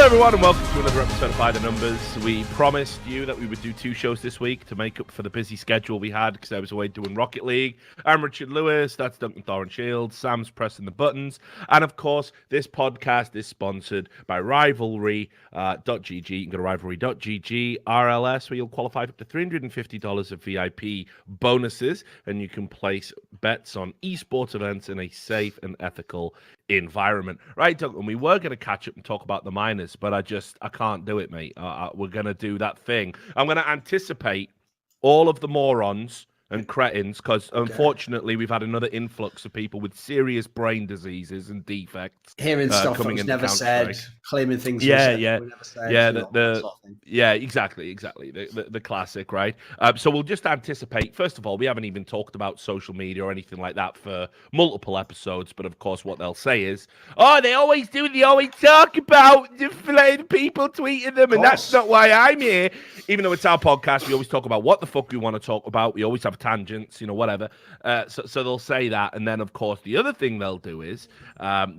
everyone, and welcome to another episode of By the Numbers. We promised you that we would do 2 shows this week to make up for the busy schedule we had because I was away doing Rocket League. I'm Richard Lewis, that's Duncan Thorin Shields, Sam's pressing the buttons, and of course, this podcast is sponsored by Rivalry.gg. You can go to Rivalry.gg, RLS, where you'll qualify for up to $350 of VIP bonuses, and you can place bets on esports events in a safe and ethical environment. Right, Duncan, we were going to catch up and talk about the minors, but I can't do it, mate. We're going to do that thing. I'm going to anticipate all of the morons and cretins because unfortunately we've had another influx of people with serious brain diseases and defects hearing stuff coming that was in never said, claiming things exactly the classic, right? So we'll just anticipate. First of all, we haven't even talked about social media or anything like that for multiple episodes, but of course what they'll say is, they always talk about the people tweeting them, and that's not why I'm here. Even though it's our podcast, we always talk about what the fuck we want to talk about. We always have tangents, whatever. So they'll say that, and then of course the other thing they'll do is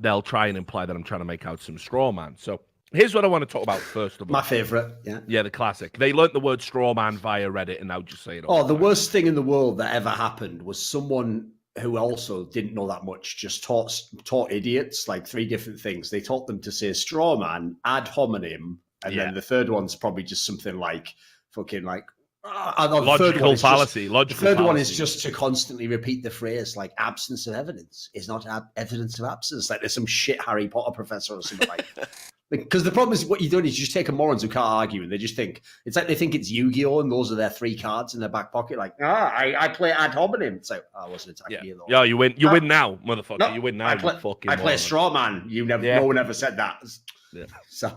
they'll try and imply that I'm trying to make out some straw man. So here's what I want to talk about first of all. My favourite, yeah, the classic. They learnt the word straw man via Reddit, and now just say it. The worst thing in the world that ever happened was someone who also didn't know that much just taught idiots like 3 different things. They taught them to say straw man, ad hominem, and then the third one's probably just something like fucking like. Logical fallacy. The third one is just to constantly repeat the phrase like absence of evidence is not evidence of absence. Like there's some shit Harry Potter professor or something like that. Because the problem is what you're doing is you just take a morons who can't argue and they just think it's like they think it's Yu-Gi-Oh! And those are their 3 cards in their back pocket. Like, I play ad hominem. It's like, I wasn't attacking you though. Yeah, you win. You win now, motherfucker. No, you win now. I play straw man. No one ever said that. Yeah. So,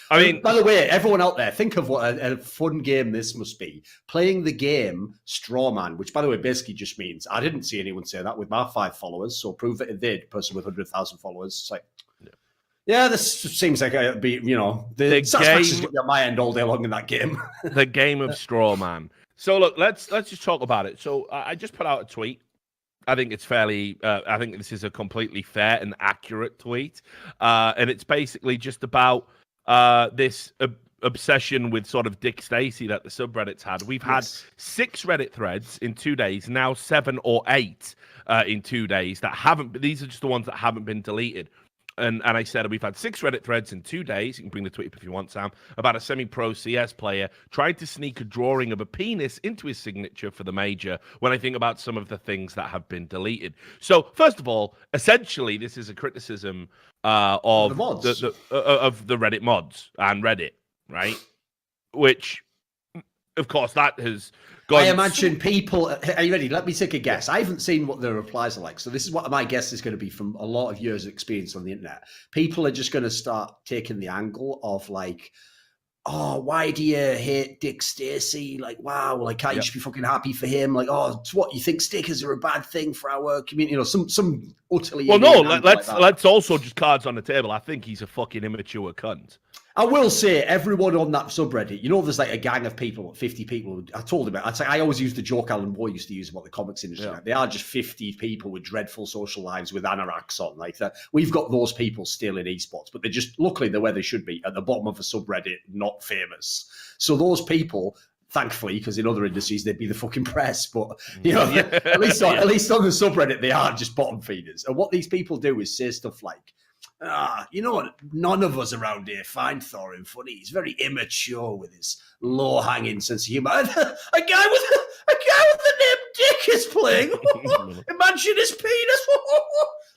I mean, by the way, everyone out there, think of what a fun game this must be. Playing the game Strawman, which, by the way, basically just means I didn't see anyone say that with my 5 followers, so prove that it did. Person with 100,000 followers, it's like, yeah, this seems like it'd be, the satisfaction's gonna be on my end all day long in that game. The game of Strawman. So look, let's just talk about it. So I just put out a tweet. I think it's fairly. I think this is a completely fair and accurate tweet, and it's basically just about this obsession with sort of Dick Stacy that the subreddits had. We've had 6 Reddit threads in 2 days, now 7 or 8 in 2 days that haven't. These are just the ones that haven't been deleted. And I said we've had 6 Reddit threads in 2 days. You can bring the tweet up if you want, Sam, about a semi-pro CS player trying to sneak a drawing of a penis into his signature for the major. When I think about some of the things that have been deleted, so first of all, essentially, this is a criticism of the Reddit mods and Reddit, right? Which, of course, that has. I imagine people. Are you ready? Let me take a guess. I haven't seen what the replies are like, so this is what my guess is going to be from a lot of years of experience on the internet. People are just going to start taking the angle of like, oh, why do you hate Dick Stacy? Like, wow, like can't you just be fucking happy for him? Like, oh, it's what you think stickers are a bad thing for our community? Some utterly. Well, no, let's also just cards on the table. I think he's a fucking immature cunt. I will say, everyone on that subreddit, there's like a gang of people, 50 people. I told him, I always use the joke Alan Moore used to use about the comics industry. Yeah. Like, they are just 50 people with dreadful social lives with anoraks on. Like that, we've got those people still in esports, but they're just, luckily, they're where they should be, at the bottom of a subreddit, not famous. So those people, thankfully, because in other industries they'd be the fucking press, but at least on the subreddit they are just bottom feeders. And what these people do is say stuff like, none of us around here find Thorin funny. He's very immature with his low-hanging sense of humor. A guy with the name Dick is playing. Imagine his penis.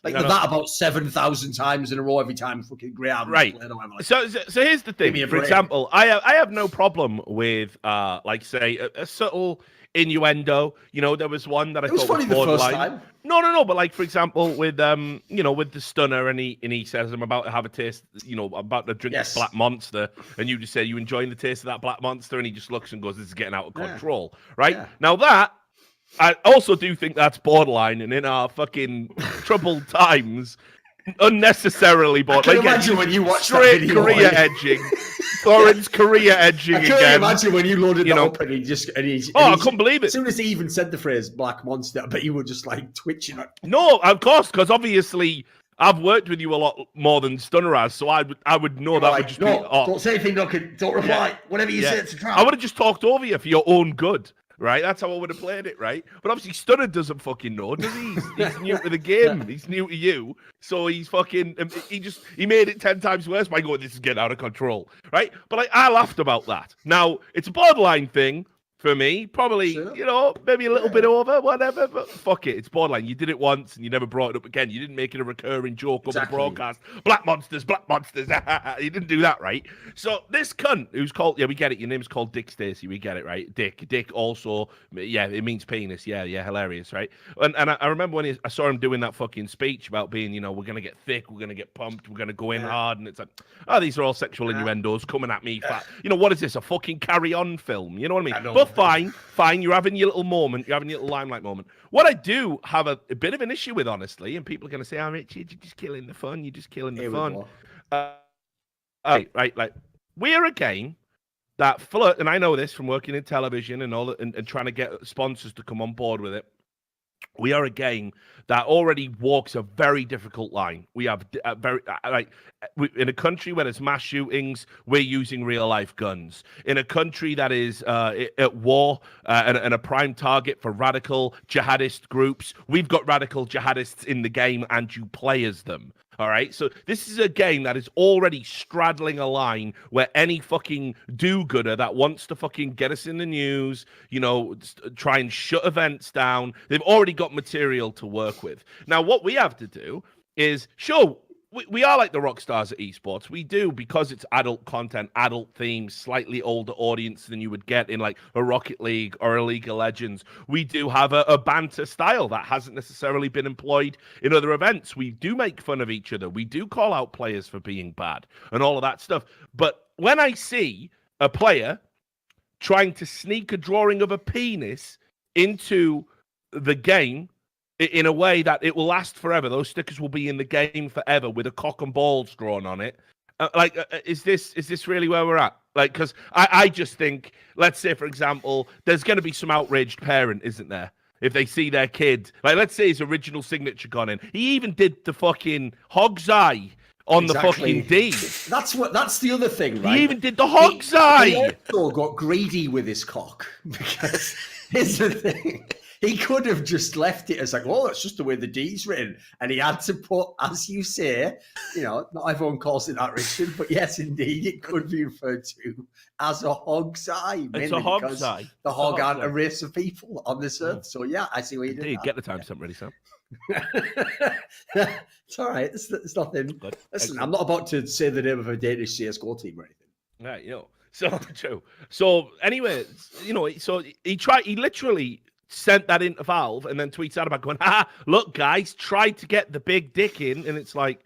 That about 7,000 times in a row every time fucking Graham. Right. So here's the thing. For example, I have no problem with say a subtle innuendo. There was one that I thought was funny the first time. No. But like, for example, with with the stunner, and he says, "I'm about to have a taste, about to drink this Black Monster," and you just say, "You enjoying the taste of that Black Monster?" And he just looks and goes, "This is getting out of control," right? Yeah. Now that I also do think that's borderline, and in our fucking troubled times, unnecessarily borderline. I can imagine when you watch that video. Career edging. Thorin's career edging again. I can't imagine when you loaded that up and I couldn't believe it. As soon as he even said the phrase Black Monster, I bet you were just like twitching. No, of course, because obviously I've worked with you a lot more than Stunner has, so I would know that would just be. Oh, don't say anything, Duncan. Don't reply. Yeah. Whatever you say, it's a trap. I would have just talked over you for your own good, right? That's how I would have played it, right? But obviously, Stunner doesn't fucking know, does he? He's new to the game. He's new to you, so he's fucking. He made it 10 times worse by going, "This is getting out of control," right? But like, I laughed about that. Now it's a borderline thing. For me, probably, Sure. maybe a little bit over, whatever, but fuck it. It's borderline. You did it once and you never brought it up again. You didn't make it a recurring joke over the broadcast. Black monsters, black monsters. You didn't do that, right? So this cunt who's called, we get it. Your name's called Dick Stacey. We get it, right? Dick also, it means penis. Yeah, hilarious, right? And I remember when I saw him doing that fucking speech about being, we're going to get thick, we're going to get pumped, we're going to go in hard. And it's like, these are all sexual innuendos coming at me. What is this, a fucking carry-on film? You know what I mean? But fine. You're having your little moment. You're having your little limelight moment. What I do have a bit of an issue with, honestly, and people are going to say, "Oh, Richard, you're just killing the fun. You're just killing the fun." Right. We're a game that flirt, and I know this from working in television and all that, and trying to get sponsors to come on board with it. We are a game that already walks a very difficult line. We have in a country where there's mass shootings, we're using real life guns. In a country that is at war and a prime target for radical jihadist groups, we've got radical jihadists in the game, and you play as them. All right, so this is a game that is already straddling a line where any fucking do-gooder that wants to fucking get us in the news, try and shut events down, they've already got material to work with. Now, what we have to do is show we are like the rock stars at esports. We do, because it's adult content, adult themes, slightly older audience than you would get in like a Rocket League or a League of Legends. We do have a banter style that hasn't necessarily been employed in other events. We do make fun of each other. We do call out players for being bad and all of that stuff. But when I see a player trying to sneak a drawing of a penis into the game in a way that it will last forever, those stickers will be in the game forever with a cock and balls drawn on it. Is this really where we're at? Like, because I just think, let's say, for example, there's going to be some outraged parent, isn't there? If they see their kid, like, let's say his original signature gone in. He even did the fucking hog's eye on the fucking D. That's the other thing, right? He even did the hog's eye. He also got greedy with his cock, because here's the thing. He could have just left it as like, oh, that's just the way the D's written. And he had to put, as you say, not everyone calls it that, Richard, but yes, indeed, it could be referred to as a hog's eye. It's a hog's eye. The hog aren't a race of people on this earth. So yeah, I see what you did. Get the timestamp ready, Sam. It's all right. It's nothing. Good. Listen, I'm not about to say the name of a Danish CSGO team or anything. Right, So true. So anyway, so he literally sent that into Valve and then tweets out about going, look, guys, try to get the big dick in. And it's like,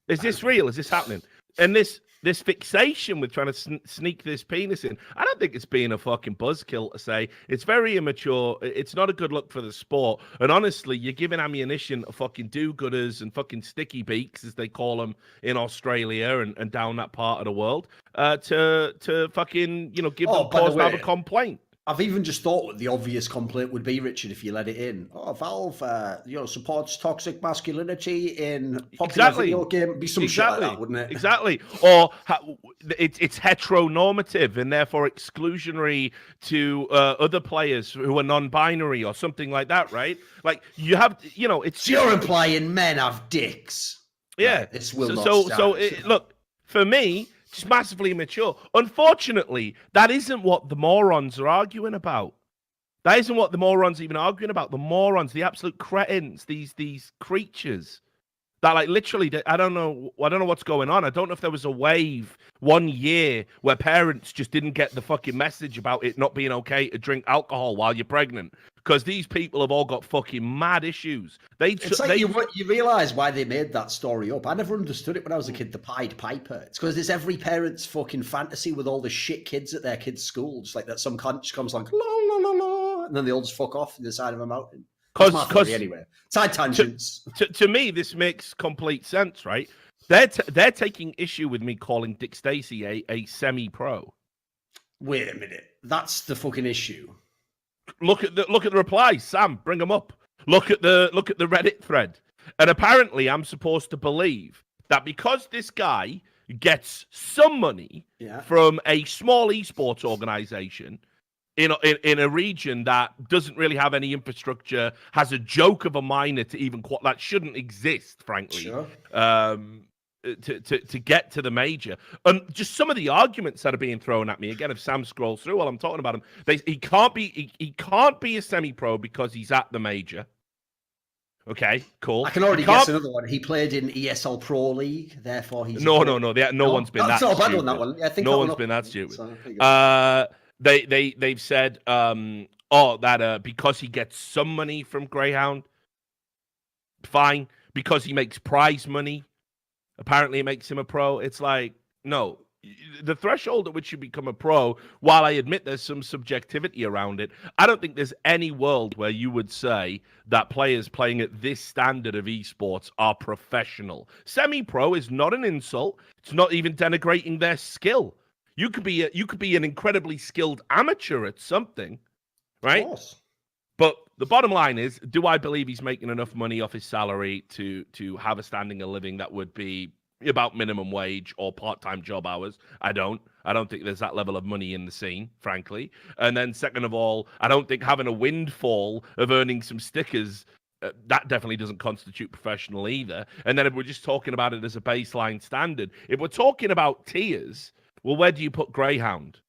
is this real? Is this happening? And this fixation with trying to sneak this penis in, I don't think it's being a fucking buzzkill to say. It's very immature. It's not a good look for the sport. And honestly, you're giving ammunition to fucking do-gooders and fucking sticky beaks, as they call them in Australia and down that part of the world, to fucking, give them cause to have a complaint. I've even just thought what the obvious complaint would be, Richard, if you let it in. Oh, Valve, supports toxic masculinity in popular video game. Be some shit like that, wouldn't it? Exactly. Or it's heteronormative and therefore exclusionary to other players who are non-binary or something like that, right? Like, you have, it's... So you're implying men have dicks. Yeah. Right, this will not stand. Look, for me... Just massively immature. Unfortunately, that isn't what the morons are arguing about. That isn't what the morons even arguing about. The morons, the absolute cretins, these creatures that, like, literally, I don't know what's going on. I don't know if there was a wave one year where parents just didn't get the fucking message about it not being okay to drink alcohol while you're pregnant. Because these people have all got fucking mad issues. You realise why they made that story up. I never understood it when I was a kid, the Pied Piper. It's because it's every parent's fucking fantasy with all the shit kids at their kids' school. Just like that some cunt just comes like, la, la, la, la, and then they all just fuck off to the side of a mountain. Because anyway, side tangents. To me, this makes complete sense, right? They're taking issue with me calling Dick Stacey a semi-pro. Wait a minute. That's the fucking issue. Look at the replies, Sam. Bring them up. Look at the Reddit thread. And apparently I'm supposed to believe that because this guy gets some money from a small esports organization in a region that doesn't really have any infrastructure, has a joke of a minor to even that shouldn't exist, frankly. Sure. To get to the major, and just some of the arguments that are being thrown at me again. If Sam scrolls through while I'm talking about him, he can't be a semi-pro because he's at the major. Okay, cool. I can already guess another one. He played in ESL Pro League, therefore he's no one's been that not a bad stupid. one, that one. I think no one's been that stupid. So, they've said that because he gets some money from Greyhound, fine. Because he makes prize money, apparently it makes him a pro. It's like, no. The threshold at which you become a pro, while I admit there's some subjectivity around it, I don't think there's any world where you would say that players playing at this standard of esports are professional. Semi-pro is not an insult. It's not even denigrating their skill. You could be an incredibly skilled amateur at something, right? Of course. But the bottom line is, do I believe he's making enough money off his salary to have a standing of living that would be about minimum wage or part-time job hours? I don't think there's that level of money in the scene, frankly. And then second of all, I don't think having a windfall of earning some stickers, that definitely doesn't constitute professional either. And then if we're just talking about it as a baseline standard, if we're talking about tiers, well, where do you put Greyhound?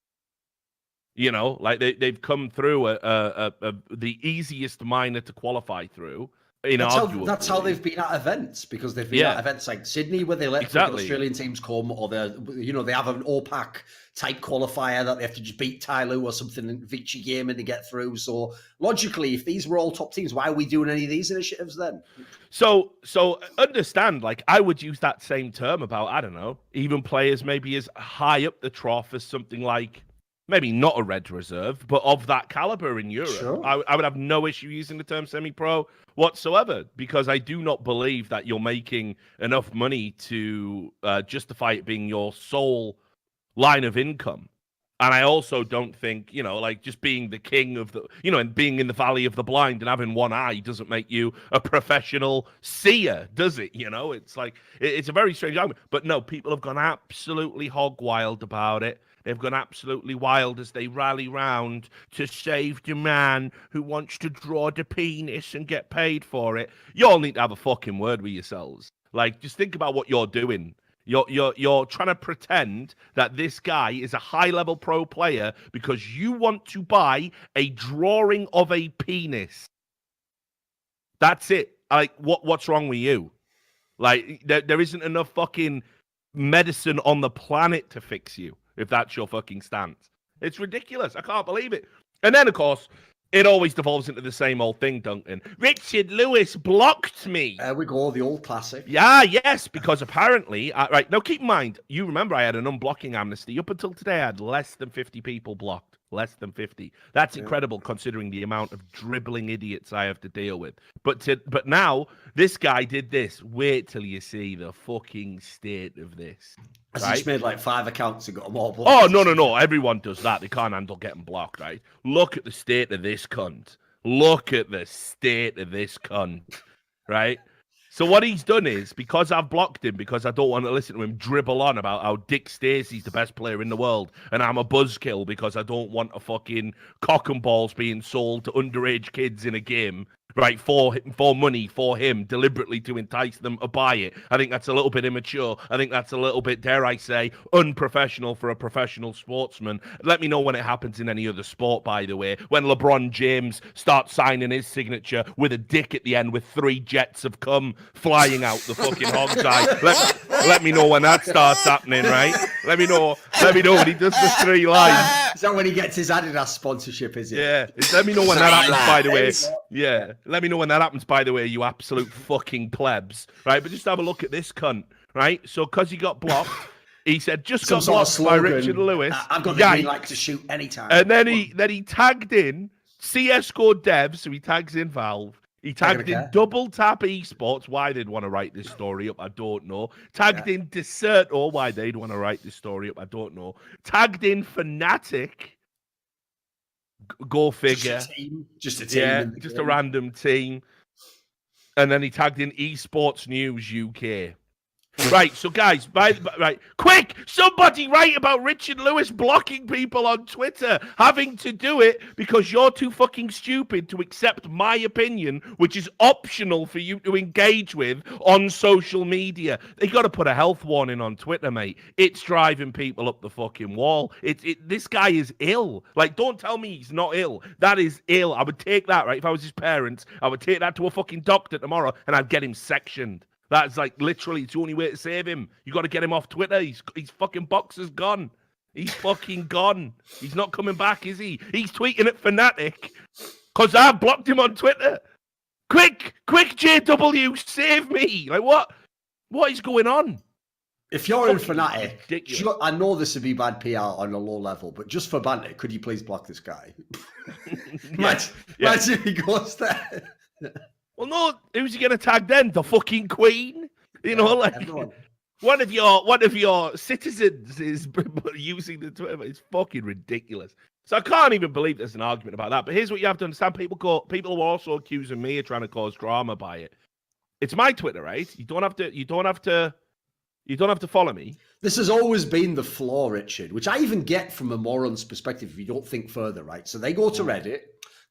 You know, like they've come through the easiest minor to qualify through. That's how they've been at events, because they've been at events like Sydney where they let the Australian teams come, or they have an OPAC type qualifier that they have to just beat Tyloo or something in Vichy game and they get through. So logically, if these were all top teams, why are we doing any of these initiatives then? So understand, like, I would use that same term about, I don't know, even players maybe as high up the trough as something like, maybe not a red reserve, but of that caliber in Europe. Sure. I would have no issue using the term semi-pro whatsoever, because I do not believe that you're making enough money to justify it being your sole line of income. And I also don't think, like, just being the king of the, and being in the valley of the blind and having one eye doesn't make you a professional seer, does it? It's like, it's a very strange argument. But no, people have gone absolutely hog wild about it. They've gone absolutely wild as they rally round to save the man who wants to draw the penis and get paid for it. You all need to have a fucking word with yourselves. Like, just think about what you're doing. You're trying to pretend that this guy is a high-level pro player because you want to buy a drawing of a penis. That's it. Like, what's wrong with you? Like, there isn't enough fucking medicine on the planet to fix you, if that's your fucking stance. It's ridiculous. I can't believe it. And then, of course, it always devolves into the same old thing, Duncan. Richard Lewis blocked me. There we go, the old classic. Yeah, yes, because apparently, right, now keep in mind, you remember I had an unblocking amnesty. Up until today, I had less than 50 people blocked. Less than 50. That's incredible considering the amount of dribbling idiots I have to deal with. But now, this guy did this. Wait till you see the fucking state of this. Has he just made like 5 accounts and got them all blocked? Oh, no. Everyone does that. They can't handle getting blocked, right? Look at the state of this cunt. Look at the state of this cunt, right? So what he's done is, because I've blocked him, because I don't want to listen to him dribble on about how Dick Stacey's the best player in the world, and I'm a buzzkill because I don't want a fucking cock and balls being sold to underage kids in a game, right, for money for him, deliberately to entice them to buy it. I think that's a little bit immature. I think that's a little bit, dare I say, unprofessional for a professional sportsman. Let me know when it happens in any other sport, by the way, when LeBron James starts signing his signature with a dick at the end with 3 jets of cum flying out the fucking hog's eye. Let me know when that starts happening, right? Let me know when he does the 3 lines. Is that when he gets his Adidas sponsorship, is it? Yeah. Let me know when that happens, by the way. Yeah. Let me know when that happens, by the way, you absolute fucking plebs. Right? But just have a look at this cunt, right? So, because he got blocked, he said, just got blocked by Richard Lewis. I've got the green light to shoot anytime. And then he tagged in CSGO devs, so he tags in Valve. He tagged in Double Tap Esports. Why they'd want to write this story up, I don't know. Tagged in Deserto. Why they'd want to write this story up, I don't know. Tagged in Fnatic. Go figure. Just a team. Yeah, just a random team. And then he tagged in Esports News UK. Right, so guys, right, quick, somebody write about Richard Lewis blocking people on Twitter, having to do it because you're too fucking stupid to accept my opinion, which is optional for you to engage with on social media. They got to put a health warning on Twitter, mate. It's driving people up the fucking wall. This guy is ill. Like, don't tell me he's not ill. That is ill. I would take that, right? If I was his parents, I would take that to a fucking doctor tomorrow and I'd get him sectioned. That's like literally it's the only way to save him. You got to get him off Twitter. He's fucking boxer's gone. He's fucking gone. He's not coming back, is he? He's tweeting at Fnatic because I blocked him on Twitter. Quick, JW, save me! Like what? What is going on? If you're in Fnatic, sure, I know this would be bad PR on a low level, but just for banter, could you please block this guy? Imagine if he goes there. Well, no, who's he going to tag then? The fucking Queen? You know, like everyone. one of your citizens is using the Twitter. It's fucking ridiculous. So I can't even believe there's an argument about that. But here's what you have to understand: people are also accusing me of trying to cause drama by it. It's my Twitter, right? You don't have to follow me. This has always been the flaw, Richard, which I even get from a moron's perspective if you don't think further, right? So they go to Reddit.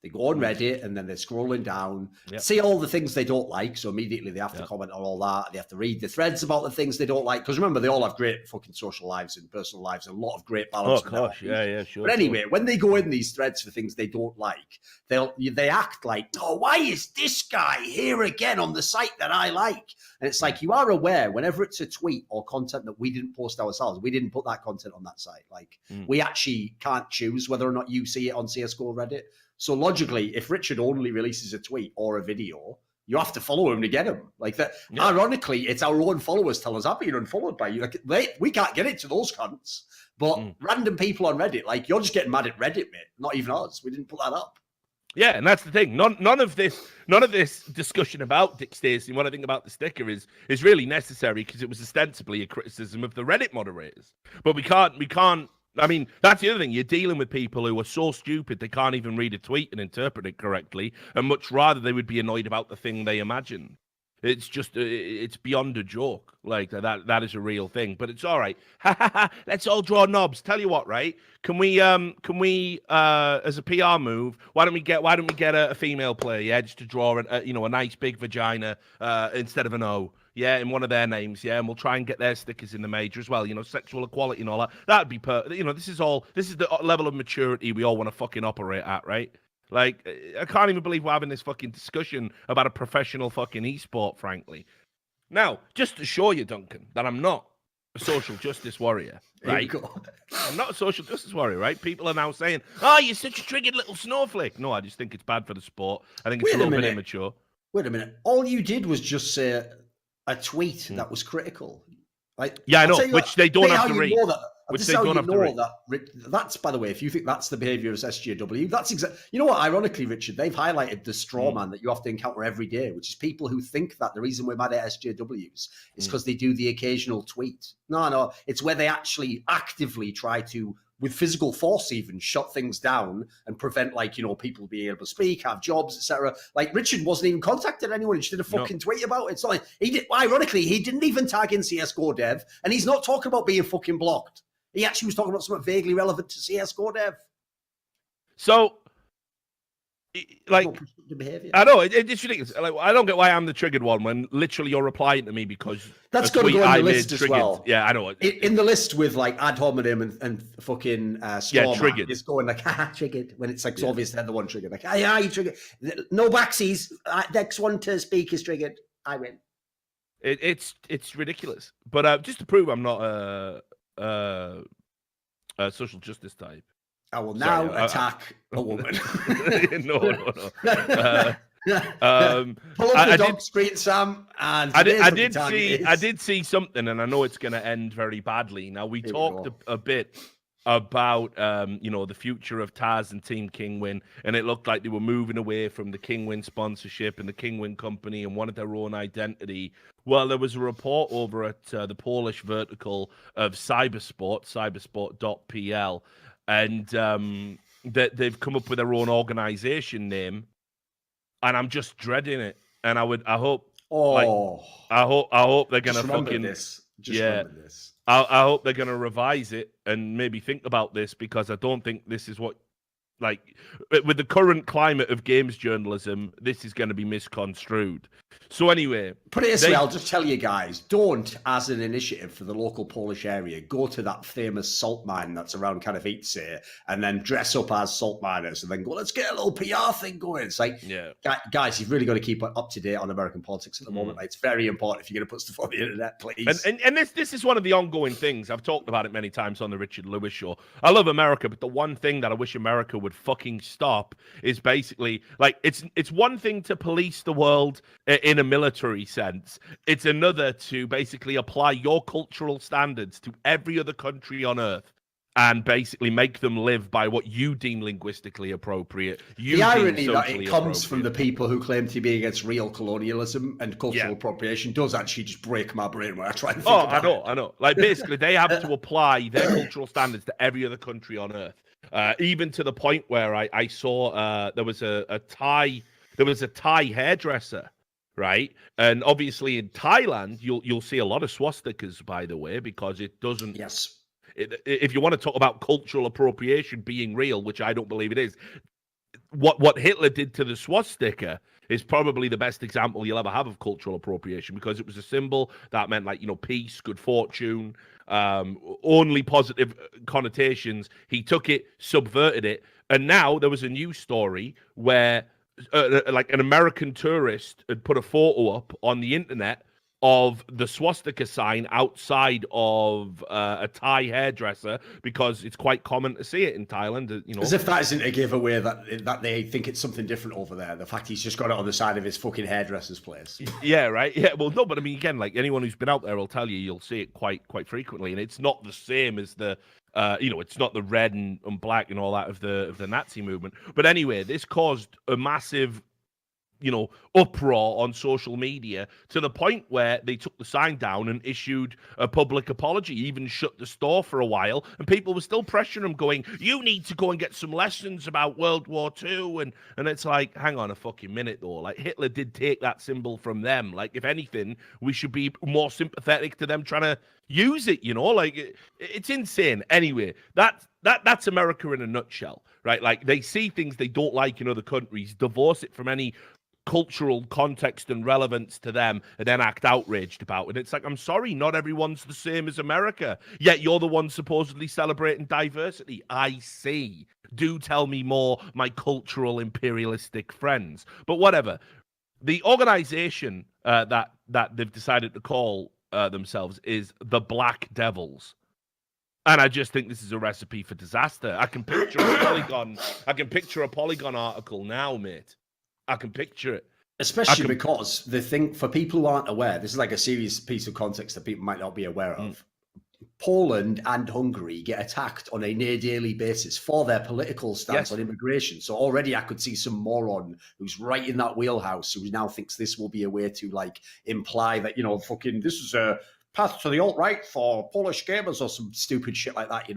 They go on Reddit and then they're scrolling down, see all the things they don't like. So immediately they have to comment on all that. They have to read the threads about the things they don't like. Because remember, they all have great fucking social lives and personal lives and a lot of great balance. Oh, gosh. Yeah, sure. But anyway, when they go in these threads for things they don't like, they act like, oh, why is this guy here again on the site that I like? And it's like, you are aware whenever it's a tweet or content that we didn't post ourselves, we didn't put that content on that site. Like we actually can't choose whether or not you see it on CSGO Reddit. So logically, if Richard only releases a tweet or a video, you have to follow him to get him. Like that. Yeah. Ironically, it's our own followers tell us, I've been unfollowed by you. Like we can't get it to those cunts. But random people on Reddit, like you're just getting mad at Reddit, mate. Not even us. We didn't put that up. Yeah, and that's the thing. None of this discussion about Dick Stacey and what I think about the sticker is really necessary because it was ostensibly a criticism of the Reddit moderators. But we can't. I mean, that's the other thing. You're dealing with people who are so stupid they can't even read a tweet and interpret it correctly, and much rather they would be annoyed about the thing they imagined. It's just, it's beyond a joke. Like that is a real thing. But it's all right. Let's all draw knobs. Tell you what, right? Can we, as a PR move, why don't we get a female player, yeah, just to draw a nice big vagina instead of an O. Yeah, in one of their names, yeah, and we'll try and get their stickers in the major as well, sexual equality and all that. That'd be this is the level of maturity we all want to fucking operate at, right? Like, I can't even believe we're having this fucking discussion about a professional fucking esport, frankly. Now, just to show you, Duncan, that I'm not a social justice warrior, right? I'm not a social justice warrior, right? People are now saying, oh, you're such a triggered little snowflake. No, I just think it's bad for the sport. I think it's a little bit immature. Wait a minute. All you did was just say a tweet that was critical. Like, yeah, I know, which they don't have to read. Which they don't have to read. That's, by the way, if you think that's the behavior of SJW, that's exactly. You know what? Ironically, Richard, they've highlighted the straw man that you have to encounter every day, which is people who think that the reason we're mad at SJWs is because they do the occasional tweet. No, it's where they actually actively try to, with physical force, even shut things down and prevent, people being able to speak, have jobs, etc. Like Richard wasn't even contacted anyone; he just did a fucking tweet about it. It's not like he did. Ironically, he didn't even tag in CS:GO Dev, and he's not talking about being fucking blocked. He actually was talking about something vaguely relevant to CS:GO Dev. So, I know it's ridiculous. Like, I don't get why I'm the triggered one when literally you're replying to me because that's got to go on the list as well. Yeah, I know. In the list with ad hominem and fucking triggered. It's going like triggered when it's like obvious they're the one triggered. Like you triggered. No backsies. Next one to speak is triggered. I win. It's ridiculous. But just to prove I'm not a social justice type. I will now attack a woman. No. Pull up the dog street, Sam. And I did see something, and I know it's going to end very badly. Now we talked a bit about the future of Taz and Team Kingwin, and it looked like they were moving away from the Kingwin sponsorship and the Kingwin company and wanted their own identity. Well, there was a report over at the Polish vertical of cybersport.pl, and that they've come up with their own organization name, and I'm just dreading it. and I hope, like, Oh, I hope they're gonna just remember fucking this. Just yeah. remember this. I hope they're gonna revise it and maybe think about this, because I don't think this is what, like, with the current climate of games journalism, this is going to be misconstrued. So anyway, put it this way, I'll just tell you guys, don't, as an initiative for the local Polish area, go to that famous salt mine that's around Katowice and then dress up as salt miners and then go, let's get a little PR thing going. It's like, yeah, guys, you've really got to keep up to date on American politics at the moment. Like, it's very important if you're going to put stuff on the internet, please. And this is one of the ongoing things. I've talked about it many times on the Richard Lewis show. I love America, but the one thing that I wish America would fucking stop is basically, like, it's one thing to police the world in a military sense. It's another to basically apply your cultural standards to every other country on earth and basically make them live by what you deem linguistically appropriate. The irony that it comes from the people who claim to be against real colonialism and cultural appropriation does actually just break my brain when I try and think about it. I know. Like, basically, they have to apply their cultural standards to every other country on earth. Even to the point where I saw there was a Thai hairdresser, right? And obviously in Thailand, you'll see a lot of swastikas, by the way, because it doesn't. Yes. If you want to talk about cultural appropriation being real, which I don't believe it is, what Hitler did to the swastika is probably the best example you'll ever have of cultural appropriation, because it was a symbol that meant, like, peace, good fortune, only positive connotations. He took it, subverted it, and now there was a news story where like an American tourist had put a photo up on the internet of the swastika sign outside of a Thai hairdresser, because it's quite common to see it in Thailand. As if that isn't a giveaway that they think it's something different over there. The fact he's just got it on the side of his fucking hairdresser's place. Yeah, right. Yeah, well, no, but I mean, again, like, anyone who's been out there will tell you, you'll see it quite frequently, and it's not the same as the. It's not the red and black and all that of the Nazi movement. But anyway, this caused a massive, uproar on social media, to the point where they took the sign down and issued a public apology, even shut the store for a while, and people were still pressuring them, going, you need to go and get some lessons about World War II, and it's like, hang on a fucking minute, though. Like, Hitler did take that symbol from them. Like, if anything, we should be more sympathetic to them trying to use it, like, it's insane. Anyway, that's America in a nutshell, right? Like, they see things they don't like in other countries, divorce it from any cultural context and relevance to them, and then act outraged about it. It's like, I'm sorry, not everyone's the same as America, yet you're the one supposedly celebrating diversity. I see. Do tell me more, my cultural imperialistic friends. But whatever. The organization that they've decided to call themselves is the Black Devils. And I just think this is a recipe for disaster. I can picture a Polygon article now, mate. I can picture it. Especially because the thing, for people who aren't aware, this is like a serious piece of context that people might not be aware of. Poland and Hungary get attacked on a near daily basis for their political stance on immigration. So already I could see some moron who's right in that wheelhouse who now thinks this will be a way to, like, imply that, fucking this is a path to the alt-right for Polish gamers or some stupid shit like that,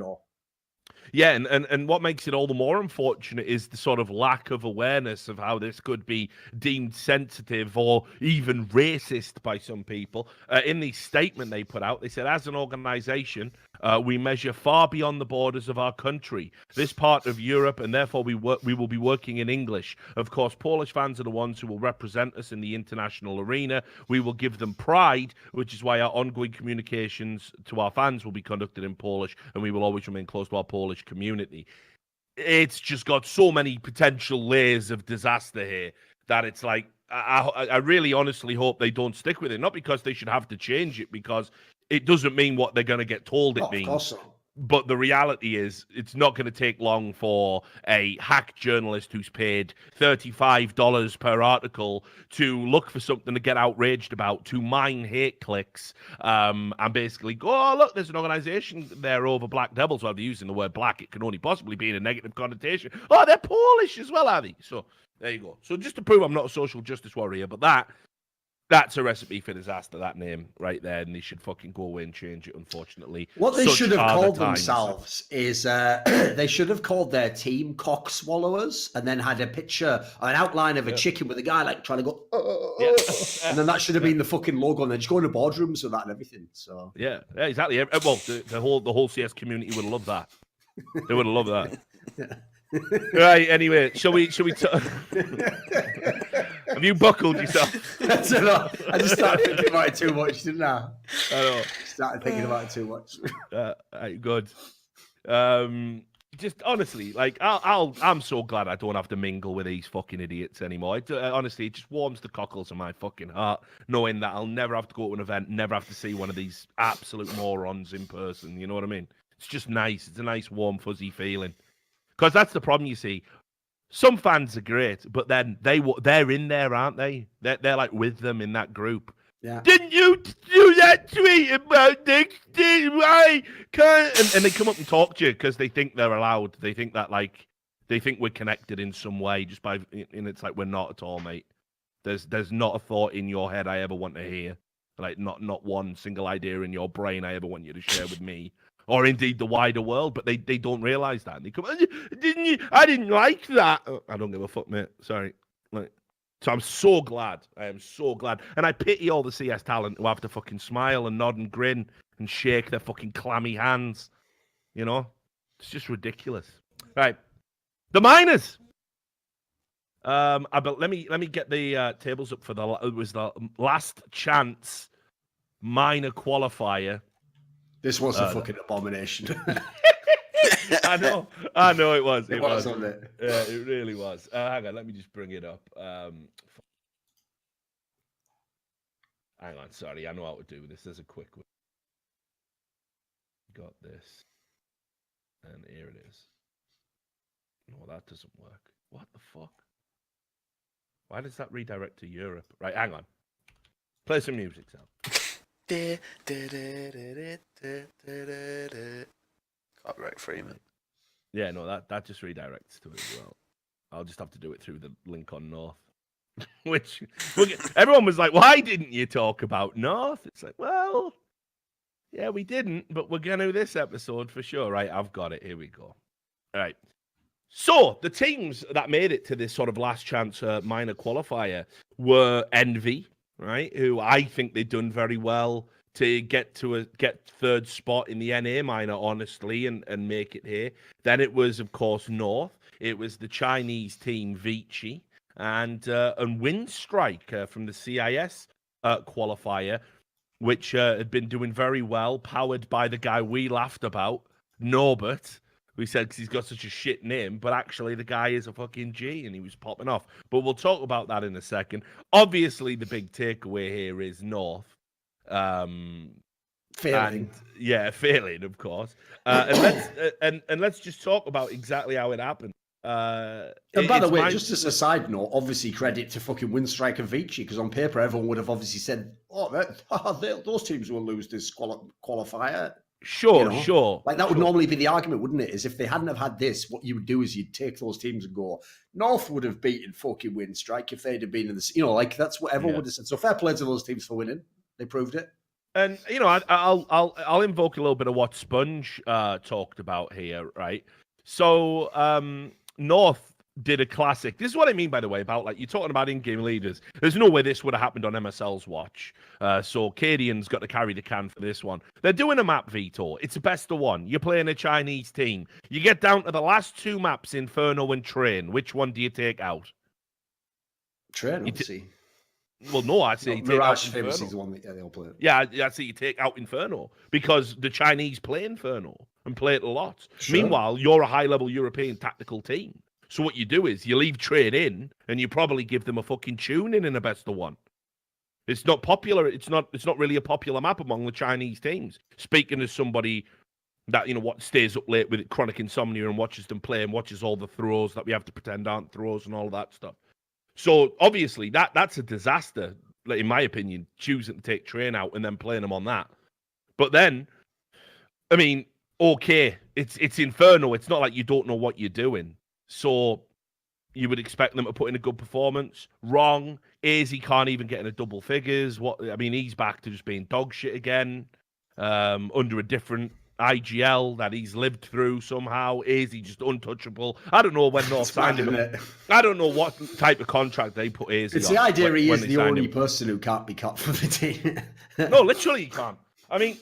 Yeah, and what makes it all the more unfortunate is the sort of lack of awareness of how this could be deemed sensitive or even racist by some people. In the statement they put out, they said, as an organization, we measure far beyond the borders of our country, this part of Europe, and therefore we will be working in English. Of course, Polish fans are the ones who will represent us in the international arena. We will give them pride, which is why our ongoing communications to our fans will be conducted in Polish, and we will always remain close to our Polish community. It's just got so many potential layers of disaster here that it's like, I really honestly hope they don't stick with it. Not because they should have to change it, because it doesn't mean what they're going to get told it means. Of course not. But the reality is, it's not going to take long for a hack journalist who's paid $35 per article to look for something to get outraged about, to mine hate clicks, and basically go, oh, look, there's an organization there over Black Devils. Well, they're using the word black. It can only possibly be in a negative connotation. Oh, they're Polish as well, are they? So there you go. So just to prove I'm not a social justice warrior, but that's a recipe for disaster, that name right there, and they should fucking go away and change it, unfortunately. What they should have called themselves is, they should have called their team Cock Swallowers, and then had a picture, an outline of a chicken with a guy, like, trying to go, And then that should have been the fucking logo, and then just go into boardrooms with that and everything. So yeah, exactly. Well, the whole CS community would love that. They would love that. Right. Anyway, shall we? Have you buckled yourself? I don't know. I just started thinking about it too much, didn't I? I know. Started thinking about it too much. Good. Just honestly, like I'm so glad I don't have to mingle with these fucking idiots anymore. Honestly, it just warms the cockles of my fucking heart knowing that I'll never have to go to an event, never have to see one of these absolute morons in person. You know what I mean? It's just nice. It's a nice, warm, fuzzy feeling. Because that's the problem, you see. Some fans are great, but then they're in there, aren't they? They're like with them in that group. Yeah. Didn't you do that tweet about next day? Why can't? And they come up and talk to you because they think they're allowed. They think that they think we're connected in some way. Just by, and it's like we're not at all, mate. There's not a thought in your head I ever want to hear. Like not one single idea in your brain I ever want you to share with me, or indeed the wider world. But they don't realize that. And they come, didn't you? I didn't like that. Oh, I don't give a fuck, mate. Sorry. So I'm so glad. I am so glad. And I pity all the CS talent who have to fucking smile and nod and grin and shake their fucking clammy hands. You know? It's just ridiculous. Right. The minors. Let me get the tables up for it was the last chance minor qualifier. This was a fucking abomination. I know it was. It was, wasn't it? Yeah, it really was. Hang on, let me just bring it up. Hang on, sorry, I know how to do this. There's a quick one. Got this. And here it is. No, that doesn't work. What the fuck? Why does that redirect to Europe? Right, hang on. Play some music, Sam. Copyright free, man. Yeah, no, that just redirects to it as well. I'll just have to do it through the link on North. Which everyone was like, why didn't you talk about North? It's like, well, yeah, we didn't, but we're going to this episode for sure. Right, I've got it. Here we go. All right. So the teams that made it to this sort of last chance minor qualifier were Envy, right? Who I think they've done very well to get third spot in the NA minor, honestly, and make it here. Then it was, of course, North. It was the Chinese team Vici and Windstrike from the CIS qualifier, which had been doing very well, powered by the guy we laughed about, Norbert. We said because he's got such a shit name, but actually the guy is a fucking G and he was popping off. But we'll talk about that in a second. Obviously, the big takeaway here is North. Failing. Failing, of course. And let's just talk about exactly how it happened. And by the way, just as a side note, obviously credit to fucking Windstrike and Vici, because on paper everyone would have obviously said, those teams will lose this qualifier. Sure, sure. Like that would normally be the argument, wouldn't it? Is if they hadn't have had this, what you would do is you'd take those teams and go, North would have beaten fucking Windstrike if they'd have been in this. Like that's what everyone would have said. So fair play to those teams for winning. They proved it. And I'll invoke a little bit of what Sponge talked about here, right? So North did a classic. This is what I mean, by the way, about like you're talking about in-game leaders. There's no way this would have happened on MSL's watch. So Cadian's got to carry the can for this one. They're doing a map veto. It's a best of one. You're playing a Chinese team. You get down to the last two maps, Inferno and Train. Which one do you take out? Train, obviously. Well, no, I say Mirage famously is the one that they all play. Yeah, I say you take out Inferno because the Chinese play Inferno and play it a lot. Sure. Meanwhile, you're a high-level European tactical team. So what you do is you leave Trade in and you probably give them a fucking tune in a best of one. It's not popular. It's not really a popular map among the Chinese teams. Speaking as somebody that, stays up late with chronic insomnia and watches them play and watches all the throws that we have to pretend aren't throws and all that stuff. So obviously that's a disaster, in my opinion, choosing to take Train out and then playing them on that. But then, I mean, okay, it's Inferno. It's not like you don't know what you're doing. So you would expect them to put in a good performance. Wrong. AZ can't even get in a double figures. He's back to just being dog shit again, under a different IGL that he's lived through somehow. Is he just untouchable? I don't know when North signed him. It? I don't know what type of contract they put Izzy on. It's the idea he when is they the signed only him. person who can't be cut from the team. No, literally you can't. I mean,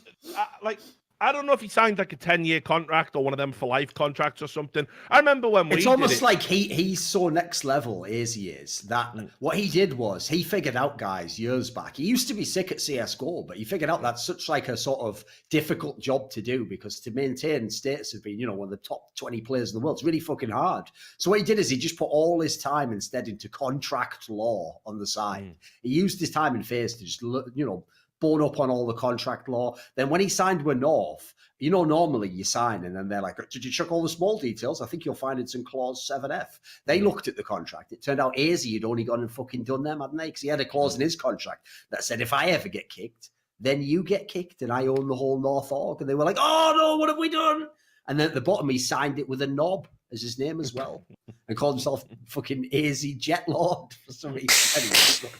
I don't know if he signed like a 10-year contract or one of them for life contracts or something. I remember when it's almost like he's so next level as he is that what he did was he figured out guys years back. He used to be sick at CSGO, but he figured out that's such like a sort of difficult job to do because to maintain status of being, you know, one of the top 20 players in the world, it's really fucking hard. So what he did is he just put all his time instead into contract law on the side. He used his time in FaZe to just, you know, bone up on all the contract law. Then when he signed with North, you know, normally you sign and then they're like, did you check all the small details? I think you'll find it's in clause 7F. They looked at the contract. It turned out AZ had only gone and fucking done them, hadn't they? Because he had a clause in his contract that said, if I ever get kicked, then you get kicked and I own the whole North org. And they were like, oh no, what have we done? And then at the bottom, he signed it with a knob as his name as well and called himself fucking AZ Jet Lord for some reason.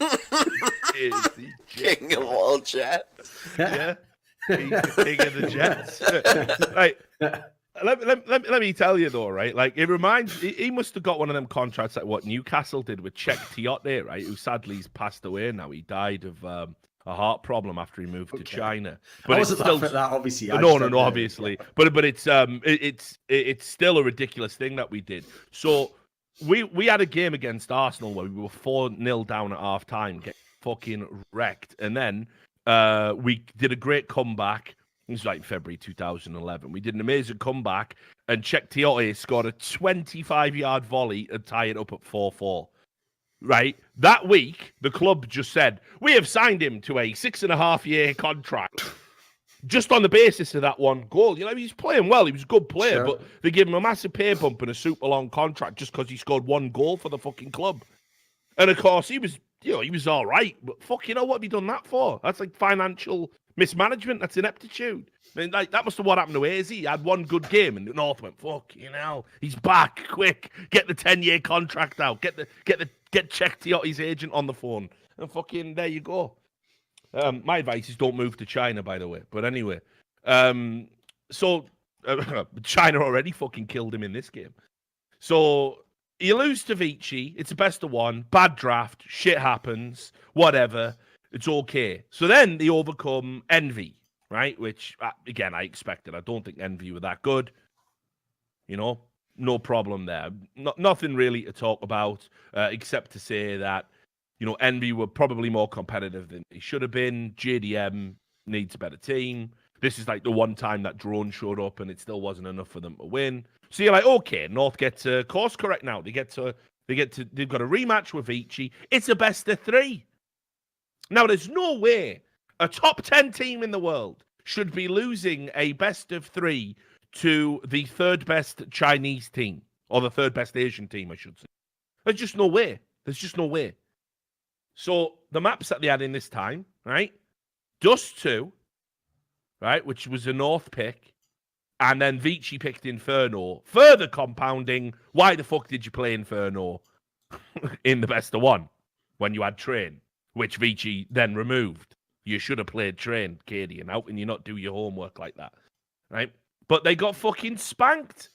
Anyway, King of all jets. Yeah. He's the king of the Jets. Right. Let me tell you though, right? Like it reminds he must have got one of them contracts like what Newcastle did with Czech Tiote, right? Who sadly has passed away now. He died of a heart problem after he moved to China. But I wasn't laughing at that, obviously. No, obviously. Yeah. But it's still a ridiculous thing that we did. So we had a game against Arsenal where we were 4-0 down at half time, get fucking wrecked, and then we did a great comeback. It was like February 2011. We did an amazing comeback, and Czech Tiote scored a 25-yard volley and tie it up at 4-4. Right? That week, the club just said, we have signed him to a 6.5-year contract just on the basis of that one goal. You know, he's playing well. He was a good player, but they gave him a massive pay bump and a super long contract just because he scored one goal for the fucking club. And of course, he was all right, but fuck, you know what have you done that for? That's like financial mismanagement. That's ineptitude. I mean, like that must have what happened to AZ. He had one good game, and the North went, "Fuck, you know, he's back! Quick, get the 10-year contract out. Get Czech Tiote's agent on the phone, and fucking there you go." My advice is don't move to China, by the way. But anyway, so China already fucking killed him in this game. So you lose to Vici. It's a best of one. Bad draft. Shit happens. Whatever. It's okay. So then they overcome Envy, right? Which, again, I expected. I don't think Envy were that good. You know, no problem there. Nothing really to talk about, except to say that, you know, Envy were probably more competitive than they should have been. JDM needs a better team. This is like the one time that Drone showed up and it still wasn't enough for them to win. So you're like, okay, North gets a course correct now. They've got a rematch with Vici. It's a best of 3. Now, there's no way a top 10 team in the world should be losing a best of 3 to the third best Chinese team, or the third best Asian team, I should say. There's just no way. There's just no way. So the maps that they had in this time, right? Dust 2, right, which was a North pick, and then Vici picked Inferno, further compounding, why the fuck did you play Inferno in the best of 1 when you had Train, which Vici then removed? You should have played Train, Katie, and how can you not do your homework like that, right? But they got fucking spanked.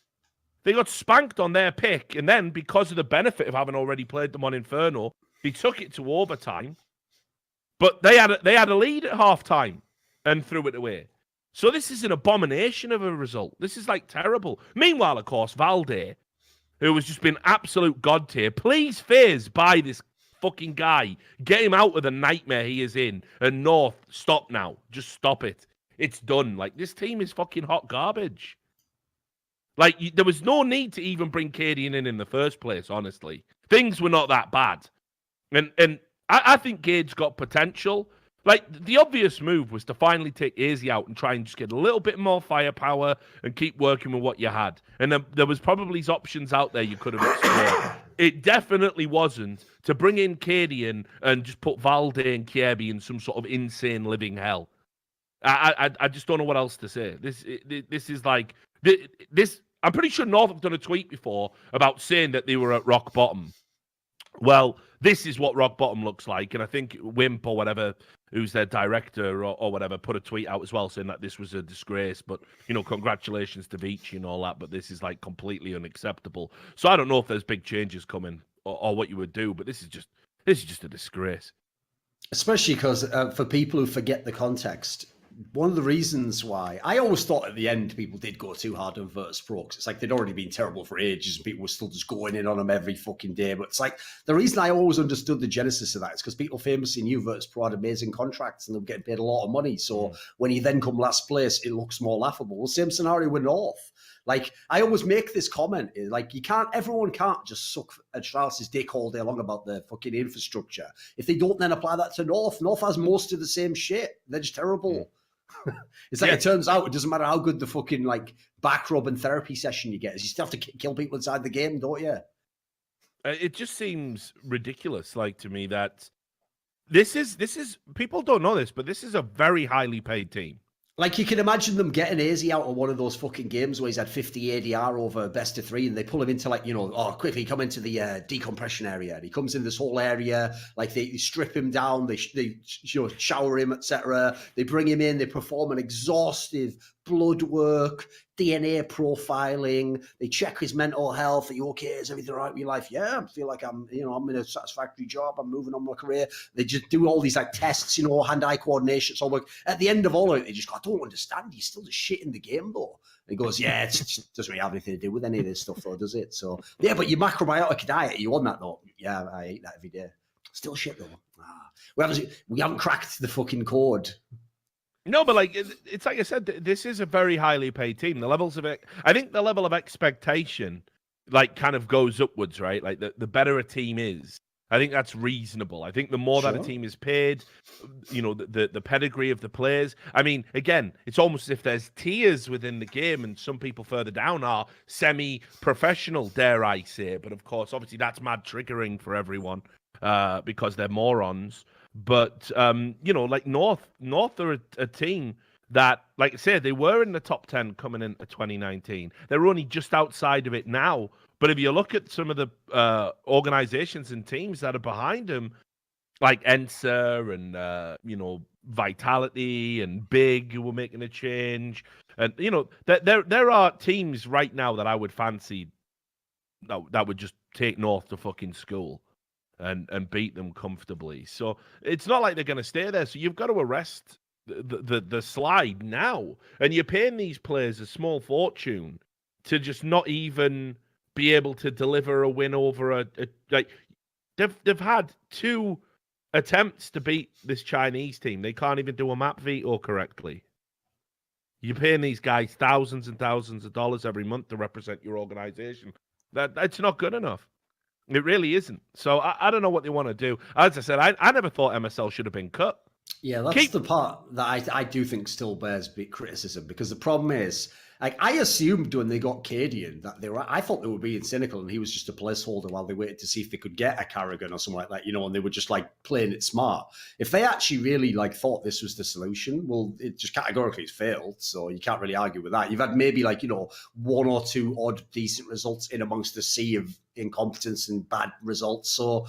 They got spanked on their pick, and then because of the benefit of having already played them on Inferno, they took it to overtime. But they had a lead at halftime and threw it away. So this is an abomination of a result. This is like terrible. Meanwhile, of course, Valde, who has just been absolute god tier, please FaZe buy this fucking guy. Get him out of the nightmare he is in. And North, stop now. Just stop it. It's done. Like, this team is fucking hot garbage. Like, there was no need to even bring Cadian in the first place, honestly. Things were not that bad. And I think Gage's got potential. Like, the obvious move was to finally take AZ out and try and just get a little bit more firepower and keep working with what you had. And there was probably options out there you could have explored. It definitely wasn't to bring in Cadian and just put Valde and Kierby in some sort of insane living hell. I just don't know what else to say. This is like... this. I'm pretty sure North have done a tweet before about saying that they were at rock bottom. Well, this is what rock bottom looks like. And I think Wimp or whatever, who's their director or whatever, put a tweet out as well saying that this was a disgrace. But, congratulations to Vici and all that. But this is like completely unacceptable. So I don't know if there's big changes coming or what you would do. But this is just a disgrace. Especially because for people who forget the context, one of the reasons why I always thought at the end people did go too hard on Virtus Pro because it's like they'd already been terrible for ages and people were still just going in on them every fucking day. But it's like the reason I always understood the genesis of that is because people famously knew Virtus Pro had amazing contracts and they were getting paid a lot of money. So when you then come last place, it looks more laughable. Well, same scenario with North. Like, I always make this comment, like, everyone can't just suck at Strauss's dick all day long about the fucking infrastructure. If they don't then apply that to North has most of the same shit. They're just terrible. It's like, it turns out it doesn't matter how good the fucking, like, back rub and therapy session you get, is you still have to kill people inside the game, don't you? It just seems ridiculous, like, to me, that this is, people don't know this, but this is a very highly paid team. Like, you can imagine them getting Azy out of one of those fucking games where he's had 50 ADR over best of 3 and they pull him into, like, quickly come into the decompression area. And he comes in this whole area, like, they strip him down, they shower him, etc. They bring him in, they perform an exhaustive blood work, DNA profiling, they check his mental health. Are you okay? Is everything all right with your life? Yeah, I feel like I'm in a satisfactory job. I'm moving on my career. They just do all these like tests, hand-eye coordination. So like at the end of all of it, they just go, I don't understand. He's still just shit in the game though. And he goes, yeah, it doesn't really have anything to do with any of this stuff though, does it? So yeah, but your macrobiotic diet, are you on that though? Yeah, I eat that every day. Still shit though. We haven't cracked the fucking code. No, but like it's like I said, this is a very highly paid team. The levels of it, I think, the level of expectation, like, kind of goes upwards, right? Like the better a team is, I think that's reasonable. I think the more that a team is paid, the pedigree of the players. I mean, again, it's almost as if there's tiers within the game, and some people further down are semi-professional, dare I say. But of course, obviously, that's mad triggering for everyone because they're morons. But like North are a team that, like I said, they were in the top 10 coming into 2019. They're only just outside of it now. But if you look at some of the organizations and teams that are behind them, like Ensa and Vitality and Big, who were making a change, and there are teams right now that I would fancy that would just take North to fucking school and beat them comfortably. So it's not like they're going to stay there. So you've got to arrest the slide now. And you're paying these players a small fortune to just not even be able to deliver a win over they've had 2 attempts to beat this Chinese team. They can't even do a map veto correctly. You're paying these guys thousands and thousands of dollars every month to represent your organization. That's not good enough. It really isn't. So I don't know what they want to do. As I said, I never thought MSL should have been cut. Yeah, that's the part that I do think still bears big criticism, because the problem is, like, I assumed when they got Cadian that I thought they were being cynical and he was just a placeholder while they waited to see if they could get a Carrigan or something like that, and they were just like playing it smart. If they actually really thought this was the solution, well, it just categorically has failed. So you can't really argue with that. You've had maybe 1 or 2 odd decent results in amongst the sea of incompetence and bad results. So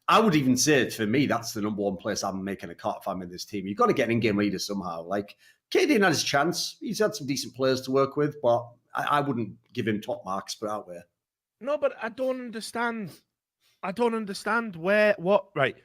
I would even say, for me, that's the number 1 place I'm making a cut if I'm in this team. You've got to get an in-game leader somehow. Cadian had his chance. He's had some decent players to work with, but I wouldn't give him top marks put out there. No, but I don't understand. Right.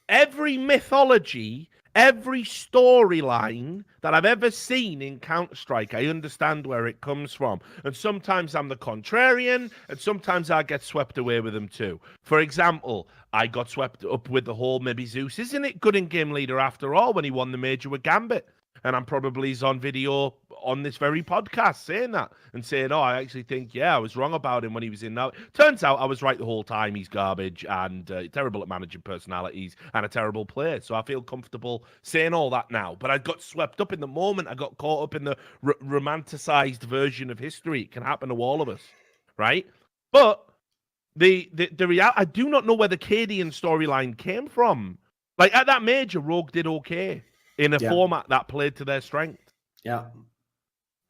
Every mythology, every storyline that I've ever seen in Counter-Strike, I understand where it comes from. And sometimes I'm the contrarian, and sometimes I get swept away with them too. For example, I got swept up with the whole, maybe Zeus isn't it good in-game leader after all when he won the major with Gambit? And I'm probably on video on this very podcast saying that and saying, I actually think, I was wrong about him when he was in now. Turns out I was right the whole time. He's garbage and terrible at managing personalities and a terrible player. So I feel comfortable saying all that now. But I got swept up in the moment. I got caught up in the romanticized version of history. It can happen to all of us, right? But the reality, I do not know where the Cadian storyline came from. Like, at that major, Rogue did okay in a format that played to their strength. Yeah.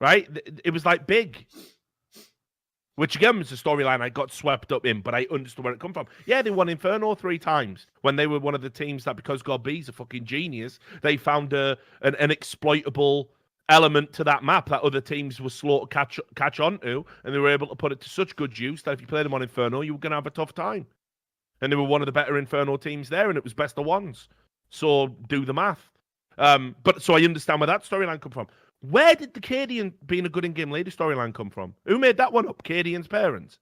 Right? It was like Big. which again was a storyline I got swept up in, but I understood where it come from. Yeah, they won Inferno 3 times when they were one of the teams that, because God B's a fucking genius, they found an exploitable element to that map that other teams were slow to catch on to, and they were able to put it to such good use that if you played them on Inferno, you were going to have a tough time. And they were one of the better Inferno teams there, and it was best of ones. So do the math. But so I understand where that storyline come from. Where did the Cadian being a good in-game leader storyline come from? Who made that one up? Cadian's parents?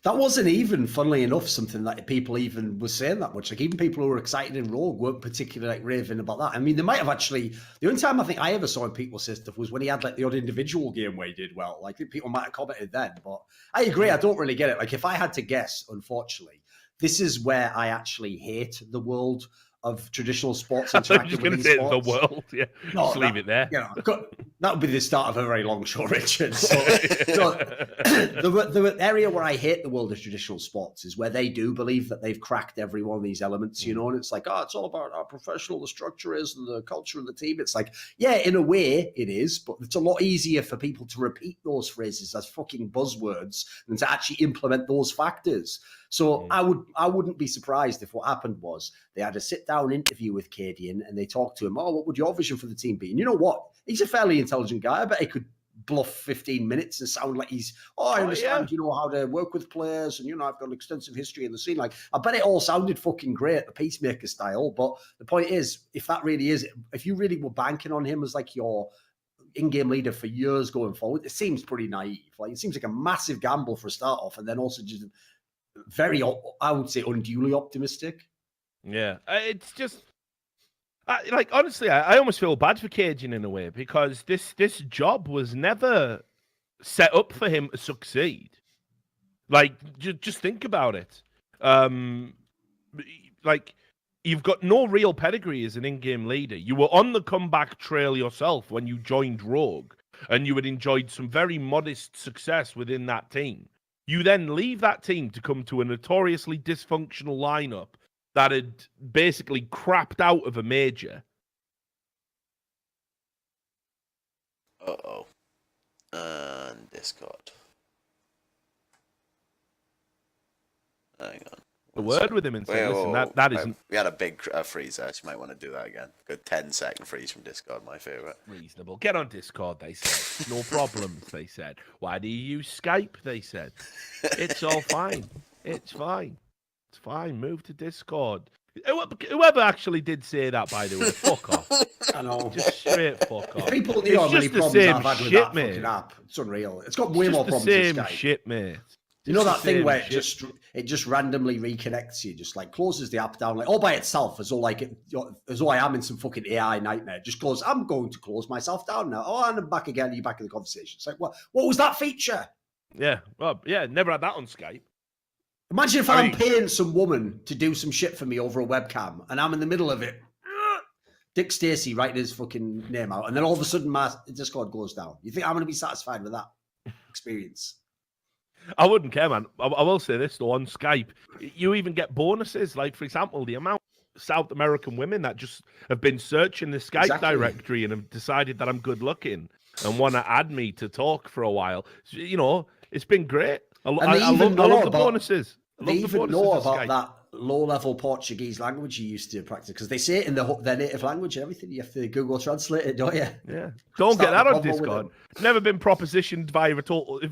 That wasn't even, funnily enough, something that people even were saying that much. Like, even people who were excited in Rogue weren't particularly like raving about that. I mean, they might have actually. The only time I think I ever saw people say stuff was when he had like the odd individual game where he did well. Like, people might have commented then, but I agree. I don't really get it. Like, if I had to guess, unfortunately, this is where I actually hate the world of traditional sports. I thought you were going to say the world. Yeah, no, just leave it there. You know, that would be the start of a very long show, Richard. So the area where I hate the world of traditional sports is where they do believe that they've cracked every one of these elements, you know, and it's like, oh, it's all about how professional the structure is and the culture of the team. It's like, yeah, in a way it is, but it's a lot easier for people to repeat those phrases as fucking buzzwords than to actually implement those factors. So I wouldn't be surprised if what happened was they had a sit-down interview with Cadian and they talked to him, oh, what would your vision for the team be? And you know what? He's a fairly intelligent guy. I bet he could bluff 15 minutes and sound like he's, I understand, you know, how to work with players and, you know, I've got an extensive history in the scene. Like, I bet it all sounded fucking great, the Peacemaker style. But the point is, if that really is, if you really were banking on him as like your in-game leader for years going forward, it seems pretty naive. Like, it seems like a massive gamble for a start off, and then also just very, I would say, unduly optimistic. Yeah, it's just like, honestly, I almost feel bad for Cajun in a way, because this job was never set up for him to succeed. Like, just think about it. Like, you've got no real pedigree as an in-game leader. You were on the comeback trail yourself when you joined Rogue, and you had enjoyed some very modest success within that team. You then leave that team to come to a notoriously dysfunctional lineup that had basically crapped out of a major. Uh-oh. And Discord. Hang on. A word with him and say, listen, that isn't... We had a big freeze there, so you might want to do that again. Good 10-second freeze from Discord, my favourite. Reasonable. Get on Discord, they said. No problems, they said. Why do you use Skype, they said. It's all fine. It's fine. It's fine. Move to Discord. Whoever actually did say that, by the way, fuck off. I know. Just straight fuck off. People knew how many problems I've had with that fucking app. It's unreal. It's got way more problems than Skype. Shit, mate. You know that thing where it just randomly reconnects you, just like closes the app down, like all by itself, as though I am in some fucking AI nightmare. It just goes, I'm going to close myself down now. Oh, and I'm back again. You're back in the conversation. It's like, what was that feature? Yeah, well, yeah, never had that on Skype. Imagine if I'm paying some woman to do some shit for me over a webcam, and I'm in the middle of it. Dick Stacey writing his fucking name out, and then all of a sudden my Discord goes down. You think I'm going to be satisfied with that experience? I wouldn't care, man. I will say this, though, on Skype, you even get bonuses. Like, for example, the amount of South American women that just have been searching the Skype directory and have decided that I'm good looking and want to add me to talk for a while. You know, it's been great. I love the bonuses. They even know about that low-level Portuguese language you used to practice, because they say it in their native language and everything. You have to Google Translate it, don't you? Yeah. Don't get that on Discord. Never been propositioned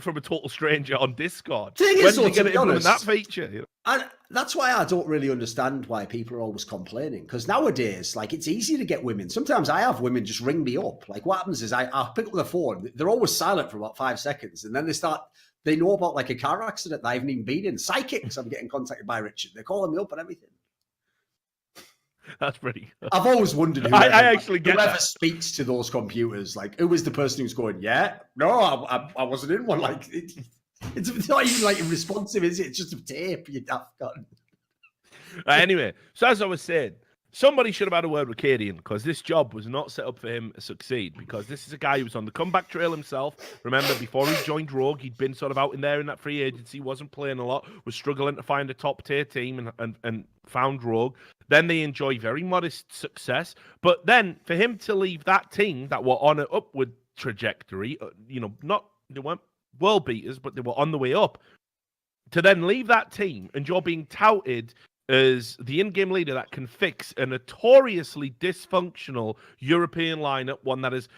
from a total stranger on Discord. When did you get implement that feature? You know? And that's why I don't really understand why people are always complaining, because nowadays, like, it's easy to get women. Sometimes I have women just ring me up. Like, what happens is I'll pick up the phone. They're always silent for about 5 seconds, and then they know about like a car accident that I haven't even been in. Psychics I'm getting contacted by, Richard. They're calling me up and everything. That's pretty good. I've always wondered whoever speaks to those computers, like, who is the person who's going, yeah, no, I wasn't in one. Like, it's not even like responsive, is it? It's just a tape you have got. Anyway, so as I was saying, somebody should have had a word with Cadian, because this job was not set up for him to succeed, because this is a guy who was on the comeback trail himself. Remember, before he joined Rogue, he'd been sort of out in there in that free agency, wasn't playing a lot, was struggling to find a top-tier team and found Rogue. Then they enjoy very modest success. But then for him to leave that team that were on an upward trajectory, they weren't world beaters, but they were on the way up. To then leave that team and you're being touted as the in-game leader that can fix a notoriously dysfunctional European lineup, one that is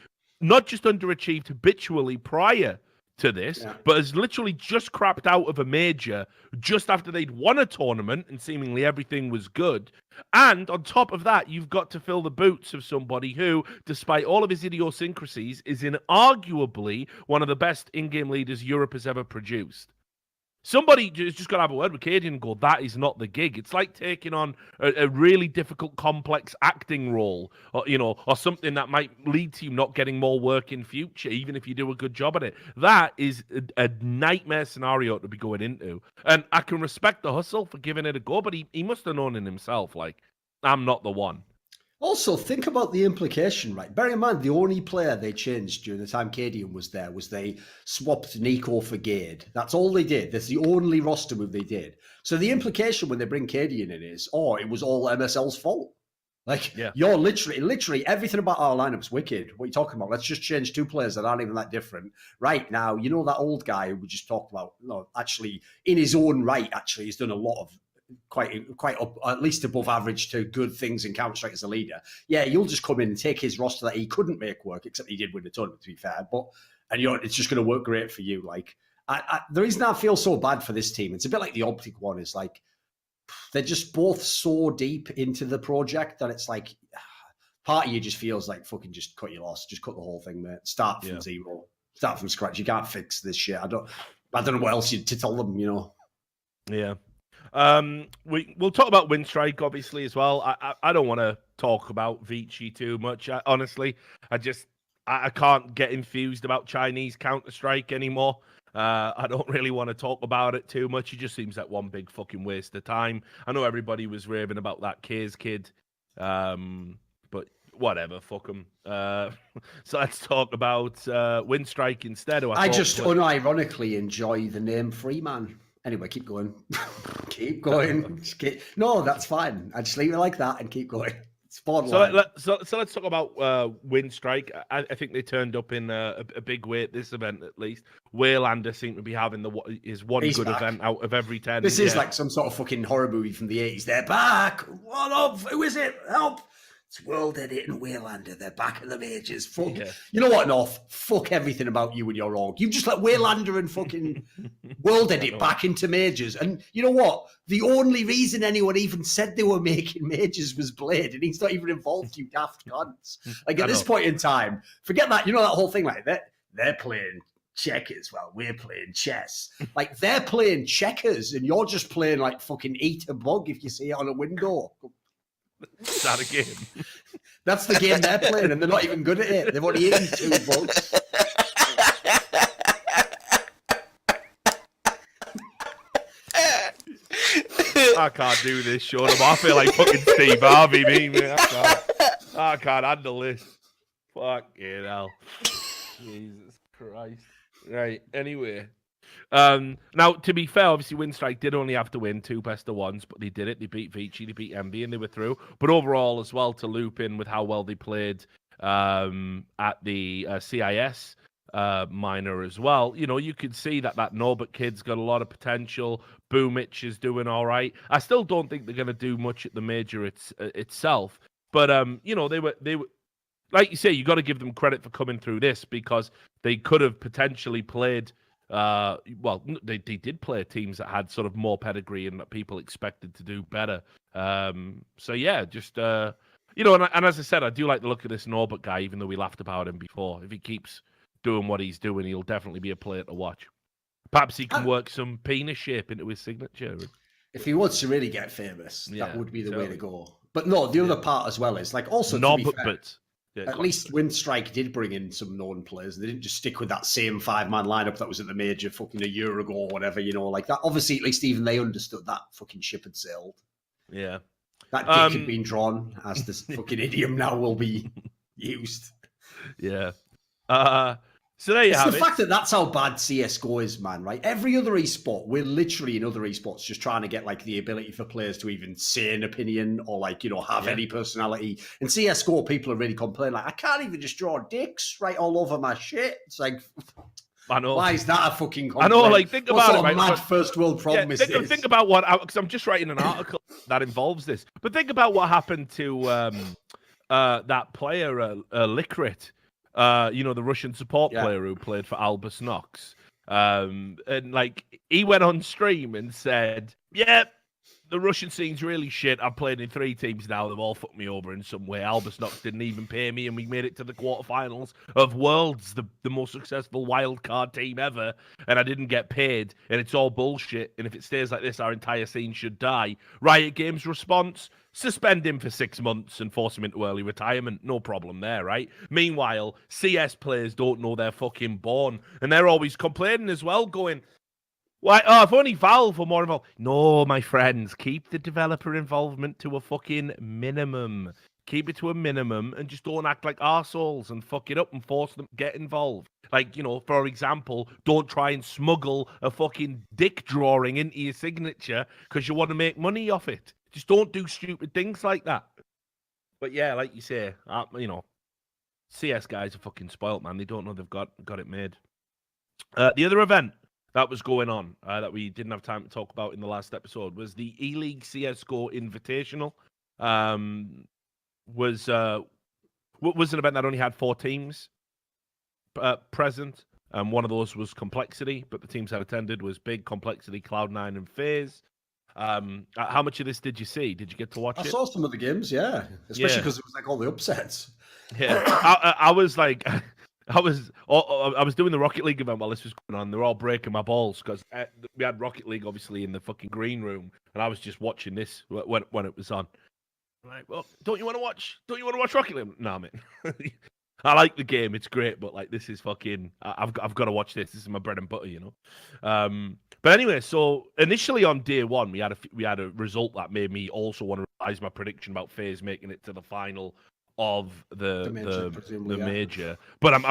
not just underachieved habitually prior to this, but has literally just crapped out of a major just after they'd won a tournament and seemingly everything was good. And on top of that, you've got to fill the boots of somebody who, despite all of his idiosyncrasies, is inarguably one of the best in-game leaders Europe has ever produced. Somebody just got to have a word with Cadian and go, that is not the gig. It's like taking on a really difficult, complex acting role, or, or something that might lead to you not getting more work in future, even if you do a good job at it. That is a nightmare scenario to be going into. And I can respect the hustle for giving it a go, but he must have known in himself, like, I'm not the one. Also, think about the implication, right? Bear in mind, the only player they changed during the time Cadian was there was they swapped Nico for Gade. That's all they did. That's the only roster move they did. So the implication when they bring Cadian in is, it was all MSL's fault. Like, you're literally everything about our lineup's wicked. What are you talking about? Let's just change two players that aren't even that different. Right now, that old guy who we just talked about, actually, in his own right, actually, he's done a lot of quite up, at least above average to good things in Counter-Strike as a leader. Yeah, you'll just come in and take his roster that he couldn't make work, except he did win the tournament, to be fair. It's just going to work great for you. Like, the reason I feel so bad for this team, it's a bit like the Optic one, is like, they're just both so deep into the project that it's like, part of you just feels like fucking just cut your loss, just cut the whole thing, mate. Start from zero, start from scratch. You can't fix this shit. I don't know what else to tell them, Yeah. We'll talk about Winstrike obviously as well. I don't want to talk about Vici too much. Honestly, I can't get enthused about Chinese Counter-Strike anymore. I don't really want to talk about it too much. It just seems like one big fucking waste of time. I know everybody was raving about that K's kid, but whatever, fuck them. So let's talk about Winstrike instead. I just unironically enjoy the name Freeman. Anyway, keep going. Keep going. No, that's fine. I just leave it like that and keep going. It's borderline. So let's talk about Winstrike. I think they turned up in a big way at this event, at least. Waylander seemed to be having his one He's good back. Event out of every 10. This is like some sort of fucking horror movie from the 80s. They're back. What up? Who is it? Help. It's World Edit and Waylander. They're back at the majors. Fuck. Yeah. You know what, North? Fuck everything about you and your org. You just let Waylander and fucking World Edit back into majors. And you know what? The only reason anyone even said they were making majors was Blade, and he's not even involved, you daft cunts. Like, at this point in time, forget that. You know that whole thing, like, they're playing checkers while we're playing chess. Like, they're playing checkers, and you're just playing, like, fucking eat a bug if you see it on a window. Is that a game? That's the game they're playing, and they're not even good at it. They've only eaten 2 bugs. I can't do this, Sean. I feel like fucking Steve Harvey, man. I can't handle this. Fucking hell. Jesus Christ. Right, anyway. Now, to be fair, obviously, Winstrike did only have to win 2 best of ones, but they did it. They beat Vici, they beat Envy, and they were through. But overall, as well, to loop in with how well they played at the CIS minor as well, you could see that Norbert kid's got a lot of potential. Boomich is doing all right. I still don't think they're going to do much at the major itself, but they were like you say, you got to give them credit for coming through this, because they could have potentially played. They did play teams that had sort of more pedigree and that people expected to do better. So yeah, just and as I said, I do like the look of this Norbert guy, even though we laughed about him before. If he keeps doing what he's doing, he'll definitely be a player to watch. Perhaps he can work some penis shape into his signature. If he wants to really get famous, that would be the way to go. But no, the other part as well is, like, also to be fair, at least Winstrike did bring in some known players. They didn't just stick with that same 5-man lineup that was at the major fucking a year ago or whatever, like that. Obviously, at least even they understood that fucking ship had sailed. Yeah. That dick had been drawn, as this fucking idiom now will be used. Yeah. So there you have it. It's the fact that that's how bad CSGO is, man, right? Every other esport, we're literally in other esports just trying to get, like, the ability for players to even say an opinion or, like, have any personality. In CSGO, people are really complaining, like, I can't even just draw dicks right all over my shit. It's like, I know. Why is that a fucking complaint? I know, like, think what about sort it, of right? mad first world problem is this? Think about what, because I'm just writing an article that involves this. But think about what happened to that player, Likrit, the Russian support player who played for Albus Nox. And like, he went on stream and said, "Yeah, the Russian scene's really shit. I've played in 3 teams now. They've all fucked me over in some way. Albus Nox didn't even pay me, and we made it to the quarterfinals of Worlds, the most successful wildcard team ever, and I didn't get paid, and it's all bullshit. And if it stays like this, our entire scene should die." Riot Games' response: suspend him for 6 months and force him into early retirement. No problem there, right? Meanwhile, CS players don't know they're fucking born, and they're always complaining as well, going, "Why? Oh, if only Valve were more involved." No, my friends, keep the developer involvement to a fucking minimum. Keep it to a minimum and just don't act like arseholes and fuck it up and force them to get involved. Like, for example, don't try and smuggle a fucking dick drawing into your signature because you want to make money off it. Just don't do stupid things like that. But yeah, like you say, CS guys are fucking spoilt, man. They don't know they've got it made. The other event that was going on that we didn't have time to talk about in the last episode was the E-League CSGO Invitational. Was an event that only had 4 teams present. One of those was Complexity, but the teams that attended was Big, Complexity, Cloud9, and FaZe. How much of this did you see? Did you get to watch it? I saw some of the games, yeah. Especially because it was like all the upsets. Yeah. I was like... I was doing the Rocket League event while this was going on. They're all breaking my balls because we had Rocket League obviously in the fucking green room, and I was just watching this when it was on. I'm like, well, don't you want to watch Rocket League? No, man. I like the game; it's great, but like, this is fucking. I've got to watch this. This is my bread and butter, But anyway, so initially on day 1, we had a result that made me also want to revise my prediction about FaZe making it to the final of the major. But I'm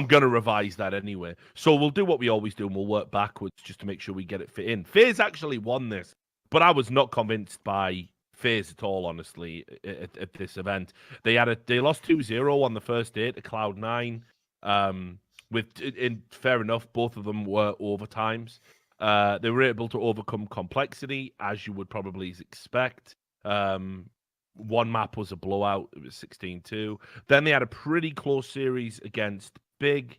going to revise that anyway. So we'll do what we always do, and we'll work backwards just to make sure we get it fit in. FaZe actually won this, but I was not convinced by FaZe at all, honestly, at this event. They lost 2-0 on the first day to Cloud9. Fair enough, both of them were overtimes. They were able to overcome Complexity, as you would probably expect. One map was a blowout. It was 16-2. Then they had a pretty close series against Big.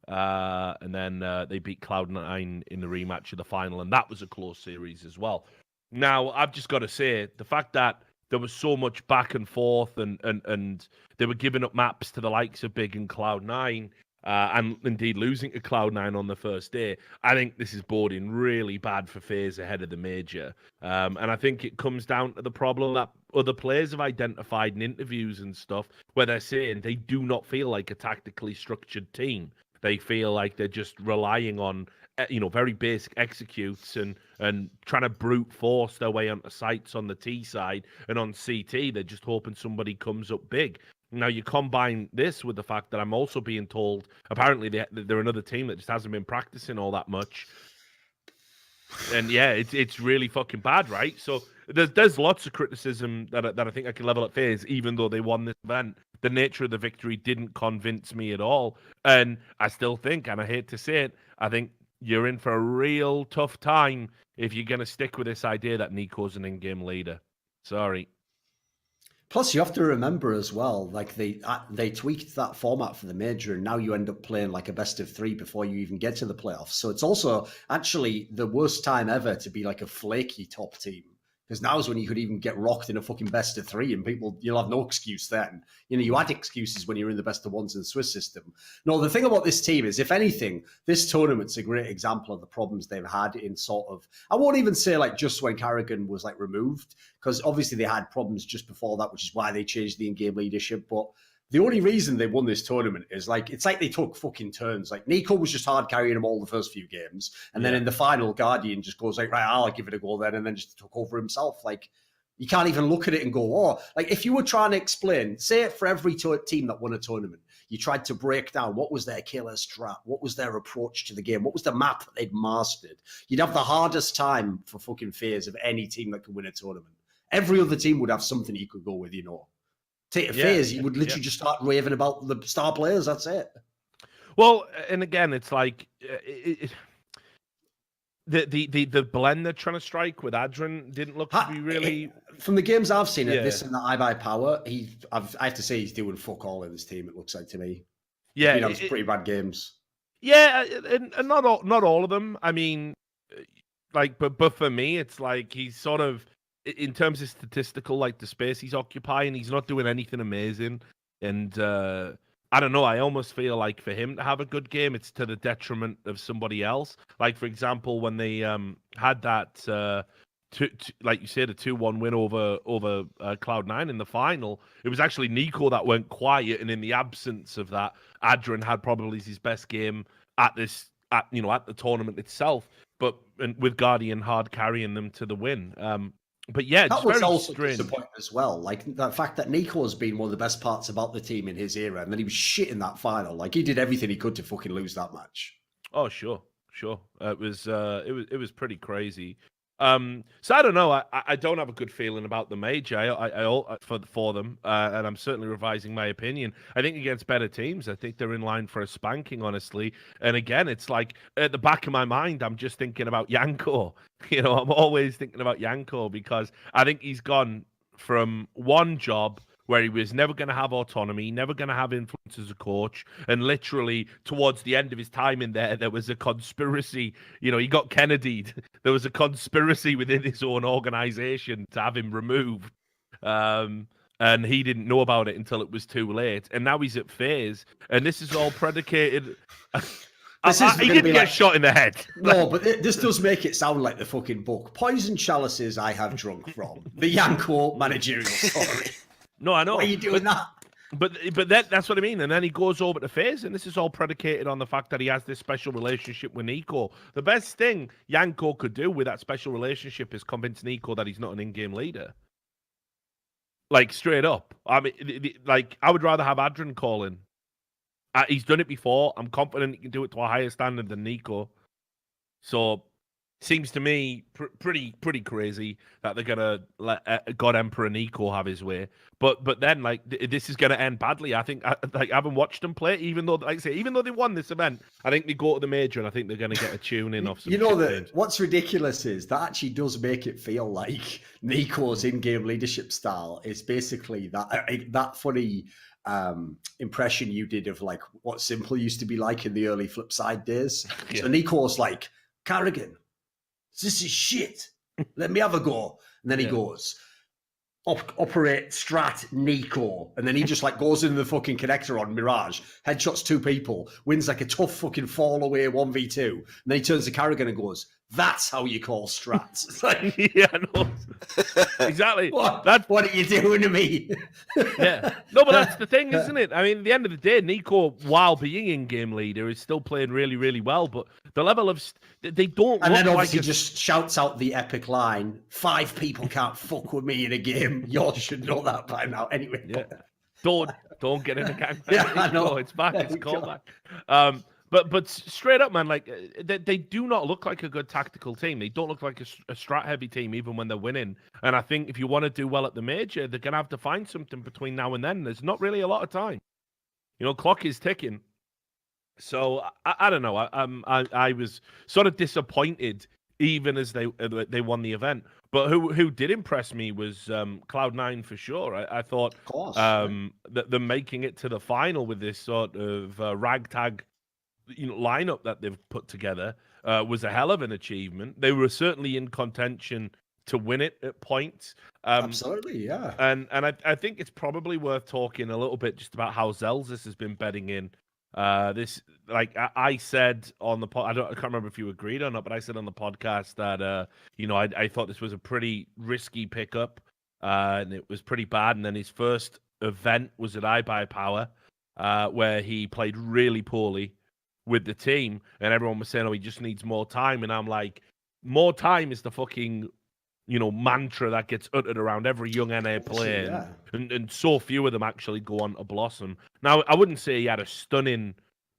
And then they beat Cloud9 in the rematch of the final. And that was a close series as well. Now, I've just got to say, the fact that there was so much back and forth and they were giving up maps to the likes of Big and Cloud9, and indeed losing to Cloud9 on the first day, I think this is boding really bad for FaZe ahead of the major. And I think it comes down to the problem that other players have identified in interviews and stuff, where they're saying they do not feel like a tactically structured team. They feel like they're just relying on, very basic executes and trying to brute force their way onto sites on the T side, and on CT, they're just hoping somebody comes up big. Now, you combine this with the fact that I'm also being told, apparently they're another team that just hasn't been practicing all that much. And yeah, it's really fucking bad, right? So there's lots of criticism that I think I can level at FaZe, even though they won this event. The nature of the victory didn't convince me at all. And I still think, and I hate to say it, I think you're in for a real tough time if you're going to stick with this idea that Nico's an in-game leader. Sorry. Plus, you have to remember as well, like they tweaked that format for the major, and now you end up playing like a best of 3 before you even get to the playoffs. So it's also actually the worst time ever to be like a flaky top team, because now is when you could even get rocked in a fucking best of 3, and you'll have no excuse then. You had excuses when you're in the best of 1s in the Swiss system. No, the thing about this team is, if anything, this tournament's a great example of the problems they've had in sort of, I won't even say like just when Carrigan was like removed, because obviously they had problems just before that, which is why they changed the in-game leadership. But the only reason they won this tournament is like, it's like they took fucking turns. Like Nico was just hard carrying them all the first few games. And then in the final, Guardian just goes like, right, I'll give it a go then. And then just took over himself. Like, you can't even look at it and go, oh, like if you were trying to explain, say it for every team that won a tournament, you tried to break down what was their killer strat, what was their approach to the game, what was the map that they'd mastered. You'd have the hardest time for fucking FaZe of any team that could win a tournament. Every other team would have something you could go with, FaZe, you would literally just start raving about the star players. That's it. Well, and again, it's like the blend they're trying to strike with Adrian didn't look to be really. From the games I've seen at Yeah. this and that I Power, I have to say he's doing fuck all in this team. It looks like to me. Yeah, He's been having pretty bad games. Yeah, and not all of them. I mean, like, but for me, it's like he's sort of in terms of statistical, like the space he's occupying, he's not doing anything amazing. And I don't know. I almost feel like for him to have a good game, it's to the detriment of somebody else. Like for example, when they had that. Like you said, a 2-1 win over Cloud9 in the final. It was actually Nico that went quiet, and in the absence of that, Adrian had probably his best game at the tournament itself. But with Guardian hard carrying them to the win. But yeah, that it's was very also strange. disappointing as well. Like the fact that Nico has been one of the best parts about the team in his era, and then he was shit in that final. Like he did everything he could to fucking lose that match. Oh sure. It was pretty crazy. So I don't know. I don't have a good feeling about the major. I for them, and I'm certainly revising my opinion. I think against better teams, I think they're in line for a spanking, honestly. And again, it's like at the back of my mind, I'm just thinking about Yanko. You know, I'm always thinking about Yanko because I think he's gone from one job where he was never going to have autonomy, never going to have influence as a coach. And literally, towards the end of his time in there was a conspiracy. You know, he got Kennedy'd. There was a conspiracy within his own organization to have him removed. And he didn't know about it until it was too late. And now he's at FaZe. And this is all predicated... he didn't get shot in the head. No, but this does make it sound like the fucking book. Poison chalices I have drunk from. The Yanko managerial story. No, I know. Why are you doing that? But that's what I mean. And then he goes over to FaZe, and this is all predicated on the fact that he has this special relationship with Nico. The best thing Yanko could do with that special relationship is convince Nico that he's not an in-game leader. Like, straight up. I mean, like, I would rather have Adrian call in. He's done it before. I'm confident he can do it to a higher standard than Nico. So... seems to me pretty crazy that they're gonna let God Emperor Nico have his way, but then like this is gonna end badly. I think I haven't watched them play, even though they won this event. I think they go to the major, and I think they're gonna get a tune in off some. What's ridiculous is that actually does make it feel like Nico's in-game leadership style is basically that funny impression you did of like what Simple used to be like in the early Flipside days. Yeah. So Nico's like, Carrigan, this is shit. Let me have a go. And then he goes, operate strat Nico. And then he just like goes into the fucking connector on Mirage, headshots 2 people, wins like a tough fucking fall away 1v2. And then he turns to Carrigan and goes, that's how you call strats. It's like, yeah, no. Exactly. What are you doing to me? Yeah. No, but that's the thing, isn't it? I mean, at the end of the day, Nico, while being in-game leader, is still playing really, really well. But the level of... they don't and look then obviously like just shouts out the epic line, 5 people can't fuck with me in a game. You should know that by now. Anyway. Yeah. Don't get in a gang. Yeah, I know. It's back. It's callback. But straight up, man, like they do not look like a good tactical team. They don't look like a strat heavy team, even when they're winning. And I think if you want to do well at the major, they're gonna have to find something between now and then. There's not really a lot of time. You know, clock is ticking. So I don't know. I was sort of disappointed, even as they won the event. But who did impress me was Cloud9 for sure. I thought of course, that them making it to the final with this sort of ragtag lineup that they've put together was a hell of an achievement. They were certainly in contention to win it at points. Absolutely, yeah. And I think it's probably worth talking a little bit just about how Zelzis has been betting in. This, like I said on the pod, I can't remember if you agreed or not, but I said on the podcast that I thought this was a pretty risky pickup, and it was pretty bad. And then his first event was at iBuyPower, where he played really poorly with the team, and everyone was saying, "Oh, he just needs more time." And I'm like, more time is the fucking mantra that gets uttered around every young NA player, and so few of them actually go on to blossom. Now, I wouldn't say he had a stunning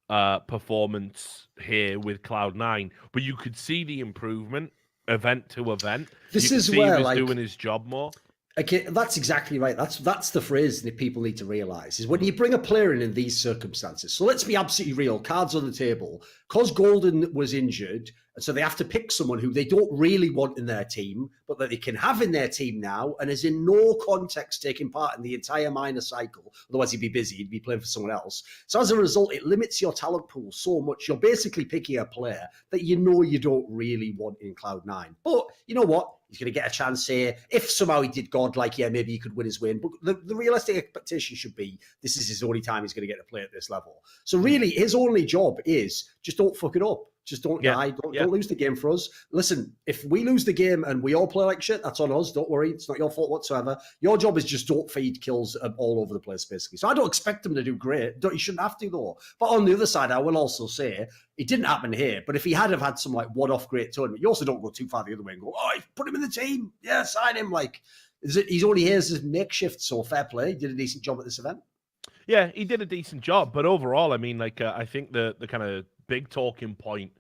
performance here with Cloud9, but you could see the improvement event to event. This you is could see where he was doing his job more. Okay, that's exactly right. That's the phrase that people need to realize is when you bring a player in these circumstances. So let's be absolutely real. Cards on the table. Because Golden was injured, and so they have to pick someone who they don't really want in their team, but that they can have in their team now, and is in no context taking part in the entire minor cycle. Otherwise, he'd be busy. He'd be playing for someone else. So as a result, it limits your talent pool so much. You're basically picking a player that you know you don't really want in Cloud9. But you know what? He's going to get a chance here. If somehow he did godlike, yeah, maybe he could win his win. But the realistic expectation should be this is his only time he's going to get to play at this level. So really, his only job is just don't fuck it up. Just don't die. Don't lose the game for us. Listen, if we lose the game and we all play like shit, that's on us. Don't worry. It's not your fault whatsoever. Your job is just don't feed kills all over the place, basically. So I don't expect him to do great. He shouldn't have to, though. But on the other side, I will also say it didn't happen here. But if he had have had some like one-off great tournament, you also don't go too far the other way and go, oh, put him in the team. Yeah, sign him. Like, he's only here as a makeshift, so fair play. He did a decent job at this event. Yeah, he did a decent job. But overall, I mean, like, I think the kind of big talking point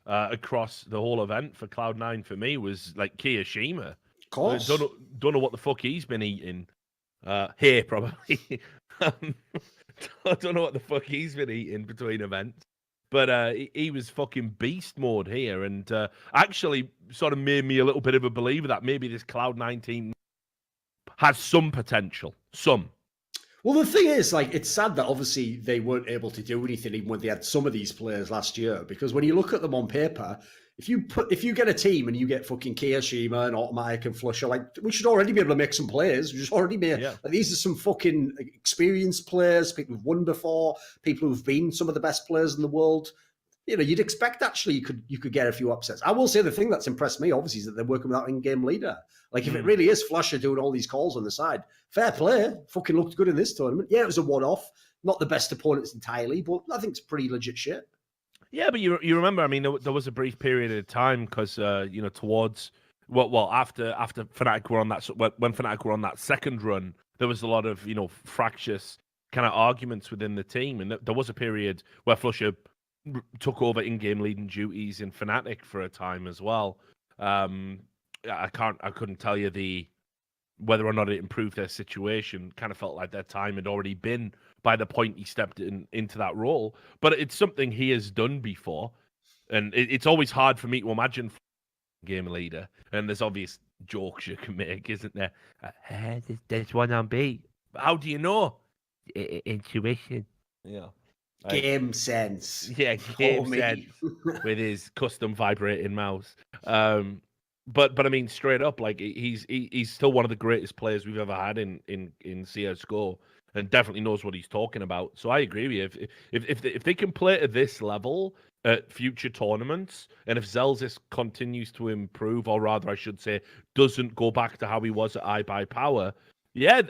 across the whole event for Cloud9 for me was like Kiyashima. Of course. Don't know what the fuck he's been eating. Here, probably. I don't know what the fuck he's been eating between events. But he was fucking beast mode here, and actually sort of made me a little bit of a believer that maybe this Cloud9 team has some potential. Some. Well, the thing is, like, it's sad that obviously they weren't able to do anything even when they had some of these players last year. Because when you look at them on paper, if you get a team and you get fucking Kiyashima and Automatic and Flusher, like, we should already be able to make some players. We just already made. Yeah. Like, these are some fucking experienced players, people who've won before, people who've been some of the best players in the world. You know, you'd expect actually you could get a few upsets. I will say the thing that's impressed me, obviously, is that they're working without in-game leader. Like, if it really is Flusher doing all these calls on the side, fair play. Fucking looked good in this tournament. Yeah, it was a one-off. Not the best opponents entirely, but I think it's pretty legit shit. Yeah, but you remember, I mean, there was a brief period of time because, you know, towards, after Fnatic were on that, when Fnatic were on that second run, there was a lot of, you know, fractious kind of arguments within the team. And there was a period where Flusher took over in-game leading duties in Fnatic for a time as well. I couldn't tell you whether or not it improved their situation. Kind of felt like their time had already been by the point he stepped into that role. But it's something he has done before, and it's always hard for me to imagine game leader. And there's obvious jokes you can make, isn't there? There's one on B. How do you know? Intuition. Yeah. Game sense. Yeah, game sense with his custom vibrating mouse. But I mean, straight up, like he's still one of the greatest players we've ever had in CS:GO, and definitely knows what he's talking about. So I agree with you. If they can play at this level at future tournaments, and if Zelzis continues to improve, or rather, I should say, doesn't go back to how he was at iBuyPower, yeah,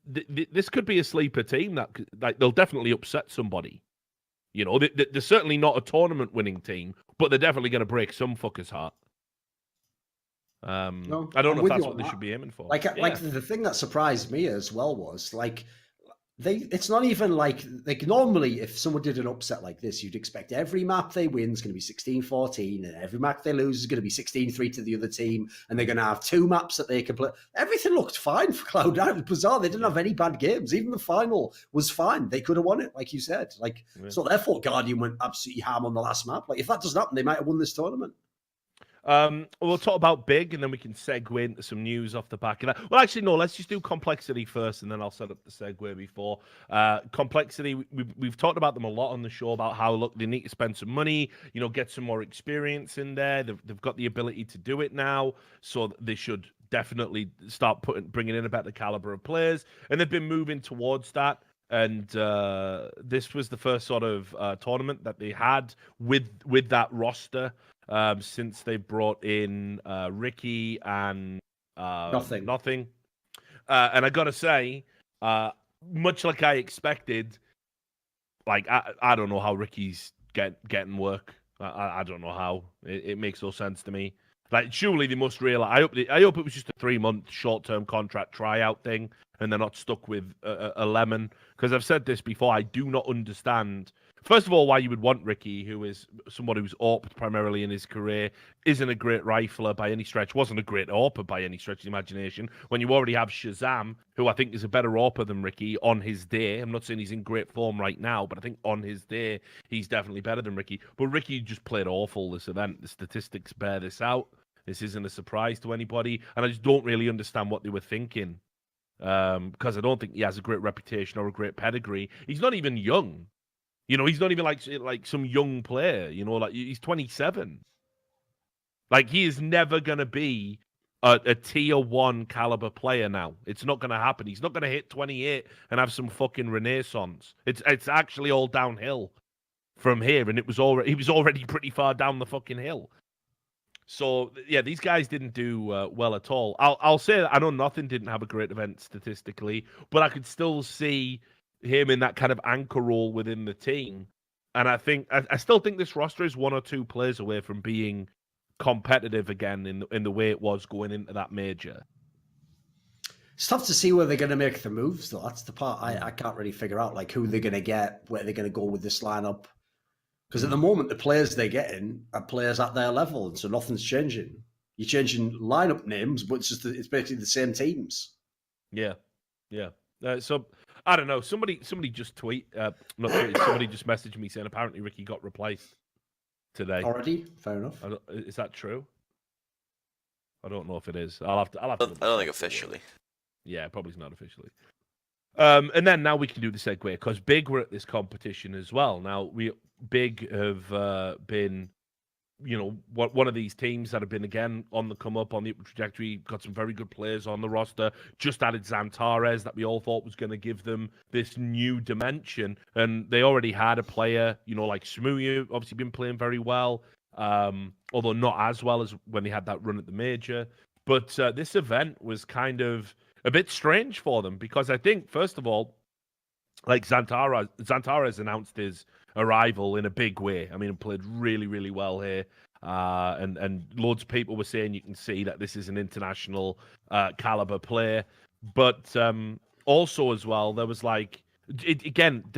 this could be a sleeper team that like they'll definitely upset somebody. You know, they're certainly not a tournament-winning team, but they're definitely going to break some fucker's heart. No, I don't know if that's what they should be aiming for. Like the thing that surprised me as well was like it's not even like normally if someone did an upset like this, you'd expect every map they win is going to be 16-14, and every map they lose is going to be 16-3 to the other team, and they're going to have two maps that they can play. Everything looked fine for Cloud9. It was bizarre. They didn't have any bad games. Even the final was fine. They could have won it, like you said. Like, it's not their fault Guardian went absolutely ham on the last map. Like, if that doesn't happen, they might have won this tournament. We'll talk about big, and then we can segue into some news off the back of that. Well, actually, no, let's just do complexity first, and then I'll set up the segue before. Complexity, we've talked about them a lot on the show, about how, look, they need to spend some money, you know, get some more experience in there. They've got the ability to do it now, so they should definitely start bringing in a better caliber of players, and they've been moving towards that. And this was the first sort of tournament that they had with that roster. Since they brought in Ricky and nothing. And I gotta say, much like I expected, like I don't know how Ricky's getting work. I don't know how. It makes no sense to me. Like, surely they must realize. I hope it was just a 3-month short-term contract tryout thing, and they're not stuck with a lemon. Because I've said this before, I do not understand. First of all, why you would want Ricky, who is someone who's AWP'd primarily in his career, isn't a great rifler by any stretch, wasn't a great AWPer by any stretch of the imagination, when you already have Shazam, who I think is a better AWPer than Ricky on his day. I'm not saying he's in great form right now, but I think on his day, he's definitely better than Ricky. But Ricky just played awful this event. The statistics bear this out. This isn't a surprise to anybody, and I just don't really understand what they were thinking. Because I don't think he has a great reputation or a great pedigree. He's not even young. He's not even like some young player. Like he's 27. Like he is never gonna be a tier 1 caliber player now. It's not gonna happen. He's not gonna hit 28 and have some fucking renaissance. It's actually all downhill from here, and he was already pretty far down the fucking hill. So yeah, these guys didn't do well at all. I'll say that I know nothing didn't have a great event statistically, but I could still see him in that kind of anchor role within the team. And I still think this roster is 1 or 2 players away from being competitive again in the way it was going into that major. It's tough to see where they're going to make the moves, though. That's the part I can't really figure out, like who they're going to get, where they're going to go with this lineup. Because at the moment, the players they're getting are players at their level, and so nothing's changing. You're changing lineup names, but it's basically the same teams. Yeah. So I don't know. Somebody just somebody just messaged me saying apparently Ricky got replaced today. Already? Fair enough. Is that true? I don't know if it is. I'll have to. I don't think officially. Yeah, probably not officially. And then now we can do the segue because Big were at this competition as well. Now Big have been, one of these teams that have been again on the come up, on the trajectory. Got some very good players on the roster. Just added Zantares that we all thought was going to give them this new dimension, and they already had a player, like Smooya, obviously been playing very well, although not as well as when they had that run at the major. But this event was kind of a bit strange for them because I think, first of all, like Zantares announced his arrival in a big way. I mean, played really, really well here. And loads of people were saying you can see that this is an international caliber player. But also as well, there was there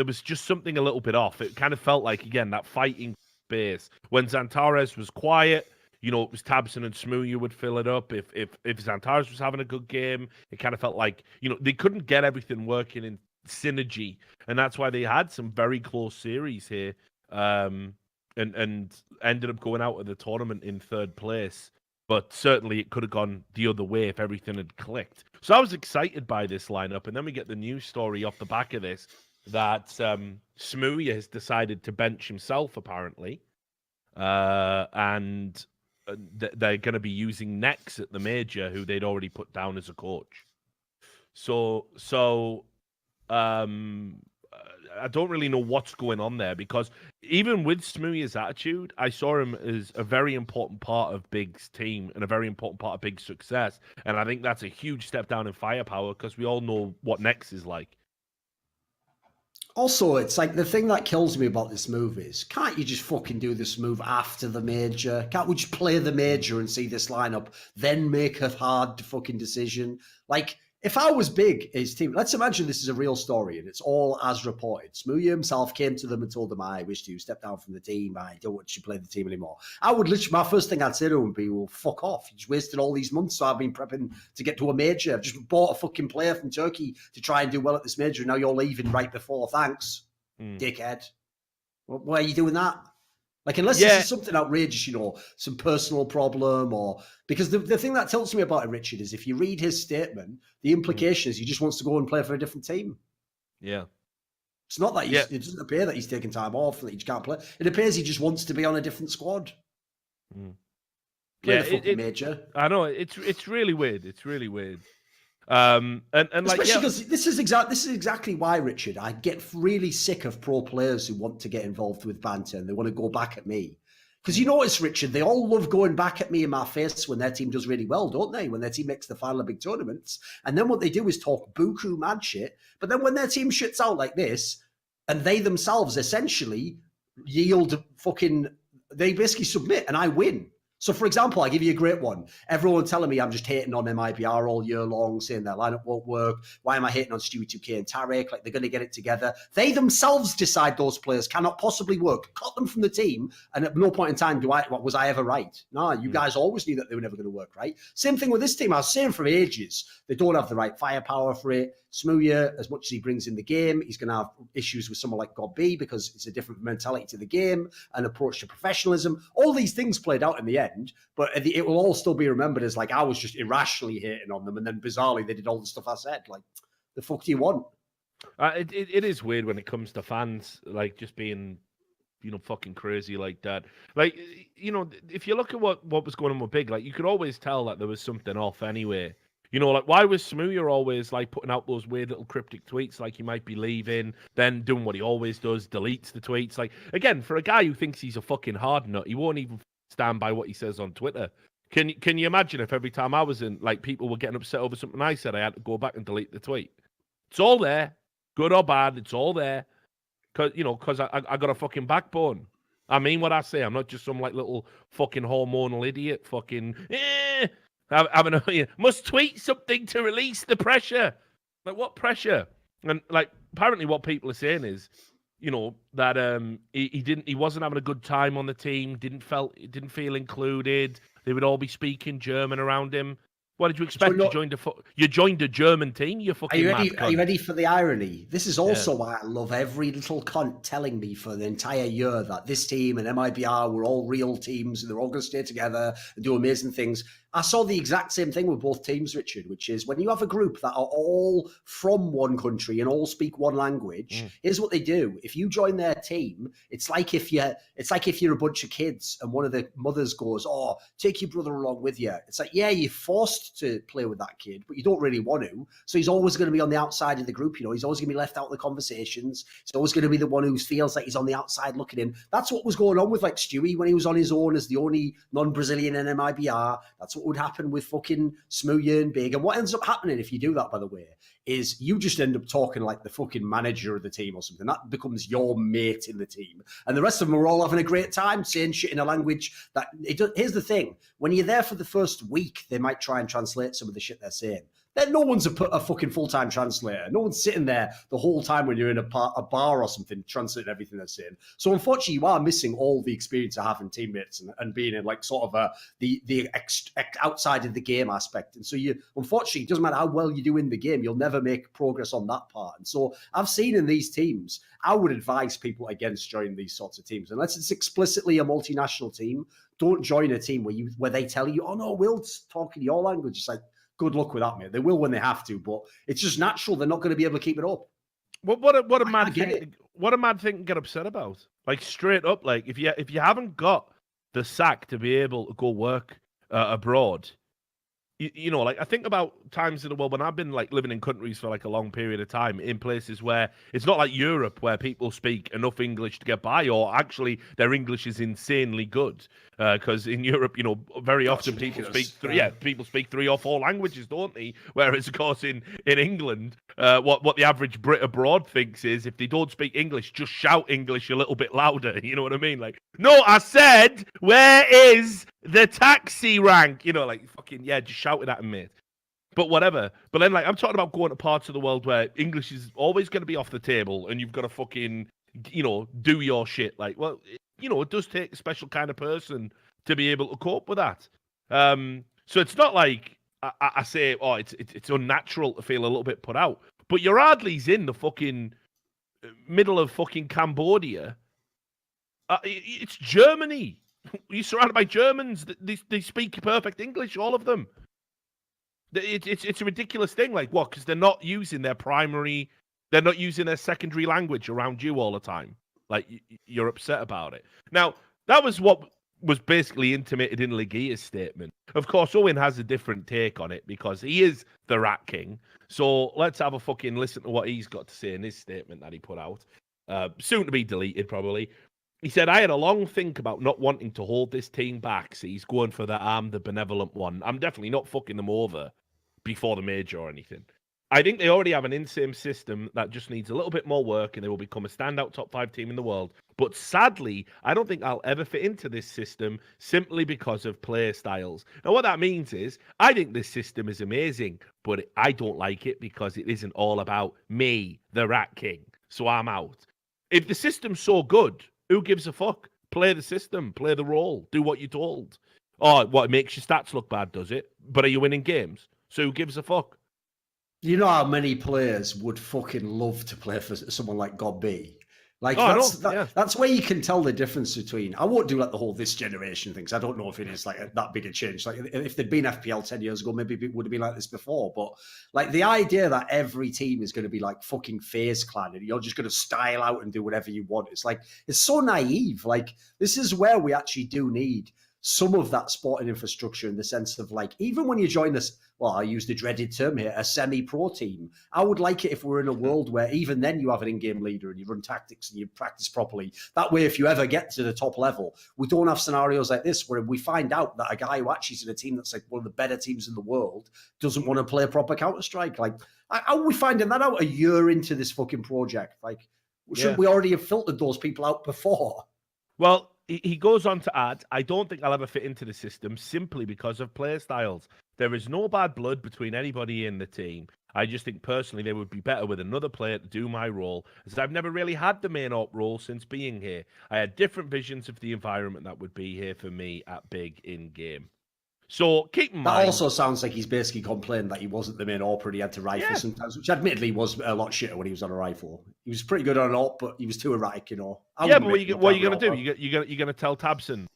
was just something a little bit off. It kind of felt like, again, that fighting base. When Zantares was quiet, it was Tabson and Smooya would fill it up. If Zantares was having a good game, it kind of felt like, they couldn't get everything working in synergy, and that's why they had some very close series here, and ended up going out of the tournament in 3rd place. But certainly it could have gone the other way if everything had clicked. So I was excited by this lineup, and then we get the news story off the back of this that Smooya has decided to bench himself apparently, and they're going to be using Nex at the major, who they'd already put down as a coach. So I don't really know what's going on there, because even with Smooya's attitude, I saw him as a very important part of Big's team and a very important part of Big's success. And I think that's a huge step down in firepower, because we all know what Nex is like. Also, it's like the thing that kills me about this move is, can't you just fucking do this move after the major? Can't we just play the major and see this lineup, then make a hard fucking decision? Like, if I was Big, his team, let's imagine this is a real story and it's all as reported. Smooya himself came to them and told them, I wish to step down from the team. I don't want you to play the team anymore. I would literally, my first thing I'd say to him would be, well, fuck off. You just wasted all these months. So I've been prepping to get to a major. I've just bought a fucking player from Turkey to try and do well at this major. And now you're leaving right before. Thanks, dickhead. Why are you doing that? Like, unless this is something outrageous, some personal problem, or because the thing that tells me about it, Richard, is if you read his statement, the implication is he just wants to go and play for a different team. Yeah. It's not that it doesn't appear that he's taking time off and that he just can't play. It appears he just wants to be on a different squad. Play the fucking major. I know, it's really weird. It's really weird. And especially because this is exactly why, Richard, I get really sick of pro players who want to get involved with banter and they want to go back at me. Because you notice, Richard, they all love going back at me in my face when their team does really well, don't they? When their team makes the final of big tournaments. And then what they do is talk buku mad shit. But then when their team shits out like this, and they themselves essentially yield they basically submit and I win. So, for example, I'll give you a great one. Everyone telling me I'm just hating on MIBR all year long, saying their lineup won't work. Why am I hating on Stewie 2K and Tarek? Like, they're going to get it together. They themselves decide those players cannot possibly work. Cut them from the team, and at no point in time was I ever right. No, you guys always knew that they were never going to work, right? Same thing with this team. I was saying for ages, they don't have the right firepower for it. Smooya, as much as he brings in the game, he's going to have issues with someone like God B because it's a different mentality to the game and approach to professionalism. All these things played out in the end, but it will all still be remembered as like I was just irrationally hating on them, and then bizarrely they did all the stuff I said. Like, the fuck do you want? It is weird when it comes to fans, like, just being, fucking crazy like that. Like, if you look at what was going on with Big, like, you could always tell that there was something off anyway. Like, why was Smooya always, like, putting out those weird little cryptic tweets like he might be leaving, then doing what he always does, deletes the tweets? Like, again, for a guy who thinks he's a fucking hard nut, he won't even stand by what he says on Twitter. Can you imagine if every time I was in, like, people were getting upset over something I said, I had to go back and delete the tweet? It's all there. Good or bad, it's all there. Because I got a fucking backbone. I mean what I say. I'm not just some, like, little fucking hormonal idiot fucking... must tweet something to release the pressure. Like, what pressure? And, like, apparently what people are saying is, that he wasn't having a good time on the team, didn't feel included. They would all be speaking German around him. What did you expect? You joined a German team. You fucking Are you ready for the irony? This is also why I love every little cunt telling me for the entire year that this team and MIBR were all real teams and they're all going to stay together and do amazing things. I saw the exact same thing with both teams, Richard, which is when you have a group that are all from one country and all speak one language, here's what they do. If you join their team, it's like if you're a bunch of kids and one of the mothers goes, "Oh, take your brother along with you." It's like, yeah, you're forced to play with that kid, but you don't really want to. So he's always going to be on the outside of the group. He's always going to be left out of the conversations. He's always going to be the one who feels like he's on the outside looking in. That's what was going on with, like, Stewie when he was on his own as the only non-Brazilian in MIBR. That's what would happen with fucking Smooya and Big. And what ends up happening if you do that, by the way, is you just end up talking like the fucking manager of the team or something. That becomes your mate in the team. And the rest of them are all having a great time saying shit in a language that... Here's the thing. When you're there for the first week, they might try and translate some of the shit they're saying. Then no one's a fucking full-time translator. No one's sitting there the whole time when you're in a bar or something, translating everything they're saying. So unfortunately, you are missing all the experience of having teammates and being in, like, sort of the outside of the game aspect. And so unfortunately, it doesn't matter how well you do in the game, you'll never make progress on that part. And so I've seen in these teams, I would advise people against joining these sorts of teams. Unless it's explicitly a multinational team, don't join a team where they tell you, "Oh no, we'll talk in your language." It's like, good luck with that, mate. They will when they have to, but it's just natural. They're not going to be able to keep it up. What a mad thing to get upset about. Like, straight up, like, if you haven't got the sack to be able to go work abroad, like, I think about times in the world when I've been, like, living in countries for, like, a long period of time in places where it's not like Europe where people speak enough English to get by, or actually their English is insanely good. Because in Europe, very often people speak three or four languages, don't they? Whereas, of course, in England, what the average Brit abroad thinks is if they don't speak English, just shout English a little bit louder. You know what I mean? Like, no, I said, where is the taxi rank? Like, fucking, yeah, just shout it at him, mate. But whatever. But then, like, I'm talking about going to parts of the world where English is always going to be off the table and you've got to fucking, do your shit. Like, well, it does take a special kind of person to be able to cope with that. So it's not like I say, oh, it's unnatural to feel a little bit put out. But your Ardley's in the fucking middle of fucking Cambodia. It's Germany. You're surrounded by Germans. They speak perfect English, all of them. It's a ridiculous thing. Like, what? Because they're not using their secondary language around you all the time. Like, you're upset about it. Now, that was what was basically intimated in Leguia's statement. Of course, Owen has a different take on it because he is the Rat King. So let's have a fucking listen to what he's got to say in his statement that he put out. Soon to be deleted, probably. He said, "I had a long think about not wanting to hold this team back." So he's going for the benevolent one. I'm definitely not fucking them over before the major or anything. I think they already have an in-sim system that just needs a little bit more work, and they will become a standout top 5 team in the world. But sadly, I don't think I'll ever fit into this system simply because of player styles. Now, what that means is, I think this system is amazing, but I don't like it because it isn't all about me, the Rat King. So I'm out. If the system's so good, who gives a fuck? Play the system, play the role, do what you're told. Oh, what, it makes your stats look bad, does it? But are you winning games? So who gives a fuck? You know how many players would fucking love to play for someone like God B? Like Yeah. that's where you can tell the difference between. I won't do like the whole this generation thing, 'cause I don't know if it is like that big a change. Like if there'd been FPL 10 years ago, maybe it would have been like this before. But like the idea that every team is going to be like fucking FaZe Clan and you're just going to style out and do whatever you want. It's like it's so naive. Like this is where we actually do need some of that sporting infrastructure in the sense of like, even when you join this, well, I use the dreaded term here, a semi-pro team. I would like it if we're in a world where even then you have an in-game leader and you run tactics and you practice properly. That way, if you ever get to the top level, we don't have scenarios like this where we find out that a guy who actually is in a team that's like one of the better teams in the world doesn't want to play proper Counter-Strike. Like, how are we finding that out a year into this fucking project? Like, shouldn't we already have filtered those people out before? Well, he goes on to add, I don't think I'll ever fit into the system simply because of player styles. There is no bad blood between anybody in the team. I just think personally they would be better with another player to do my role, as I've never really had the main op role since being here. I had different visions of the environment that would be here for me at big in-game. So keep in mind... That also sounds like he's basically complained that he wasn't the main AWP and he had to rifle sometimes, which admittedly was a lot shitter when he was on a rifle. He was pretty good on an AWP, but he was too erratic, you know. Yeah, but what are you going to do? You're going to tell Tabson,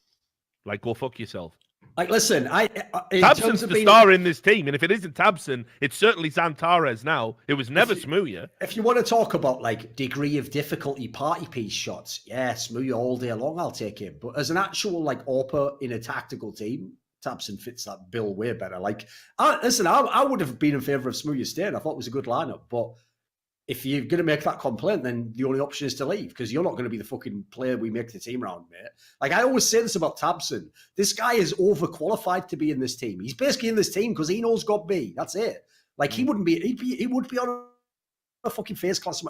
like, go fuck yourself. Like, listen, Tabson's the star in this team, and if it isn't Tabson, it's certainly Zantares now. It was never Smooya. If you want to talk about, like, degree of difficulty party piece shots, yeah, Smooya all day long, I'll take him. But as an actual, like, AWPer in a tactical team, Tabson fits that bill way better. Like, I would have been in favour of Smooya staying. I thought it was a good lineup. But if you're going to make that complaint, then the only option is to leave because you're not going to be the fucking player we make the team around, mate. Like, I always say this about Tabson. This guy is overqualified to be in this team. He's basically in this team because he knows God B. That's it. Like, he would be on a fucking FaZe class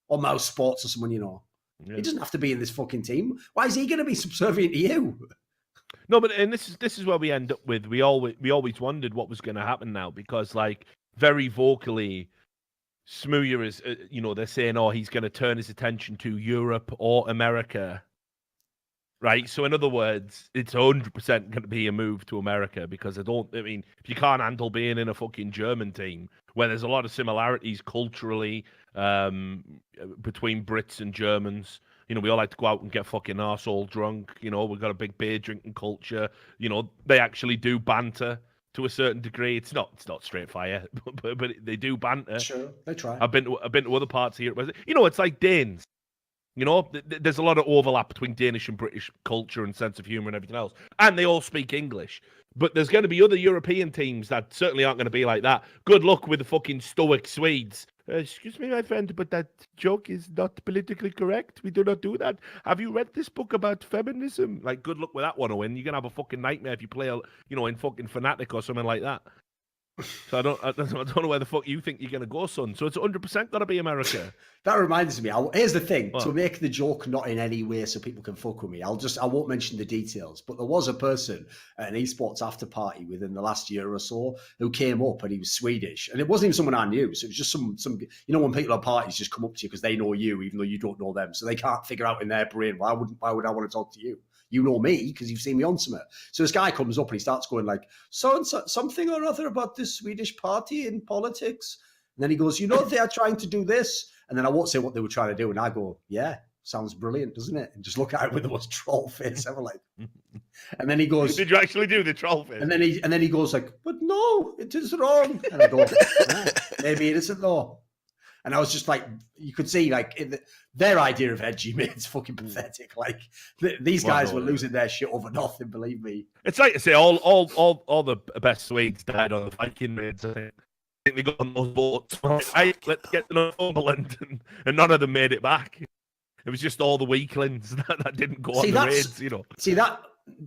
or Mouse Sports or someone, you know. Yeah. He doesn't have to be in this fucking team. Why is he going to be subservient to you? No, but and this is where we end up with. We always wondered what was going to happen now because, like, very vocally, Smooya is, they're saying, oh, he's going to turn his attention to Europe or America, right? So in other words, it's 100% going to be a move to America because if you can't handle being in a fucking German team where there's a lot of similarities culturally between Brits and Germans. You know, we all like to go out and get fucking arsehole drunk. You know, we've got a big beer drinking culture. You know, they actually do banter to a certain degree. It's not straight fire, but they do banter. Sure, they try. I've been to other parts of Europe. You know, it's like Danes. You know, there's a lot of overlap between Danish and British culture and sense of humor and everything else. And they all speak English. But there's going to be other European teams that certainly aren't going to be like that. Good luck with the fucking stoic Swedes. Excuse me, my friend, but that joke is not politically correct. We do not do that. Have you read this book about feminism? Like, good luck with that one, Owen. You're going to have a fucking nightmare if you play, in fucking Fnatic or something like that. So I don't know where the fuck you think you're going to go, son. So it's 100% got to be America. That reminds me. Here's the thing. What? To make the joke not in any way so people can fuck with me, I won't mention the details, but there was a person at an esports after party within the last year or so who came up and he was Swedish. And it wasn't even someone I knew. So it was just some when people at parties just come up to you because they know you, even though you don't know them. So they can't figure out in their brain, why would I want to talk to you? You know me because you've seen me on something. So this guy comes up and he starts going like, so something or other about this Swedish party in politics. And then he goes, they are trying to do this. And then I won't say what they were trying to do. And I go, yeah, sounds brilliant, doesn't it? And just look at it with the most troll face ever. Like, and then he goes, did you actually do the troll face? And then he goes like, but no, it is wrong. And I go, maybe it isn't though. And I was just like, you could see like their idea of edgy, mate, it's fucking pathetic. Like these guys were losing their shit over nothing. Believe me. It's like to say all the best Swedes died on the Viking raids. I think they got on those boats. Let's get to Northumberland, and none of them made it back. It was just all the weaklings that didn't go on the raids.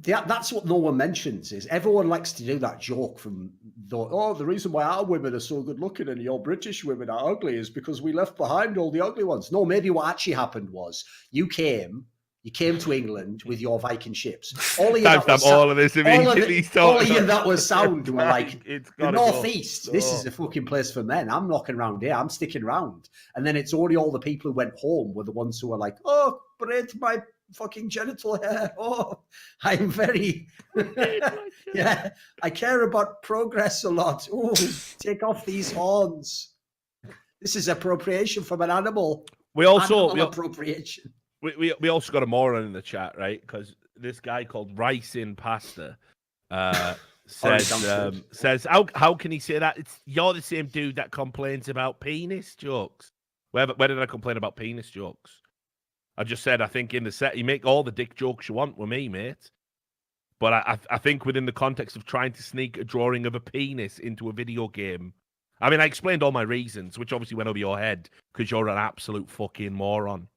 That's what no one mentions. Is everyone likes to do that joke from the reason why our women are so good looking and your British women are ugly is because we left behind all the ugly ones. No, maybe what actually happened was you came to England with your Viking ships. All of you that was all of this immediately. all of you that was sound were like, the northeast. Go. This is the fucking place for men. I'm knocking around here. I'm sticking around. And then it's only all the people who went home were the ones who were like, oh, braid my fucking genital hair. Oh, I'm very yeah. I care about progress a lot. Oh, take off these horns. This is appropriation from an animal. Appropriation. We also got a moron in the chat, right? Because this guy called Rice in Pasta says how can he say that? You're the same dude that complains about penis jokes. Where did I complain about penis jokes? I just said I think in the set you make all the dick jokes you want with me, mate. But I think within the context of trying to sneak a drawing of a penis into a video game, I mean I explained all my reasons, which obviously went over your head because you're an absolute fucking moron.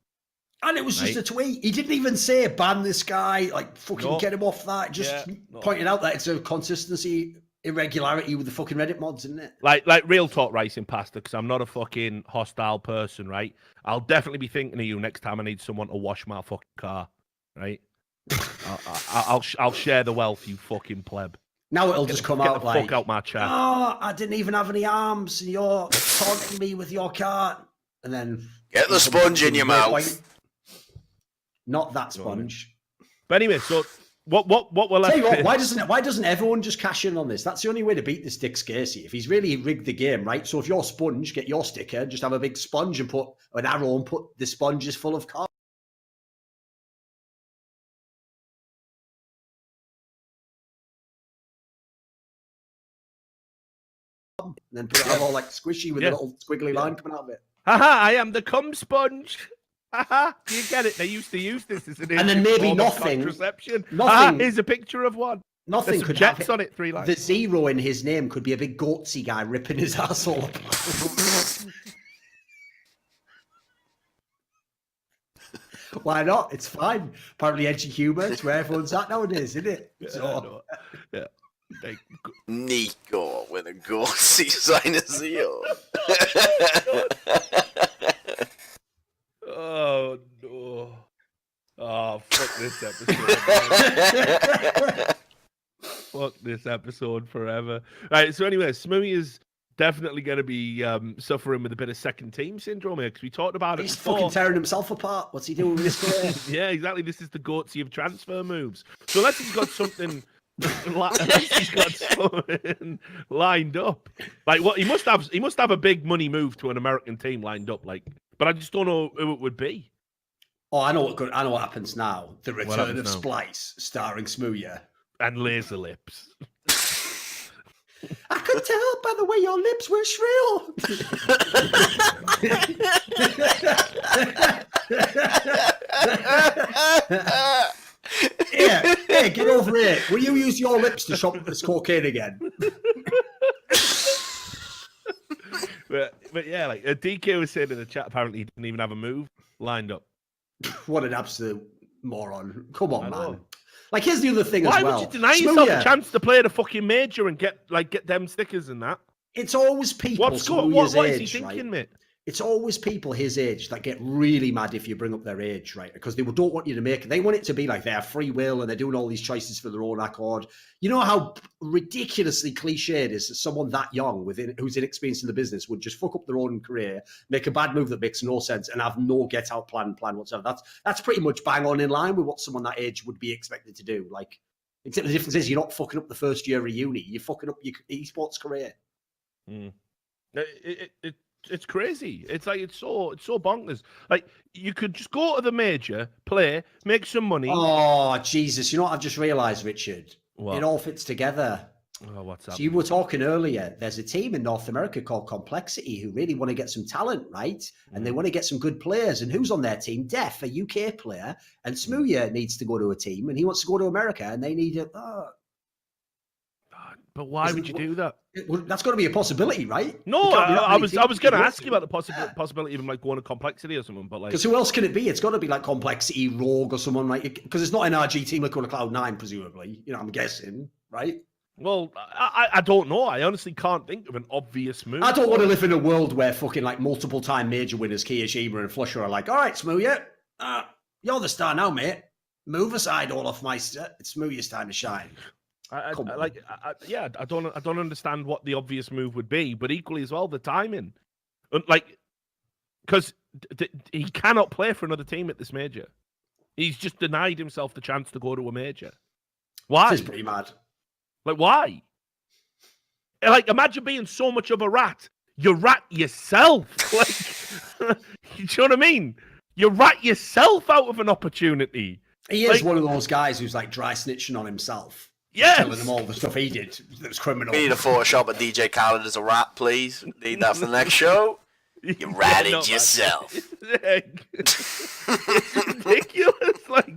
And it was just a tweet. He didn't even say ban this guy, like fucking get him off that. Just pointed out that it's a consistency irregularity with the fucking Reddit mods, isn't it? Like real talk, Rice in Pasta, because I'm not a fucking hostile person, right? I'll definitely be thinking of you next time I need someone to wash my fucking car, right? I'll share the wealth, you fucking pleb. Now it'll just come out like, fuck out my chat. Oh, I didn't even have any arms, and you're taunting me with your car. And then get the sponge in your mouth. Not that sponge. But anyway, so what we're left with? Why doesn't everyone just cash in on this? That's the only way to beat this Dick Scarcey. If he's really rigged the game, right? So if you're Sponge, get your sticker, just have a big sponge and put an arrow and put the sponges full of cards. And then put it all like squishy with a little squiggly line coming out of it. Haha, I am the cum sponge. Do you get it? They used to use this as an and then maybe nothing. Here's a picture of one. Nothing could have on it. 3 lines. The 0 in his name could be a big goatsy guy ripping his asshole apart. Why not? It's fine. Apparently, edgy humour. It's where everyone's at nowadays, isn't it? Yeah. Nico with a goatsy sign of 0. Oh no! Oh fuck this episode! Fuck this episode forever. Right. So anyway, Smoothie is definitely going to be suffering with a bit of second team syndrome here because we talked about it. He's fucking tearing himself apart. What's he doing with his career? Yeah, exactly. This is the goatsy of transfer moves. So unless he's got something. He's got something lined up. Like what he must have a big money move to an American team lined up. Like. But I just don't know who it would be. Oh, I know what happens now. The return of Splice, starring Smooya. And Laser Lips. I could tell by the way your lips were shrill. Hey, get over here. Will you use your lips to shop this cocaine again? But yeah, like DK was saying in the chat, apparently he didn't even have a move lined up. What an absolute moron! Come on, man. Like, here's the other thing as well. Why would you deny yourself a chance to play at a fucking major and get them stickers and that? It's always people. What is he thinking, mate? It's always people his age that get really mad if you bring up their age, right? Because they don't want you to make it. They want it to be like they have free will and they're doing all these choices for their own accord. You know how ridiculously cliched it is that someone that young who's inexperienced in the business would just fuck up their own career, make a bad move that makes no sense, and have no get out plan whatsoever. That's pretty much bang on in line with what someone that age would be expected to do. Like, except the difference is you're not fucking up the first year of uni, you're fucking up your esports career. It's crazy. It's like it's so bonkers. Like you could just go to the major, play, make some money. Oh Jesus! You know what I've just realised, Richard? What? It all fits together. Oh, what's up? So you were talking earlier. There's a team in North America called Complexity who really want to get some talent, right? And they want to get some good players. And who's on their team? Def, a UK player, and Smooya needs to go to a team, and he wants to go to America, and they need a. But why would you do that? That's got to be a possibility, right? No, I was going to ask you about the possibility of him like going to complexity or something, but like, because who else can it be? It's got to be like complexity, rogue, or someone like, because it's not an RG team like going to Cloud9, presumably. You know, I'm guessing, right? Well, I don't know. I honestly can't think of an obvious move. I don't want to live in a world where fucking like multiple time major winners Kiyashima and Flusher are like, all right, Smooya, you're the star now, mate. Move aside, Olaf Meister. It's Smooya's time to shine. I don't understand what the obvious move would be, but equally as well, the timing, like, because he cannot play for another team at this major. He's just denied himself the chance to go to a major. Why? This is pretty mad. Like, why? Like, imagine being so much of a rat. You rat yourself. Like, you know what I mean? You rat yourself out of an opportunity. He is one of those guys who's like dry snitching on himself. Yes. Telling them all the stuff he did that was criminal. We need a Photoshop of DJ Khaled as a rat, please. Need that for the next show. You ratted yourself. It's ridiculous. Like,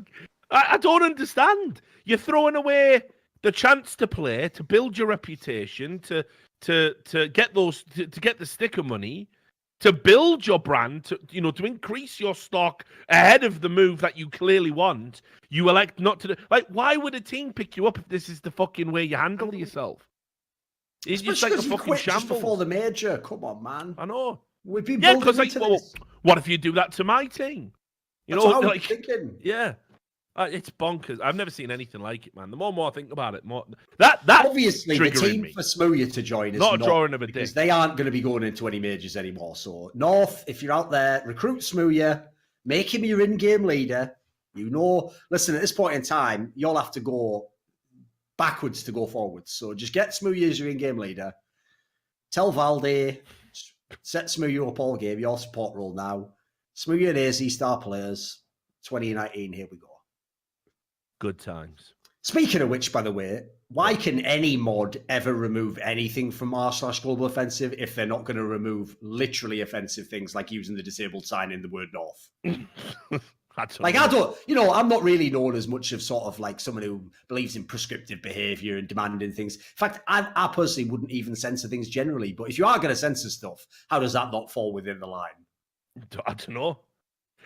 I don't understand. You're throwing away the chance to play, to build your reputation, to get those, to get the sticker money, to build your brand, to increase your stock ahead of the move that you clearly want. You elect not to. Like, why would a team pick you up if this is the fucking way you handle yourself? It's just like a fucking shambles. Just before the major. Come on, man. I know. We've been because like, well, what if you do that to my team? That's what I was thinking. Yeah. It's bonkers. I've never seen anything like it, man. The more and more I think about it, more that obviously the team for Smooya to join is not a drawing of a because dick. They aren't going to be going into any majors anymore. So North, if you're out there, recruit Smooya, make him your in-game leader. Listen, at this point in time, you'll have to go backwards to go forwards. So just get Smooya as your in-game leader. Tell Valde, set Smooya up all game. Your support role now. Smooya and AZ star players. 2019. Here we go. Good times. Speaking of which, by the way, why can any mod ever remove anything from r/global offensive if they're not going to remove literally offensive things like using the disabled sign in the word North? I'm not really known as much of sort of like someone who believes in prescriptive behavior and demanding things. In fact, I personally wouldn't even censor things generally. But if you are going to censor stuff, how does that not fall within the line? I don't know.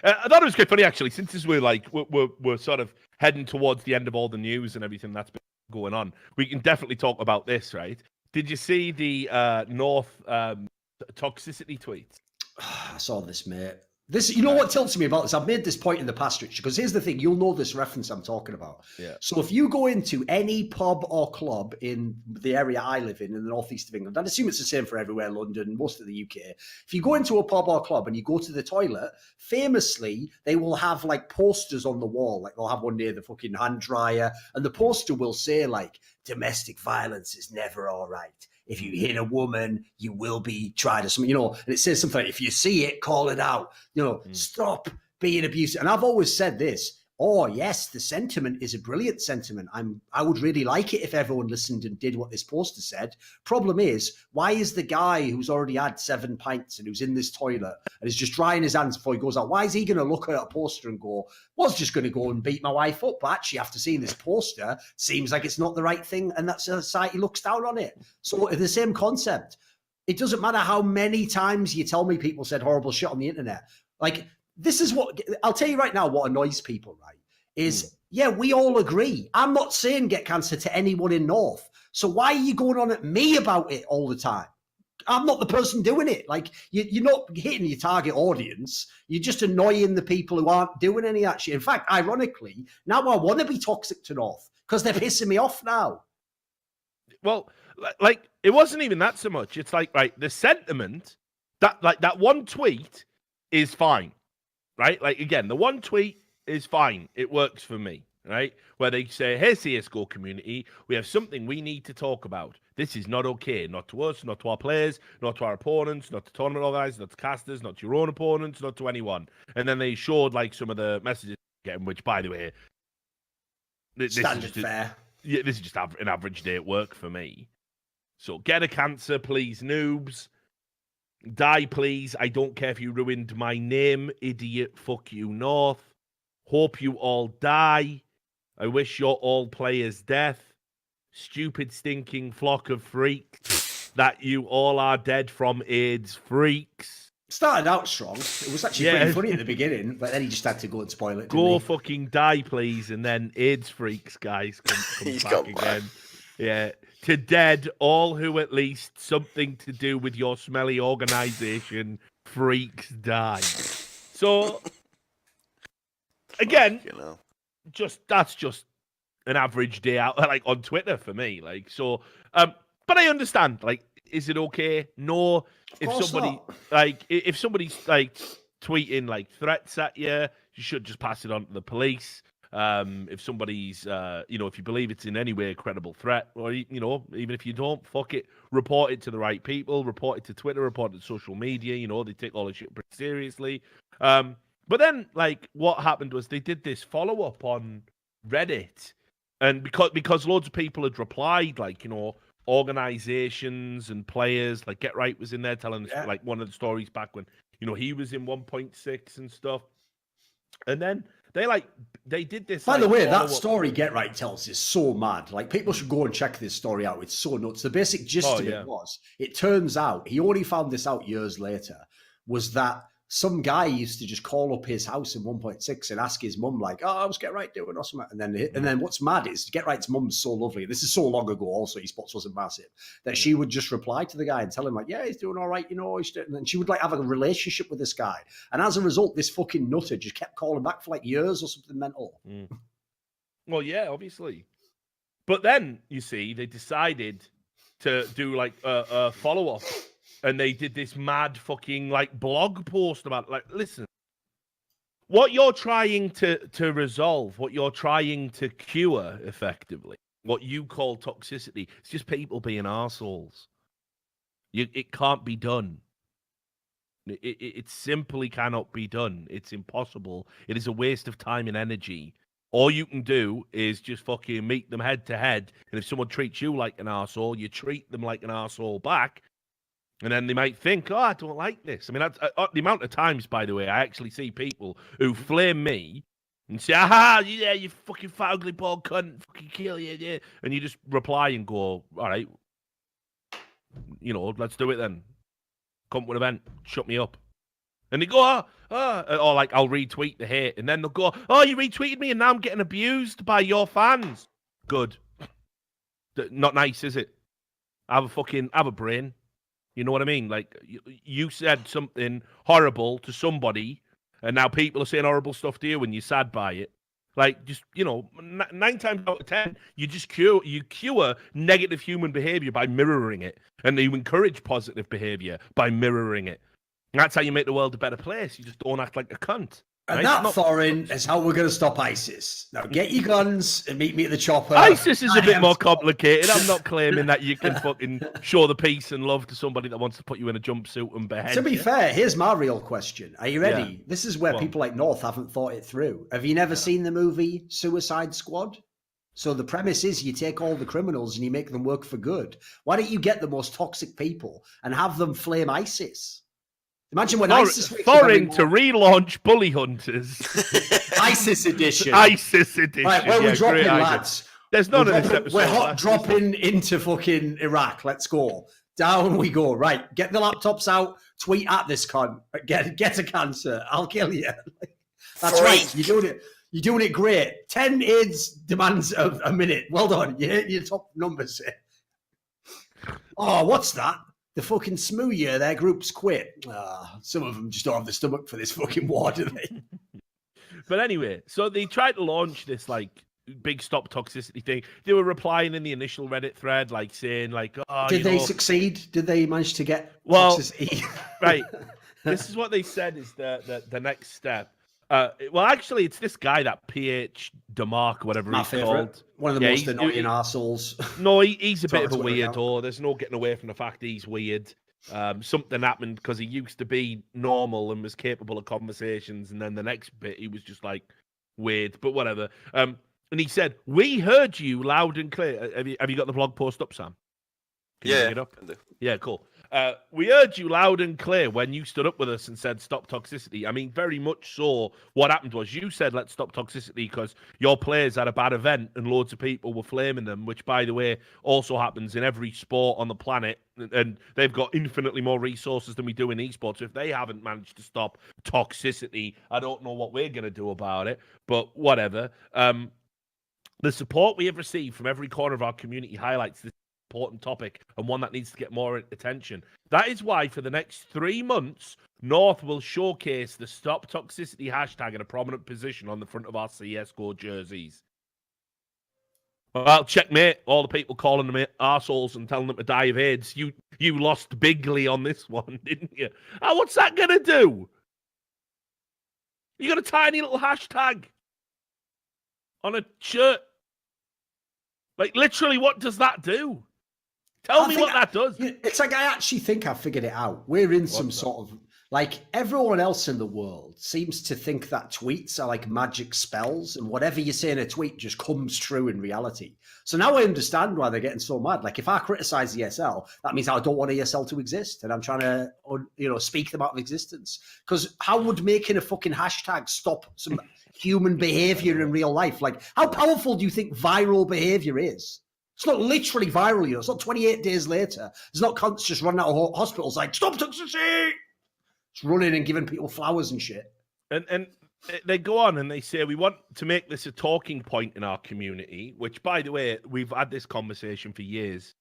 I thought it was quite funny, actually, since we're sort of heading towards the end of all the news and everything that's been going on. We can definitely talk about this, right? Did you see the North toxicity tweets? I saw this, mate. What tilts me about this? I've made this point in the past, Rich, because here's the thing. You'll know this reference I'm talking about. Yeah. So if you go into any pub or club in the area I live in the northeast of England, I'd assume it's the same for everywhere, London, most of the UK. If you go into a pub or club and you go to the toilet, famously, they will have like posters on the wall. Like they'll have one near the fucking hand dryer. And the poster will say like, domestic violence is never all right. If you hit a woman, you will be tried or something, and it says something like, if you see it, call it out, stop being abusive. And I've always said this, yes, the sentiment is a brilliant sentiment. I would really like it if everyone listened and did what this poster said. Problem is, why is the guy who's already had 7 pints and who's in this toilet and is just drying his hands before he goes out, why is he going to look at a poster and go, was just going to go and beat my wife up, but actually after seeing this poster, seems like it's not the right thing and that society looks down on it. So the same concept. It doesn't matter how many times you tell me people said horrible shit on the internet. Like, this is what I'll tell you right now. What annoys people, right, is we all agree. I'm not saying get cancer to anyone in North. So why are you going on at me about it all the time? I'm not the person doing it. Like you're not hitting your target audience. You're just annoying the people who aren't doing any of that shit. In fact, ironically, now I want to be toxic to North because they're pissing me off now. Well, like it wasn't even that so much. It's like, right, the sentiment that one tweet is fine. Right? Like, again, the one tweet is fine. It works for me, right? Where they say, hey, CSGO community, we have something we need to talk about. This is not okay. Not to us, not to our players, not to our opponents, not to tournament organizers, not to casters, not to your own opponents, not to anyone. And then they showed, like, some of the messages again, which, by the way, this is just an average day at work for me. So get a cancer, please, noobs. Die, please. I don't care if you ruined my name, idiot. Fuck you, North. Hope you all die. I wish your all players death. stupid, stinking flock of freaks, that you all are dead from AIDS, freaks. Started out strong. It was actually pretty funny at the beginning, but then he just had to go and spoil it. Go fucking die, please. And then AIDS freaks, guys, come back again. Yeah. To dead all who at least something to do with your smelly organization freaks die. So, again, that's just an average day out, like on Twitter for me. Like, so, but I understand, like, is it okay? No. If somebody's like tweeting like threats at you, you should just pass it on to the police. If somebody's, if you believe it's in any way a credible threat, or, even if you don't, fuck it, report it to the right people, report it to Twitter, report it to social media, they take all this shit pretty seriously. But then, like, what happened was they did this follow-up on Reddit, and because loads of people had replied, like, organizations and players, like Get Right was in there telling us, like, one of the stories back when, he was in 1.6 and stuff. And then they did this. By the way, that story Get Right tells is so mad. Like, people should go and check this story out. It's so nuts. The basic gist of it was, it turns out, he only found this out years later, was that some guy used to just call up his house in 1.6 and ask his mum, like, "Oh, how's Get Right doing?" or something. And then what's mad is Get Right's mum's so lovely. This is so long ago also, his spots wasn't massive, that she would just reply to the guy and tell him, like, "Yeah, he's doing all right, and then she would, like, have a relationship with this guy. And as a result, this fucking nutter just kept calling back for, like, years or something mental. Well, yeah, obviously. But then, you see, they decided to do, like, a follow-up. And they did this mad fucking, like, blog post about it. Like, listen, what you're trying to resolve, what you're trying to cure, effectively, what you call toxicity, it's just people being arseholes. It can't be done. It simply cannot be done. It's impossible. It is a waste of time and energy. All you can do is just fucking meet them head to head. And if someone treats you like an arsehole, you treat them like an arsehole back. And then they might think, "Oh, I don't like this." I mean, that's, the amount of times, by the way, I actually see people who flame me and say, "Aha, yeah, you fucking fat, ugly, bald cunt, fucking kill you, yeah." And you just reply and go, "All right, let's do it then. Come to an event, shut me up." And they go, or like, I'll retweet the hate. And then they'll go, "Oh, you retweeted me and now I'm getting abused by your fans." Good. Not nice, is it? Have a brain. You know what I mean? Like, you said something horrible to somebody, and now people are saying horrible stuff to you, and you're sad by it. Like, just, 9 times out of 10, you just cure negative human behavior by mirroring it, and you encourage positive behavior by mirroring it. And that's how you make the world a better place. You just don't act like a cunt. And that, Thorin, is how we're going to stop ISIS. Now, get your guns and meet me at the chopper. ISIS is a bit more complicated. I'm not claiming that you can fucking show the peace and love to somebody that wants to put you in a jumpsuit and behead you. To be fair, here's my real question. Are you ready? Yeah. This is where people like North haven't thought it through. Have you never seen the movie Suicide Squad? So the premise is you take all the criminals and you make them work for good. Why don't you get the most toxic people and have them flame ISIS? Imagine when ISIS... Thorin to relaunch Bully Hunters. ISIS edition. ISIS edition. Right, where we're dropping, lads. There's none of this episode. We're hot dropping into fucking Iraq. Let's go. Down we go. Right, get the laptops out. Tweet at this cunt. Get a cancer. I'll kill you. That's right. You're doing it great. 10 AIDS demands a minute. Well done. You hit your top numbers here. Oh, what's that? The fucking smoothie, their groups quit. Some of them just don't have the stomach for this fucking war, do they? But anyway, so they tried to launch this, like, big stop toxicity thing. They were replying in the initial Reddit thread, like, saying, like, "Oh, did they succeed? Did they manage to get toxicity?" Right. This is what they said is the next step. Well, actually, it's this guy, that PH DeMarc, whatever he's called. One of the most annoying arseholes. No, he's a bit of a weirdo. There's no getting away from the fact he's weird. Something happened because he used to be normal and was capable of conversations, and then the next bit he was just like weird, but whatever. And he said, "We heard you loud and clear." Have you got the blog post up, Sam? Can you bring it up? Yeah, cool. We heard you loud and clear when you stood up with us and said stop toxicity. I mean, very much so. What happened was you said let's stop toxicity because your players had a bad event and loads of people were flaming them, which, by the way, also happens in every sport on the planet. And they've got infinitely more resources than we do in esports. So if they haven't managed to stop toxicity, I don't know what we're going to do about it. But whatever. The support we have received from every corner of our community highlights this important topic and one that needs to get more attention. That is why for the next 3 months, North will showcase the Stop Toxicity hashtag in a prominent position on the front of our CSGO jerseys. Well, checkmate, all the people calling them arseholes and telling them to die of AIDS. You lost bigly on this one, didn't you? Oh, what's that going to do? You got a tiny little hashtag on a shirt. Like, literally, what does that do? Tell me what that does. It's like I actually think I figured it out. We're in some sort of, like, everyone else in the world seems to think that tweets are like magic spells and whatever you say in a tweet just comes true in reality. So now I understand why they're getting so mad. Like, if I criticize ESL, that means I don't want ESL to exist and I'm trying to, speak them out of existence. Because how would making a fucking hashtag stop some human behavior in real life? Like, how powerful do you think viral behavior is? It's not literally viral, It's not 28 days later. It's not cunts just running out of hospitals like, stop toxicity! It's running and giving people flowers and shit. And they go on and they say, we want to make this a talking point in our community, which, by the way, we've had this conversation for years.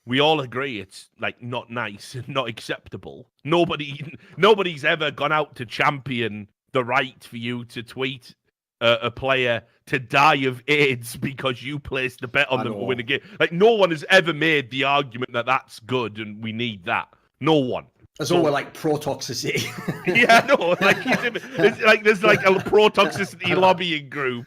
We all agree it's, like, not nice and not acceptable. Nobody's ever gone out to champion the right for you to tweet a player to die of AIDS because you placed the bet on them to win a game. Like, no one has ever made the argument that that's good and we need that. No one. As all we're like pro-toxicity. Yeah, no, like, it's like there's like a pro-toxicity lobbying group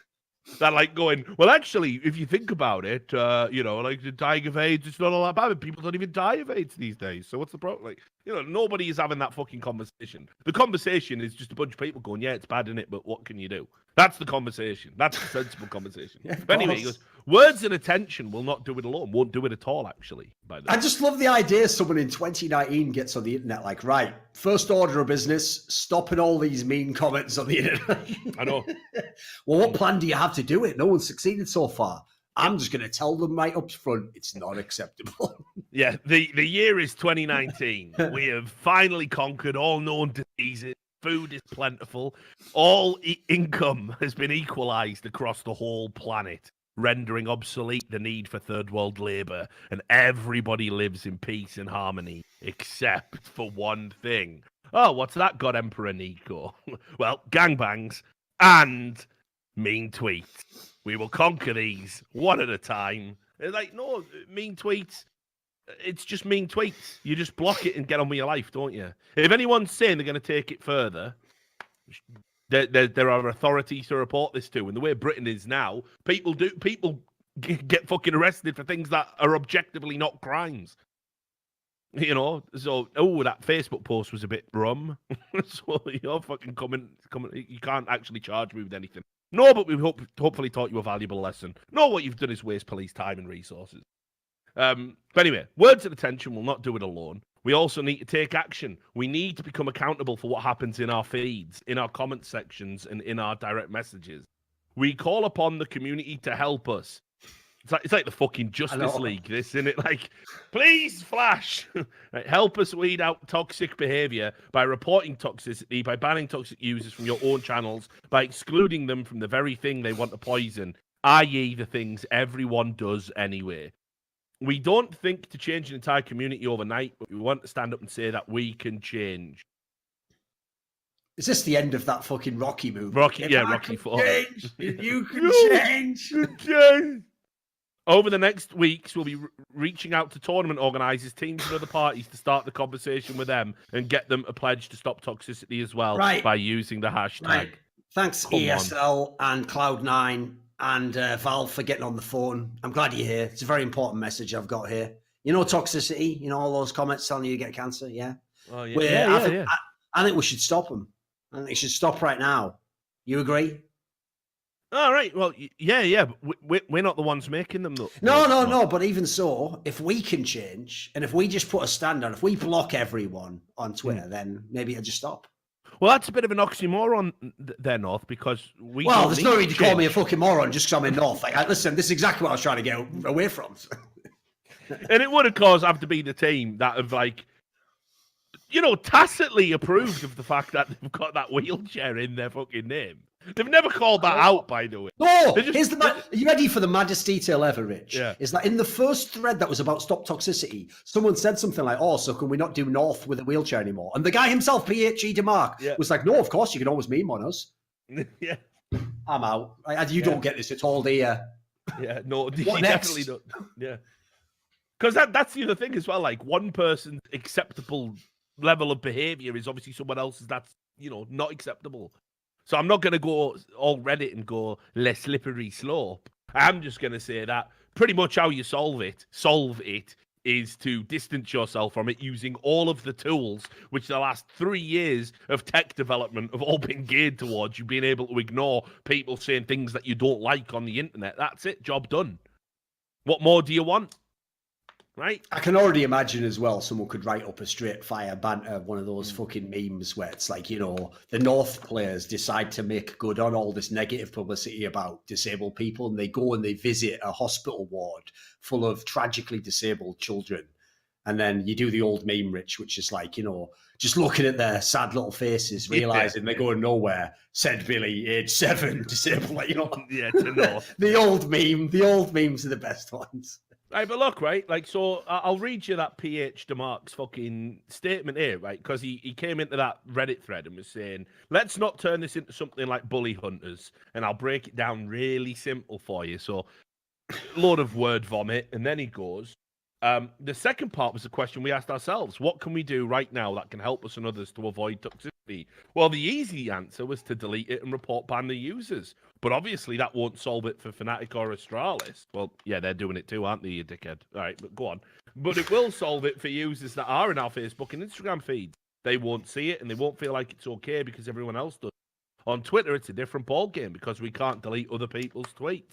that like going, well, actually, if you think about it, like the dying of AIDS, it's not all that bad. People don't even die of AIDS these days. So what's the problem? Like, nobody is having that fucking conversation. The conversation is just a bunch of people going, yeah, it's bad, innit? But what can you do? That's the conversation. That's a sensible conversation. Yeah, but anyway, he goes, words and attention will not do it alone. Won't do it at all, actually. By the way. I just love the idea someone in 2019 gets on the internet like, right, first order of business, stopping all these mean comments on the internet. I know. Well, what plan do you have to do it? No one's succeeded so far. I'm just going to tell them right up front, it's not acceptable. Yeah, the year is 2019. We have finally conquered all known diseases. Food is plentiful. All income has been equalized across the whole planet, rendering obsolete the need for third world labor, and everybody lives in peace and harmony, except for one thing. Oh, what's that, God Emperor Nico? Well, gangbangs and mean tweets. We will conquer these one at a time. It's like, no, mean tweets. It's just mean tweets. You just block it and get on with your life, don't you? If anyone's saying they're going to take it further, there are authorities to report this to. And the way Britain is now, people get fucking arrested for things that are objectively not crimes. So that Facebook post was a bit rum. So you're fucking coming. You can't actually charge me with anything. No, but we've hopefully taught you a valuable lesson. No, what you've done is waste police time and resources. But anyway, words of attention will not do it alone. We also need to take action. We need to become accountable for what happens in our feeds, in our comment sections, and in our direct messages. We call upon the community to help us. It's like the fucking Justice League, this, isn't it? Like, please, Flash, help us weed out toxic behavior by reporting toxicity, by banning toxic users from your own channels, by excluding them from the very thing they want to poison, i.e. the things everyone does anyway. We don't think to change an entire community overnight, but we want to stand up and say that we can change. Is this the end of that fucking Rocky movie? Rocky 4. You can change. Over the next weeks, we'll be reaching out to tournament organisers, teams, and other parties to start the conversation with them and get them a pledge to stop toxicity as well by using the hashtag. Right. Thanks, ESL and Cloud9 and Valve for getting on the phone. I'm glad you're here. It's a very important message I've got here. Toxicity, all those comments telling you to get cancer, yeah? Oh, yeah. I think we should stop them. I think they should stop right now. You agree? All right. Well, yeah. But we're not the ones making them, though. No. But even so, if we can change, and if we just put a stand on, if we block everyone on Twitter, then maybe it'll just stop. Well, that's a bit of an oxymoron there, North, because we. Well, there's no need to call me a fucking moron just because I'm in North. Like, listen, this is exactly what I was trying to get away from. And it would, of course, have to be the team that have, like, tacitly approved of the fact that they've got that wheelchair in their fucking name. They've never called that out, by the way. No, are you ready for the maddest detail ever, Rich? Yeah. Is that in the first thread that was about stop toxicity, someone said something like, "Oh, so can we not do North with a wheelchair anymore?" And the guy himself, PHE DeMarc, was like, "No, of course you can always meme on us." Yeah, I'm out. You don't get this at all, do you? Yeah, no, you What next? definitely don't. Yeah, because that's the other thing as well. Like, one person's acceptable level of behavior is obviously someone else's that's not acceptable. So I'm not going to go all Reddit and go less slippery slope. I'm just going to say that pretty much how you solve it is to distance yourself from it using all of the tools which the last 3 years of tech development have all been geared towards you being able to ignore people saying things that you don't like on the internet. That's it. Job done. What more do you want? Right? I can already imagine as well someone could write up a straight fire banter, one of those fucking memes where it's like, the North players decide to make good on all this negative publicity about disabled people, and they go and they visit a hospital ward full of tragically disabled children. And then you do the old meme, Rich, which is like, just looking at their sad little faces, realizing they're going nowhere. Said Billy, age 7, disabled, Yeah, to North. The old memes are the best ones. Right, but look, right, like, so I'll read you that PH DeMarc's fucking statement here, right, because he came into that Reddit thread and was saying, let's not turn this into something like bully hunters, and I'll break it down really simple for you. So, load of word vomit, and then he goes, the second part was the question we asked ourselves, what can we do right now that can help us and others to avoid toxicity? Well, the easy answer was to delete it and report ban the users. But obviously that won't solve it for Fnatic or Astralis. Well, yeah, they're doing it too, aren't they, you dickhead? All right, but go on. But it will solve it for users that are in our Facebook and Instagram feeds. They won't see it and they won't feel like it's okay because everyone else does. On Twitter, it's a different ballgame because we can't delete other people's tweets.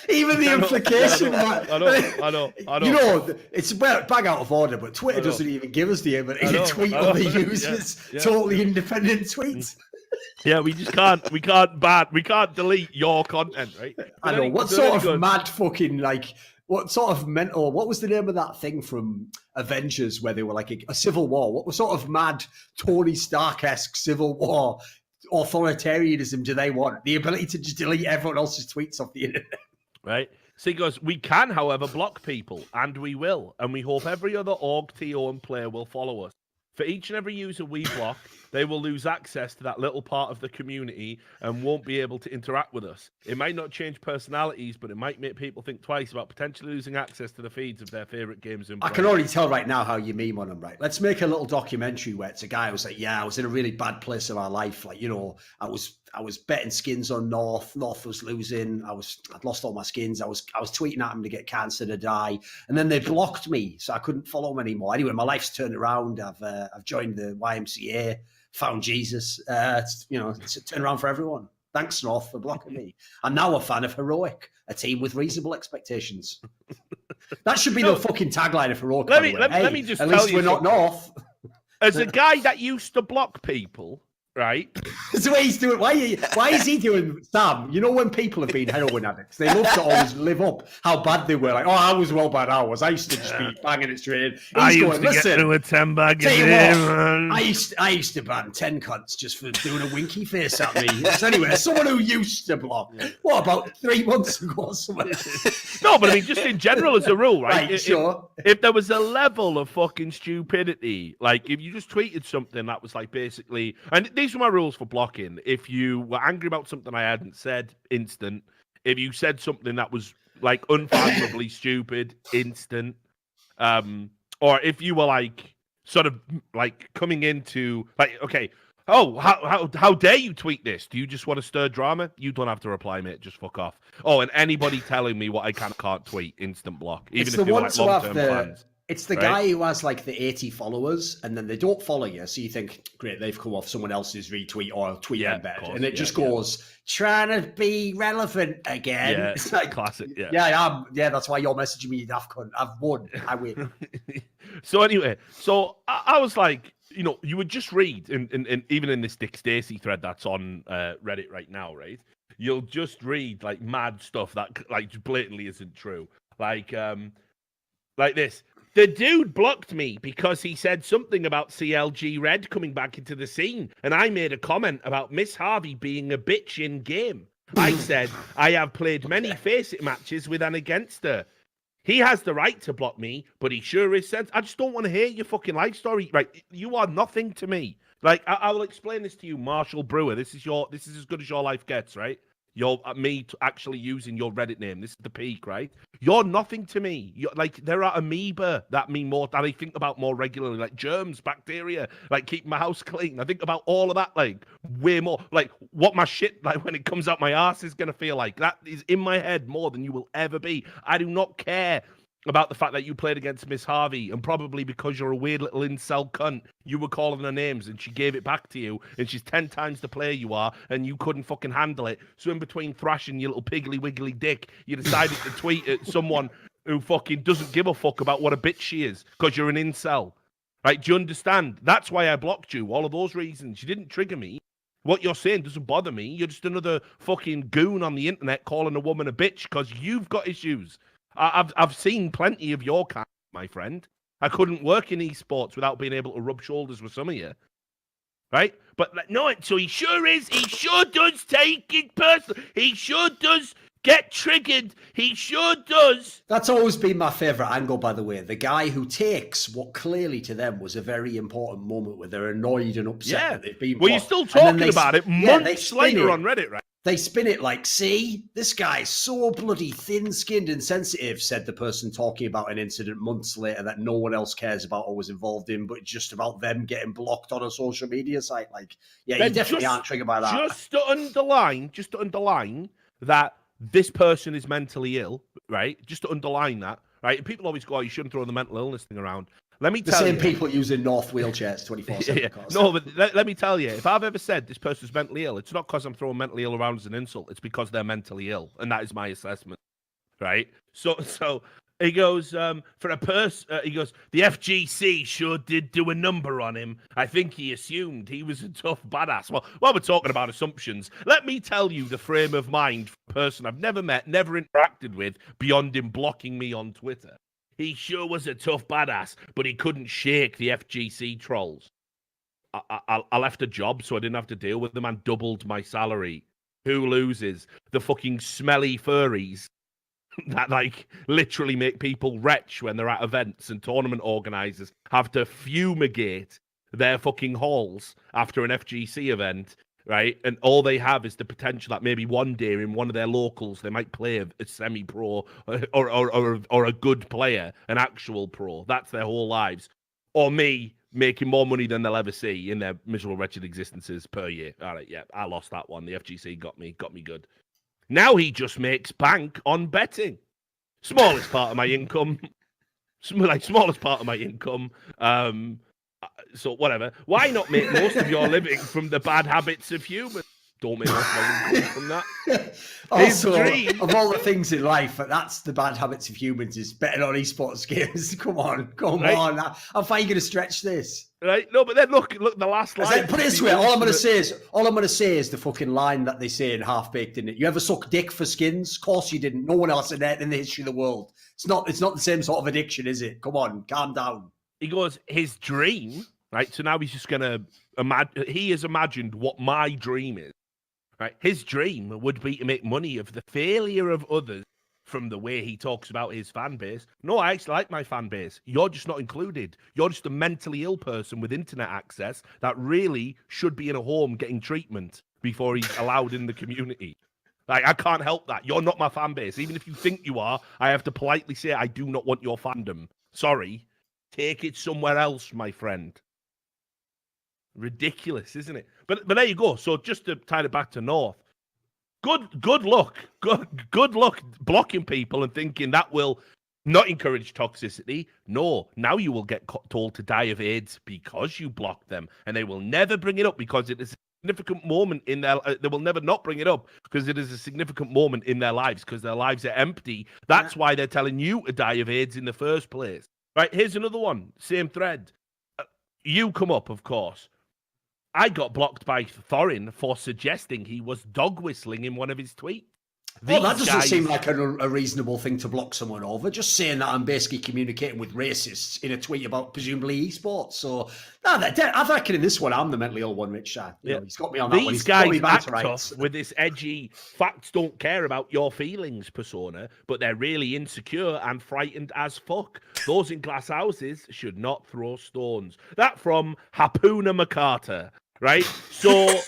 Even the implication. I know. It's bang out of order, but Twitter doesn't even give us the ability to tweet other users. Totally independent tweets. Yeah, we just can't. We can't delete your content, right? I know. What sort of mad fucking what sort of mental? What was the name of that thing from Avengers where they were like a civil war? What sort of mad Tony Stark-esque civil war authoritarianism do they want? The ability to just delete everyone else's tweets off the internet. Right. So he goes, we can, however, block people, and we will. And we hope every other org, TO, and player will follow us. For each and every user we block, they will lose access to that little part of the community and won't be able to interact with us. It might not change personalities, but it might make people think twice about potentially losing access to the feeds of their favourite games. I can already tell right now how you meme on them, right? Let's make a little documentary where it's a guy who's like, yeah, I was in a really bad place in my life. Like, I was betting skins on North. North was losing. I'd lost all my skins. I was tweeting at them to get cancer to die, and then they blocked me, so I couldn't follow them anymore. Anyway, my life's turned around. I've joined the YMCA, found Jesus. It's a turnaround for everyone. Thanks, North, for blocking me. I'm now a fan of Heroic, a team with reasonable expectations. That should be the fucking tagline of Heroic. Let me just at tell least you we're not North. As a guy that used to block people, right? That's the way he's doing. Why is he doing, Sam? You know when people have been heroin addicts, they love to always live up how bad they were. Like, I was well bad. I used to just be banging it straight. I used to get through a 10 bag a day, man. I used to ban 10 cunts just for doing a winky face at me. So anyway, someone who used to block. What about 3 months ago or something? No, but I mean, just in general as a rule, right? Sure. If there was a level of fucking stupidity, like if you just tweeted something that was like basically, and these were my rules for blocking. If you were angry about something I hadn't said, instant. If you said something that was like unfathomably stupid, instant. Or if you were like sort of like coming into like, okay, oh, how dare you tweet this? Do you just want to stir drama? You don't have to reply, mate. Just fuck off. Oh, and anybody telling me what I can't tweet, instant block. Even if you're like long-term fans. It's the right? guy who has like the 80 followers and then they don't follow you. So you think, great, they've come off someone else's retweet or tweet embed. Course, And it just goes, trying to be relevant again. Yeah, It's like, classic. Yeah. Yeah, I am. Yeah, that's why you're messaging me, you daft cunt. I've won. I win. So anyway, I was like, you know, you would just read, and even in this Dick Stacey thread that's on Reddit right now, right? You'll just read like mad stuff that like just blatantly isn't true. Like this. The dude blocked me because he said something about CLG Red coming back into the scene, and I made a comment about Miss Harvey being a bitch in game. I said I have played many Face It matches with and against her. He has the right to block me, but he sure is sense. I just don't want to hear your fucking life story. Right, you are nothing to me. Like I will explain this to you, Marshall Brewer. This is as good as your life gets, right? You're actually using your Reddit name. This is the peak, right? You're nothing to me. You're like, there are amoeba that I think about more regularly, like germs, bacteria, like keep my house clean. I think about all of that, like way more, like what my shit, like when it comes out my ass is gonna feel like. That is in my head more than you will ever be. I do not care about the fact that you played against Miss Harvey, and probably because you're a weird little incel cunt, you were calling her names and she gave it back to you, and she's 10 times the player you are, and you couldn't fucking handle it. So in between thrashing your little piggly wiggly dick, you decided to tweet at someone who fucking doesn't give a fuck about what a bitch she is, because you're an incel. Right? Do you understand? That's why I blocked you. All of those reasons. You didn't trigger me. What you're saying doesn't bother me. You're just another fucking goon on the internet calling a woman a bitch because you've got issues. I've seen plenty of your kind, my friend. I couldn't work in esports without being able to rub shoulders with some of you, right? But no, so he sure is. He sure does take it personally. He sure does get triggered. He sure does. That's always been my favourite angle, by the way. The guy who takes what clearly to them was a very important moment where they're annoyed and upset that they've been. Well, you're still talking about it months later on Reddit, right? They spin it like, see, this guy's so bloody thin-skinned and sensitive, said the person talking about an incident months later that no one else cares about or was involved in, but just about them getting blocked on a social media site. Like, yeah, then you definitely aren't triggered by that. Just to underline that this person is mentally ill, right? Just to underline that, right? People always go, oh, you shouldn't throw the mental illness thing around. Let me tell you. The same people using North wheelchairs 24/7. Yeah. No, but let me tell you, if I've ever said this person's mentally ill, it's not because I'm throwing mentally ill around as an insult. It's because they're mentally ill, and that is my assessment, right? So he goes, for a person, he goes, the FGC sure did do a number on him. I think he assumed he was a tough badass. Well, while we're talking about assumptions, let me tell you the frame of mind for a person I've never met, never interacted with, beyond him blocking me on Twitter. He sure was a tough badass, but he couldn't shake the FGC trolls. I left a job so I didn't have to deal with them and doubled my salary. Who loses? The fucking smelly furries that like literally make people retch when they're at events, and tournament organizers have to fumigate their fucking halls after an FGC event. Right, and all they have is the potential that maybe one day in one of their locals they might play a semi-pro or a good player, an actual pro. That's their whole lives. Or me making more money than they'll ever see in their miserable, wretched existences per year. All right, yeah, I lost that one. The FGC got me good. Now he just makes bank on betting. Smallest part of my income. Smallest part of my income. So whatever. Why not make most of your living from the bad habits of humans? Don't make most of my income from that. Also, of all the things in life, that's the bad habits of humans is betting on esports games. Come on. How far are you going to stretch this? Right? No, but then look, the last line. Put it this way. All I'm going to say is the fucking line that they say in Half Baked, in it. You ever suck dick for skins? Of course you didn't. No one else in the history of the world. It's not the same sort of addiction, is it? Come on, calm down. He goes, his dream, right? So now he's just going to imagine, he has imagined what my dream is, right? His dream would be to make money of the failure of others from the way he talks about his fan base. No, I actually like my fan base. You're just not included. You're just a mentally ill person with internet access that really should be in a home getting treatment before he's allowed in the community. Like, I can't help that. You're not my fan base. Even if you think you are, I have to politely say I do not want your fandom. Sorry. Take it somewhere else, my friend. Ridiculous, isn't it? But there you go. So just to tie it back to North, good luck blocking people and thinking that will Not encourage toxicity. No, now you will get told to die of AIDS because you blocked them, and they will never bring it up because it is a significant moment in their. They will never not bring it up because it is a significant moment in their lives because their lives are empty. That's why they're telling you to die of AIDS in the first place. Right? Here's another one. Same thread. You come up, of course. I got blocked by Thorin for suggesting he was dog whistling in one of his tweets. Well, that doesn't seem like a reasonable thing to block someone over. Just saying that I'm basically communicating with racists in a tweet about presumably esports. So, no, I reckon in this one, I'm the mentally ill one, Rich. He's got me on that one. These guys act tough with this edgy, facts don't care about your feelings persona, but they're really insecure and frightened as fuck. Those in glass houses should not throw stones. That from Hapuna McCarter, right? So...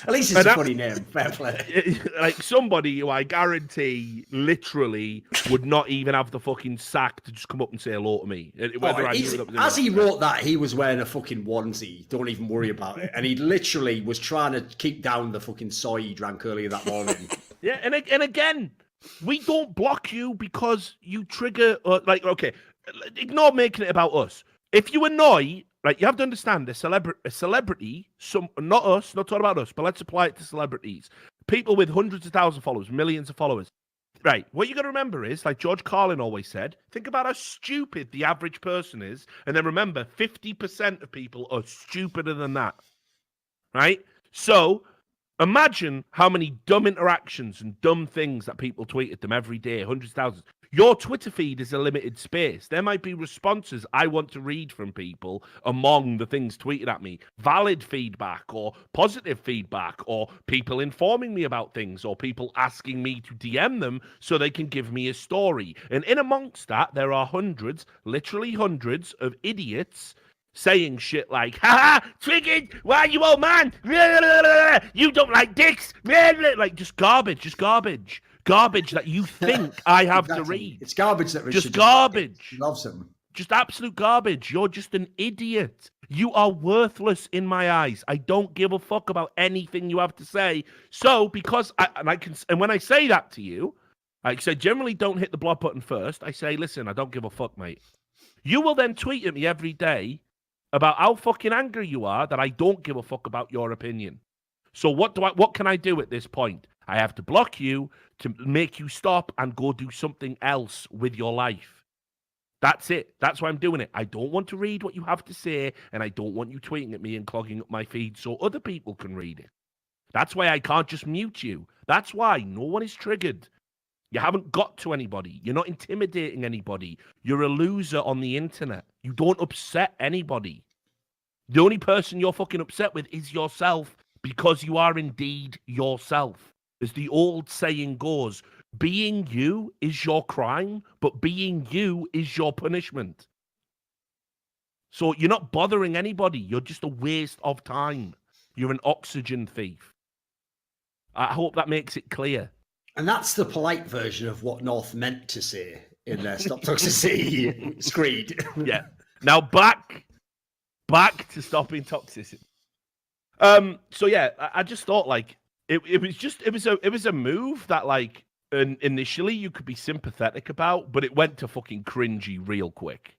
At least it's a funny name. Fair play. Like somebody who I guarantee literally would not even have the fucking sack to just come up and say hello to me. As he wrote that, he was wearing a fucking onesie. Don't even worry about it. And he literally was trying to keep down the fucking soy he drank earlier that morning. Yeah, and again, we don't block you because you trigger... okay, ignore making it about us. If you annoy... Right, you have to understand a celebrity, not us, not talking about us, but let's apply it to celebrities. People with hundreds of thousands of followers, millions of followers. Right, what you got to remember is, like George Carlin always said, think about how stupid the average person is, and then remember, 50% of people are stupider than that. Right? So, imagine how many dumb interactions and dumb things that people tweet at them every day, hundreds of thousands. Your Twitter feed is a limited space. There might be responses I want to read from people among the things tweeted at me. Valid feedback or positive feedback or people informing me about things or people asking me to DM them so they can give me a story. And in amongst that, there are hundreds, literally hundreds of idiots saying shit like, haha, triggered, why you old man? You don't like dicks. Like just garbage. Garbage that you think I have to read. It's garbage that Richard just garbage. Loves him. Just absolute garbage. You're just an idiot. You are worthless in my eyes. I don't give a fuck about anything you have to say. So because and when I say that to you, I say generally don't hit the block button first. I say, listen, I don't give a fuck, mate. You will then tweet at me every day about how fucking angry you are that I don't give a fuck about your opinion. So what can I do at this point? I have to block you to make you stop and go do something else with your life. That's it. That's why I'm doing it. I don't want to read what you have to say, and I don't want you tweeting at me and clogging up my feed so other people can read it. That's why I can't just mute you. That's why no one is triggered. You haven't got to anybody. You're not intimidating anybody. You're a loser on the internet. You don't upset anybody. The only person you're fucking upset with is yourself because you are indeed yourself. As the old saying goes, being you is your crime, but being you is your punishment. So you're not bothering anybody. You're just a waste of time. You're an oxygen thief. I hope that makes it clear. And that's the polite version of what North meant to say in their Stop Toxicity screed. Yeah. Now back to stopping toxicity. So yeah, I just thought like it was a move that like initially you could be sympathetic about, but it went to fucking cringy real quick.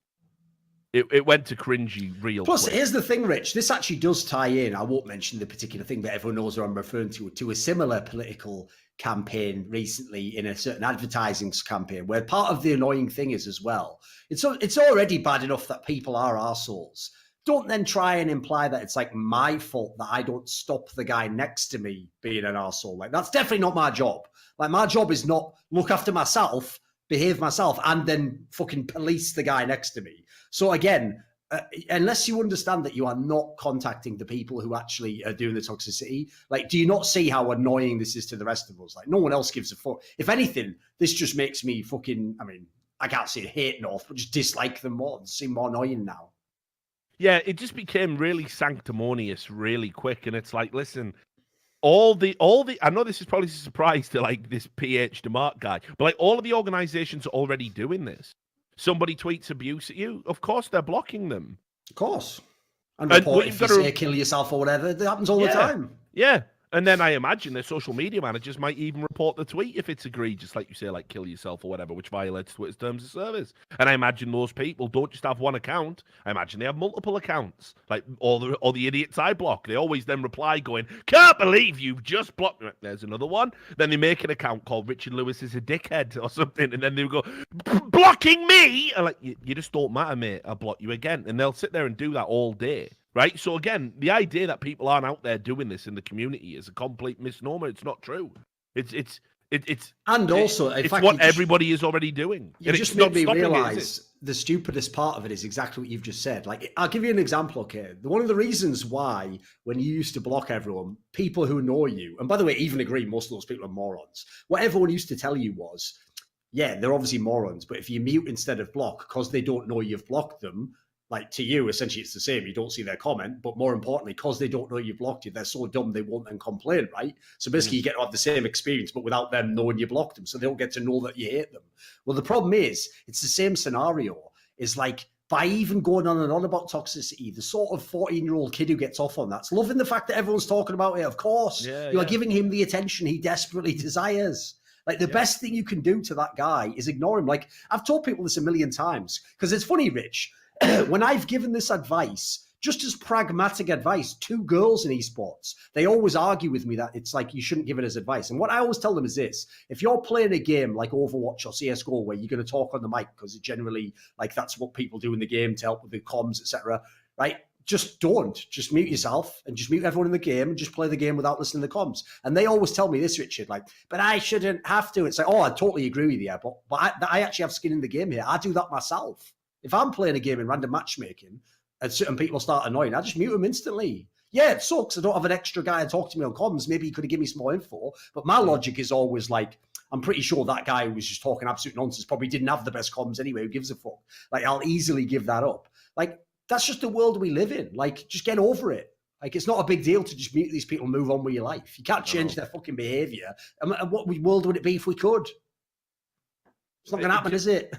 It went to cringy real quick. Plus, here's the thing, Rich. This actually does tie in. I won't mention the particular thing, but everyone knows what I'm referring to a similar political campaign recently in a certain advertising campaign, where part of the annoying thing is as well, it's already bad enough that people are arseholes. Don't then try and imply that it's like my fault that I don't stop the guy next to me being an arsehole. Like, that's definitely not my job. Like, my job is not look after myself, behave myself, and then fucking police the guy next to me. So again, unless you understand that you are not contacting the people who actually are doing the toxicity, like, do you not see how annoying this is to the rest of us? Like, no one else gives a fuck. If anything, this just makes me fucking, I mean, I can't say hate North, but just dislike them more and seem more annoying now. Yeah, it just became really sanctimonious really quick. And it's like, listen, all the I know this is probably a surprise to like this PH DeMarc guy, but like all of the organizations are already doing this. Somebody tweets abuse at you, of course they're blocking them. Of course. And report if you say kill yourself or whatever. It happens all the time. Yeah. And then I imagine their social media managers might even report the tweet if it's egregious, like you say, like kill yourself or whatever, which violates Twitter's terms of service. And I imagine those people don't just have one account. I imagine they have multiple accounts, like all the idiots I block. They always then reply going, "Can't believe you've just blocked me." There's another one. Then they make an account called Richard Lewis is a dickhead or something, and then they go, "Blocking me?" And like, you just don't matter, mate. I'll block you again. And they'll sit there and do that all day. Right, so again, the idea that people aren't out there doing this in the community is a complete misnomer. It's not true. It's also, in it's fact, what everybody is already doing. You just made me realise the stupidest part of it is exactly what you've just said. Like, I'll give you an example. Okay, one of the reasons why when you used to block everyone, people who know you, and by the way, even agree, most of those people are morons. What everyone used to tell you was, yeah, they're obviously morons, but if you mute instead of block because they don't know you've blocked them. Like, to you, essentially, it's the same. You don't see their comment, but more importantly, because they don't know you blocked you, they're so dumb they won't then complain, right? So basically, you get to have the same experience, but without them knowing you blocked them, so they don't get to know that you hate them. Well, the problem is, it's the same scenario. Is like, by even going on and on about toxicity, the sort of 14-year-old kid who gets off on that's loving the fact that everyone's talking about it, of course. You are giving him the attention he desperately desires. Like, the best thing you can do to that guy is ignore him. Like, I've told people this a million times, because it's funny, Rich, when I've given this advice, just as pragmatic advice, to girls in esports, they always argue with me that it's like you shouldn't give it as advice. And what I always tell them is this: if you're playing a game like Overwatch or CS:GO where you're going to talk on the mic because generally, like, that's what people do in the game to help with the comms, etc., right? Just don't. Just mute yourself and just mute everyone in the game and just play the game without listening to the comms. And they always tell me this, Richard, like, but I shouldn't have to. It's like, oh, I totally agree with you, but I actually have skin in the game here. I do that myself. If I'm playing a game in random matchmaking and certain people start annoying, I just mute them instantly. Yeah, it sucks. I don't have an extra guy to talk to me on comms. Maybe he could have given me some more info. But my logic is always like, I'm pretty sure that guy who was just talking absolute nonsense probably didn't have the best comms anyway. Who gives a fuck? Like, I'll easily give that up. Like, that's just the world we live in. Like, just get over it. Like, it's not a big deal to just mute these people and move on with your life. You can't change their fucking behavior. And what world would it be if we could? It's not going to happen, is it?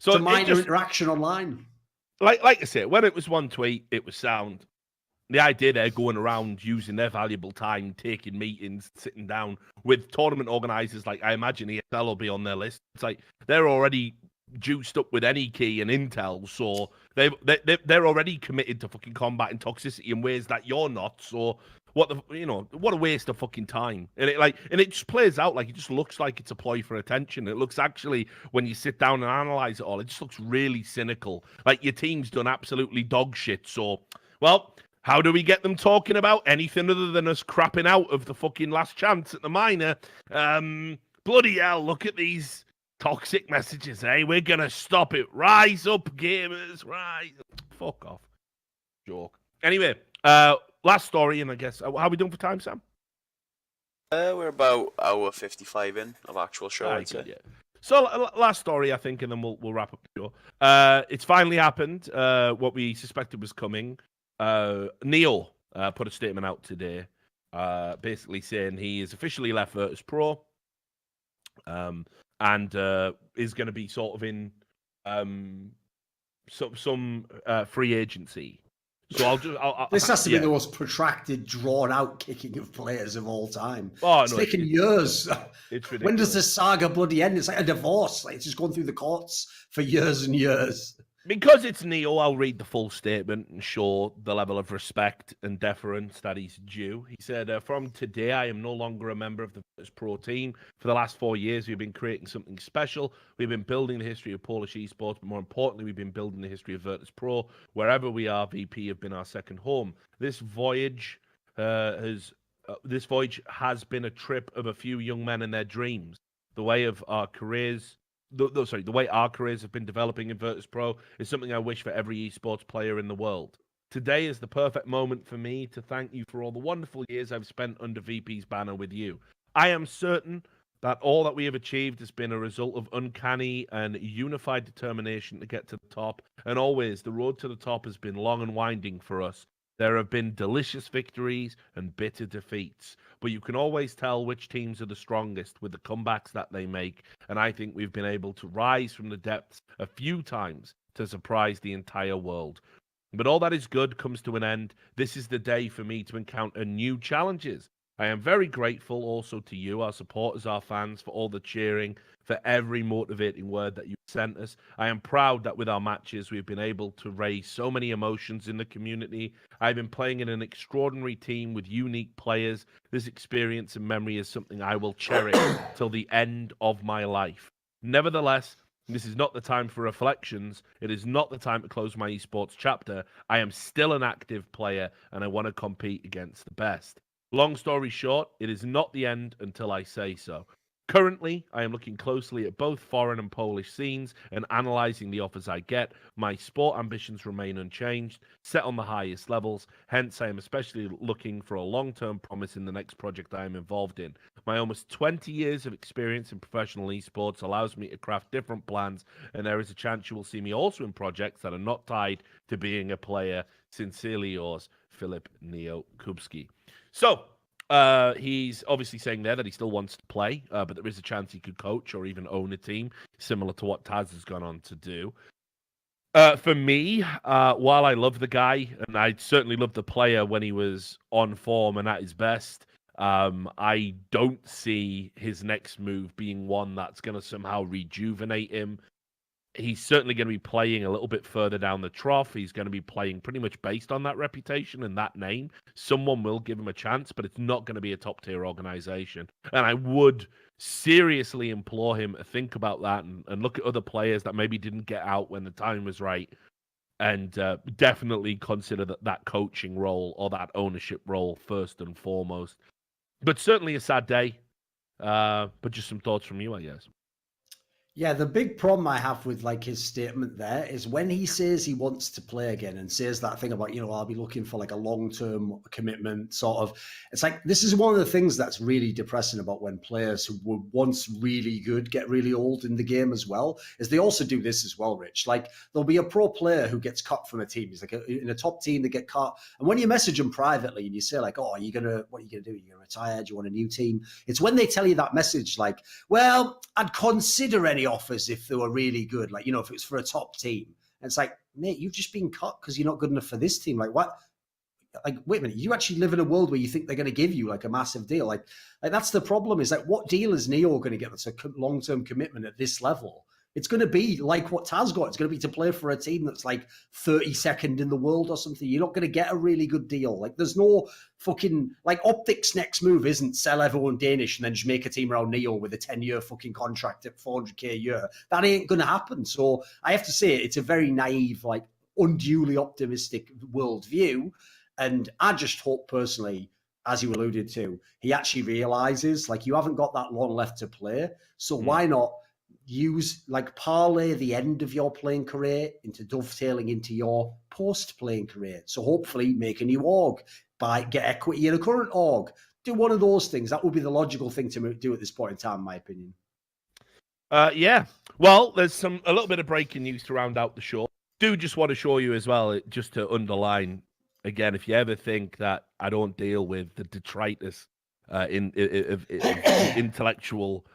So it's a minor interaction online. Like I said, when it was one tweet, it was sound. The idea they're going around using their valuable time, taking meetings, sitting down with tournament organisers, like I imagine ESL will be on their list. It's like they're already juiced up with any key and intel, so they're already committed to fucking combating toxicity in ways that you're not. So what a waste of fucking time. And it just plays out like it just looks like it's a ploy for attention. It looks actually, when you sit down and analyze it all, it just looks really cynical. Like your team's done absolutely dog shit. So, well, how do we get them talking about anything other than us crapping out of the fucking last chance at the minor? Bloody hell, look at these toxic messages, eh? We're gonna stop it. Rise up, gamers, rise. Fuck off. Joke. Anyway, last story, and I guess, how are we doing for time, Sam? We're about hour 55 in of actual show, I'd say. Yeah. So, last story, I think, and then we'll wrap up the show. It's finally happened. What we suspected was coming. Neil put a statement out today, basically saying he is officially left Virtus Pro, and is going to be sort of in some free agency. So this has to be the most protracted, drawn-out kicking of players of all time. Oh, it's taken years. It's ridiculous. When does this saga bloody end? It's like a divorce. Like, it's just gone through the courts for years and years. Because it's Neil, I'll read the full statement and show the level of respect and deference that he's due. He said, from today, I am no longer a member of the Virtus Pro team. For the last 4 years, we've been creating something special. We've been building the history of Polish esports, but more importantly, we've been building the history of Virtus Pro. Wherever we are, VP have been our second home. This voyage has been a trip of a few young men and their dreams. The way our careers have been developing in Virtus Pro is something I wish for every esports player in the world. Today is the perfect moment for me to thank you for all the wonderful years I've spent under VP's banner with you. I am certain that all that we have achieved has been a result of uncanny and unified determination to get to the top, and always the road to the top has been long and winding for us. There have been delicious victories and bitter defeats, but you can always tell which teams are the strongest with the comebacks that they make, and I think we've been able to rise from the depths a few times to surprise the entire world. But all that is good comes to an end. This is the day for me to encounter new challenges. I am very grateful also to you, our supporters, our fans, for all the cheering, for every motivating word that you sent us. I am proud that with our matches, we've been able to raise so many emotions in the community. I've been playing in an extraordinary team with unique players. This experience and memory is something I will cherish till the end of my life. Nevertheless, this is not the time for reflections. It is not the time to close my esports chapter. I am still an active player and I want to compete against the best. Long story short, it is not the end until I say so. Currently, I am looking closely at both foreign and Polish scenes and analysing the offers I get. My sport ambitions remain unchanged, set on the highest levels. Hence, I am especially looking for a long-term promise in the next project I am involved in. My almost 20 years of experience in professional esports allows me to craft different plans, and there is a chance you will see me also in projects that are not tied to being a player. Sincerely yours, Filip Neo Kubski. So, he's obviously saying there that he still wants to play, but there is a chance he could coach or even own a team, similar to what Taz has gone on to do. For me, while I love the guy, and I certainly love the player when he was on form and at his best, I don't see his next move being one that's going to somehow rejuvenate him. He's certainly going to be playing a little bit further down the trough. He's going to be playing pretty much based on that reputation and that name. Someone will give him a chance, but it's not going to be a top-tier organization. And I would seriously implore him to think about that and look at other players that maybe didn't get out when the time was right, and definitely consider that coaching role or that ownership role first and foremost. But certainly a sad day. But just some thoughts from you, I guess. Yeah, the big problem I have with like his statement there is when he says he wants to play again and says that thing about, I'll be looking for like a long-term commitment sort of. It's like, this is one of the things that's really depressing about when players who were once really good get really old in the game as well, is they also do this as well, Rich. Like there'll be a pro player who gets cut from a team. He's like in a top team, they get cut. And when you message them privately and you say like, what are you going to do? You're going to retire? Do you want a new team? It's when they tell you that message like, well, I'd consider any offers if they were really good, like, if it was for a top team. And it's like, mate, you've just been cut because you're not good enough for this team. Like, what? Like, wait a minute, you actually live in a world where you think they're going to give you like a massive deal. Like that's the problem, is like, what deal is Neo going to get that's a long-term commitment at this level? It's going to be like what Taz got. It's going to be to play for a team that's like 32nd in the world or something. You're not going to get a really good deal. Like there's no fucking, like Optic's next move isn't sell everyone Danish and then just make a team around Neo with a 10-year fucking contract at 400k a year. That ain't going to happen. So I have to say it's a very naive, like unduly optimistic worldview. And I just hope personally, as you alluded to, he actually realizes like you haven't got that long left to play. So why not parlay the end of your playing career into dovetailing into your post-playing career. So hopefully make a new org, get equity in a current org, do one of those things. That would be the logical thing to do at this point in time, in my opinion. Yeah. Well, there's a little bit of breaking news to round out the show. Do just want to show you as well, just to underline, again, if you ever think that I don't deal with the detritus in intellectual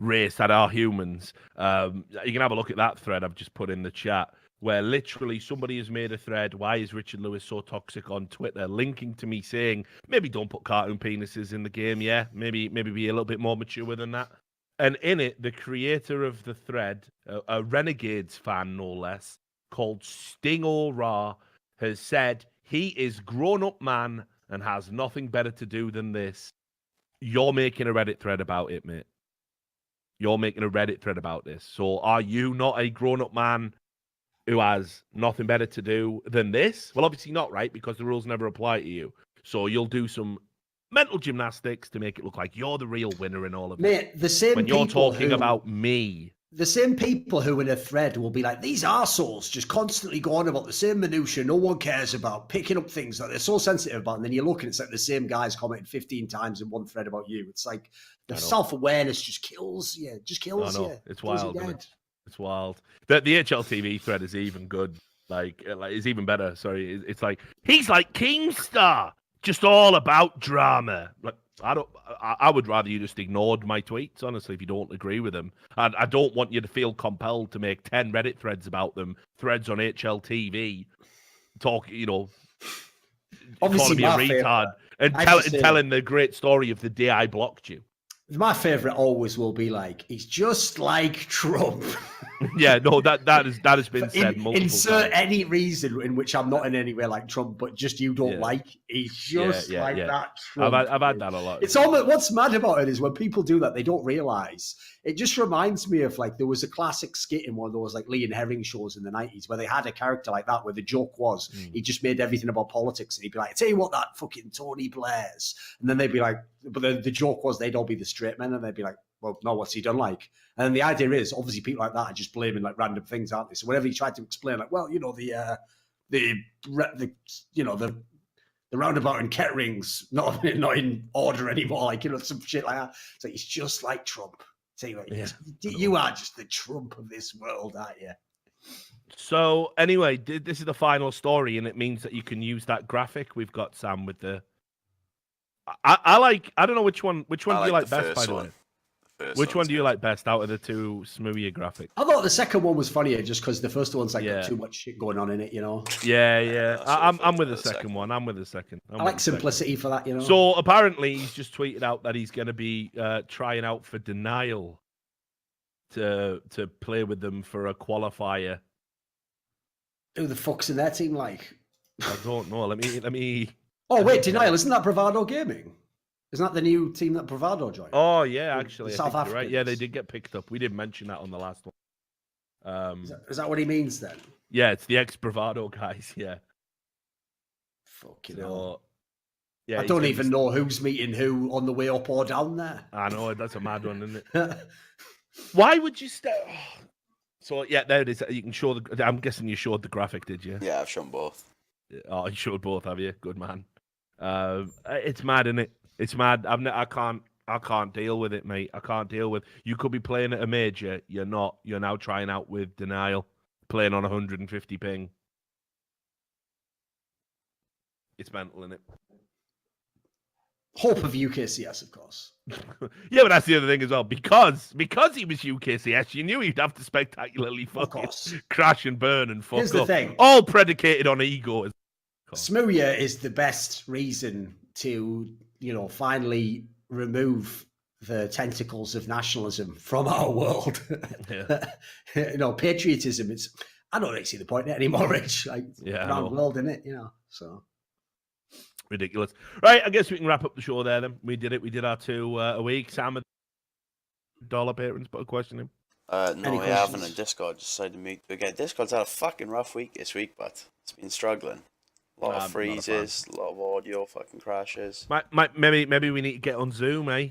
race that are humans, you can have a look at that thread I've just put in the chat, where literally somebody has made a thread, why is Richard Lewis so toxic on Twitter, linking to me saying, maybe don't put cartoon penises in the game, maybe be a little bit more mature than that. And in it, the creator of the thread, a Renegades fan no less, called Stingo Ra, has said he is grown-up man and has nothing better to do than this. You're making a Reddit thread about it, mate. You're making a Reddit thread about this. So are you not a grown-up man who has nothing better to do than this? Well, obviously not, right? Because the rules never apply to you. So you'll do some mental gymnastics to make it look like you're the real winner in all of it. Mate, the same when you're talking about me. The same people who in a thread will be like, these arseholes just constantly go on about the same minutiae no one cares about, picking up things that they're so sensitive about, and then you look and it's like the same guys commented 15 times in one thread about you. It's like the self-awareness just kills you. It's wild, isn't it? It's wild. The HLTV thread is even good. Like it's even better. Sorry, it's like, he's like Keemstar, just all about drama. Like, I would rather you just ignored my tweets, honestly, if you don't agree with them. I don't want you to feel compelled to make 10 Reddit threads about them, threads on HLTV, Obviously, calling me a retard and telling the great story of the day I blocked you. My favorite always will be like, he's just like Trump. Yeah, no, that has been said multiple insert times. any reason in which I'm not in any way like Trump, but just you don't like. He's just that Trump. I've had that a lot. It's almost, what's mad about it is when people do that, they don't realize. It just reminds me of like there was a classic skit in one of those like Lee and Herring shows in the 90s where they had a character like that where the joke was he just made everything about politics and he'd be like, tell you what, that fucking Tony Blair's, and then they'd be like, but the joke was they'd all be the straight men and they'd be like, well, no, what's he done like? And then the idea is obviously people like that are just blaming like random things, aren't they? So whenever you try to explain like, well, the roundabout in Kettering's not in order anymore, like, some shit like that. So he's just like Trump. You are just the Trump of this world, aren't you? So anyway, this is the final story, and it means that you can use that graphic we've got, Sam, with the. I don't know which one. Which one do you like best, by the way? Which one do you like best out of the two Smoothie graphics? I thought the second one was funnier just because the first one's like got too much shit going on in it, Yeah. I'm with the second one. I'm with the second. I like simplicity for that, So apparently he's just tweeted out that he's going to be trying out for Denial to play with them for a qualifier. Who the fuck's in their team like? I don't know. Let me. Oh wait, Denial, isn't that Bravado Gaming? Isn't that the new team that Bravado joined? Oh yeah, actually, South Africa. Right. Yeah, they did get picked up. We did mention that on the last one. Is that what he means then? Yeah, it's the ex-Bravado guys. Yeah. Fucking hell. Yeah, I don't even know who's meeting who on the way up or down there. I know, that's a mad one, isn't it? Why would you stay? So yeah, there it is. You can show the. I'm guessing you showed the graphic, did you? Yeah, I've shown both. Oh, you showed both, have you? Good man. It's mad, isn't it? It's mad. I can't deal with it, mate. I can't deal with. You could be playing at a major. You're not. You're now trying out with Denial, playing on 150 ping. It's mental, isn't it? Hope of UKCS, of course. Yeah, but that's the other thing as well. Because he was UKCS, you knew he'd have to spectacularly fucking crash and burn and fuck Here's up. The thing. All predicated on ego. Smoothie is the best reason to, finally remove the tentacles of nationalism from our world. Yeah. Patriotism. I don't really see the point in it anymore, Rich. Around the world, innit? So. Ridiculous. Right, I guess we can wrap up the show there then. We did it. We did our 2 a week. Sam, $1 patrons, put a question in. No, we haven't. And Discord decided to meet again. Discord's had a fucking rough week this week, but it's been struggling. A lot of freezes, a lot of audio fucking crashes. Maybe we need to get on Zoom, eh?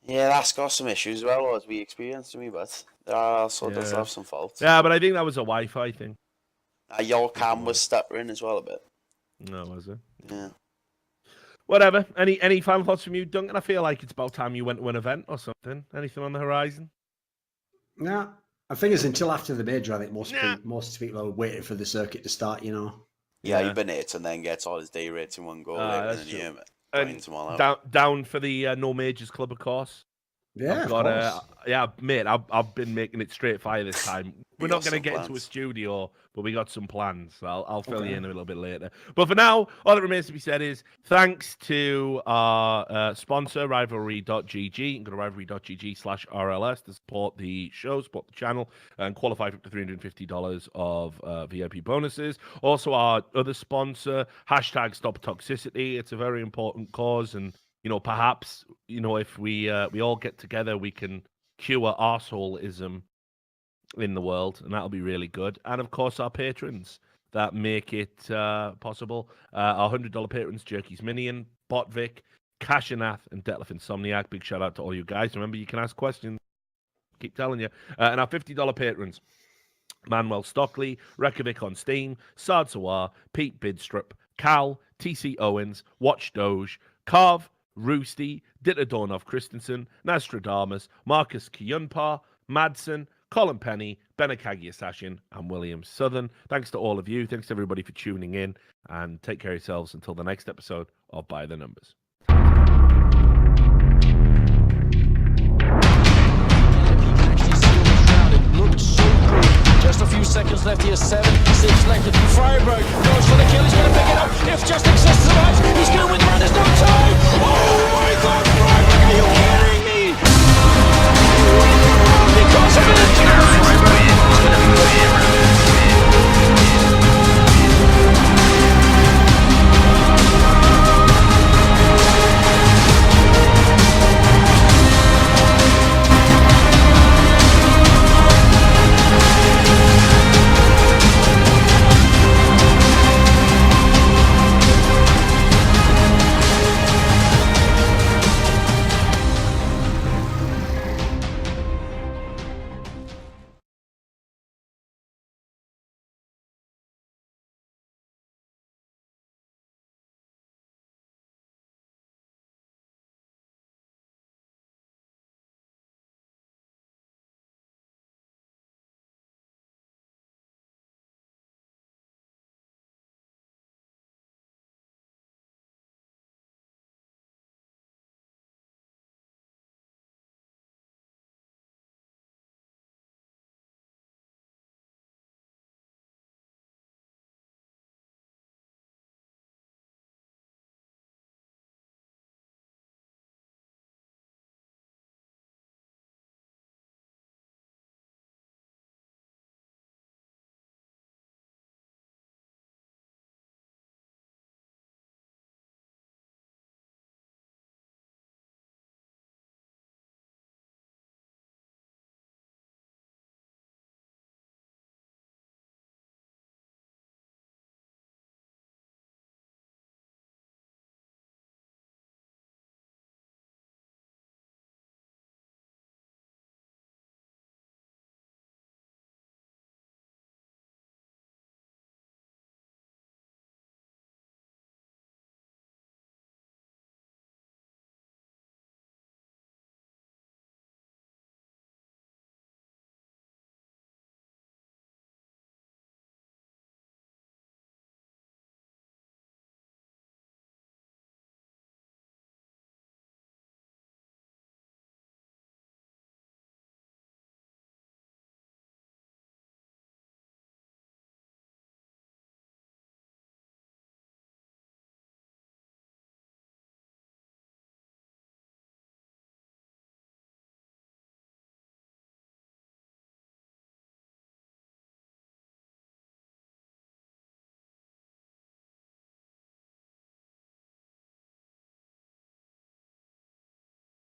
Yeah, that's got some issues as well, as we experienced to me, but there also does have some faults. Yeah, but I think that was a Wi-Fi thing. Your cam was stuttering as well a bit. No, was it? Yeah. Whatever. Any final thoughts from you, Duncan? I feel like it's about time you went to an event or something. Anything on the horizon? Yeah. I think it's until after the major. I think most people are waiting for the circuit to start, Yeah, you've been hit and then gets all his day rates in one go. Down for the No Majors Club, of course. Yeah, mate, I've been making it straight fire this time. We're not going to get into a studio, but we got some plans. So I'll fill you in a little bit later. But for now, all that remains to be said is thanks to our sponsor, Rivalry.gg. You can go to rivalry.gg/RLS to support the show, support the channel, and qualify for up to $350 of VIP bonuses. Also, our other sponsor, #StopToxicity. It's a very important cause, and perhaps, if we all get together, we can cure arseholeism in the world, and that'll be really good. And of course, our patrons that make it possible. Our $100 patrons, Jerky's Minion, Botvic, Kashanath, and Detlef Insomniac. Big shout out to all you guys. Remember, you can ask questions. Keep telling you. And our $50 patrons, Manuel Stockley, Rekovic on Steam, Sard Sawar, Pete Bidstrup, Cal, TC Owens, Watch Doge, Carv, Roosty, Dieter Dornov Christensen, Nostradamus, Marcus Kiyunpa, Madsen, Colin Penny, Benakagi Assassin, and William Southern. Thanks to all of you. Thanks to everybody for tuning in, and take care of yourselves until the next episode of By the Numbers. Just a few seconds left here. 7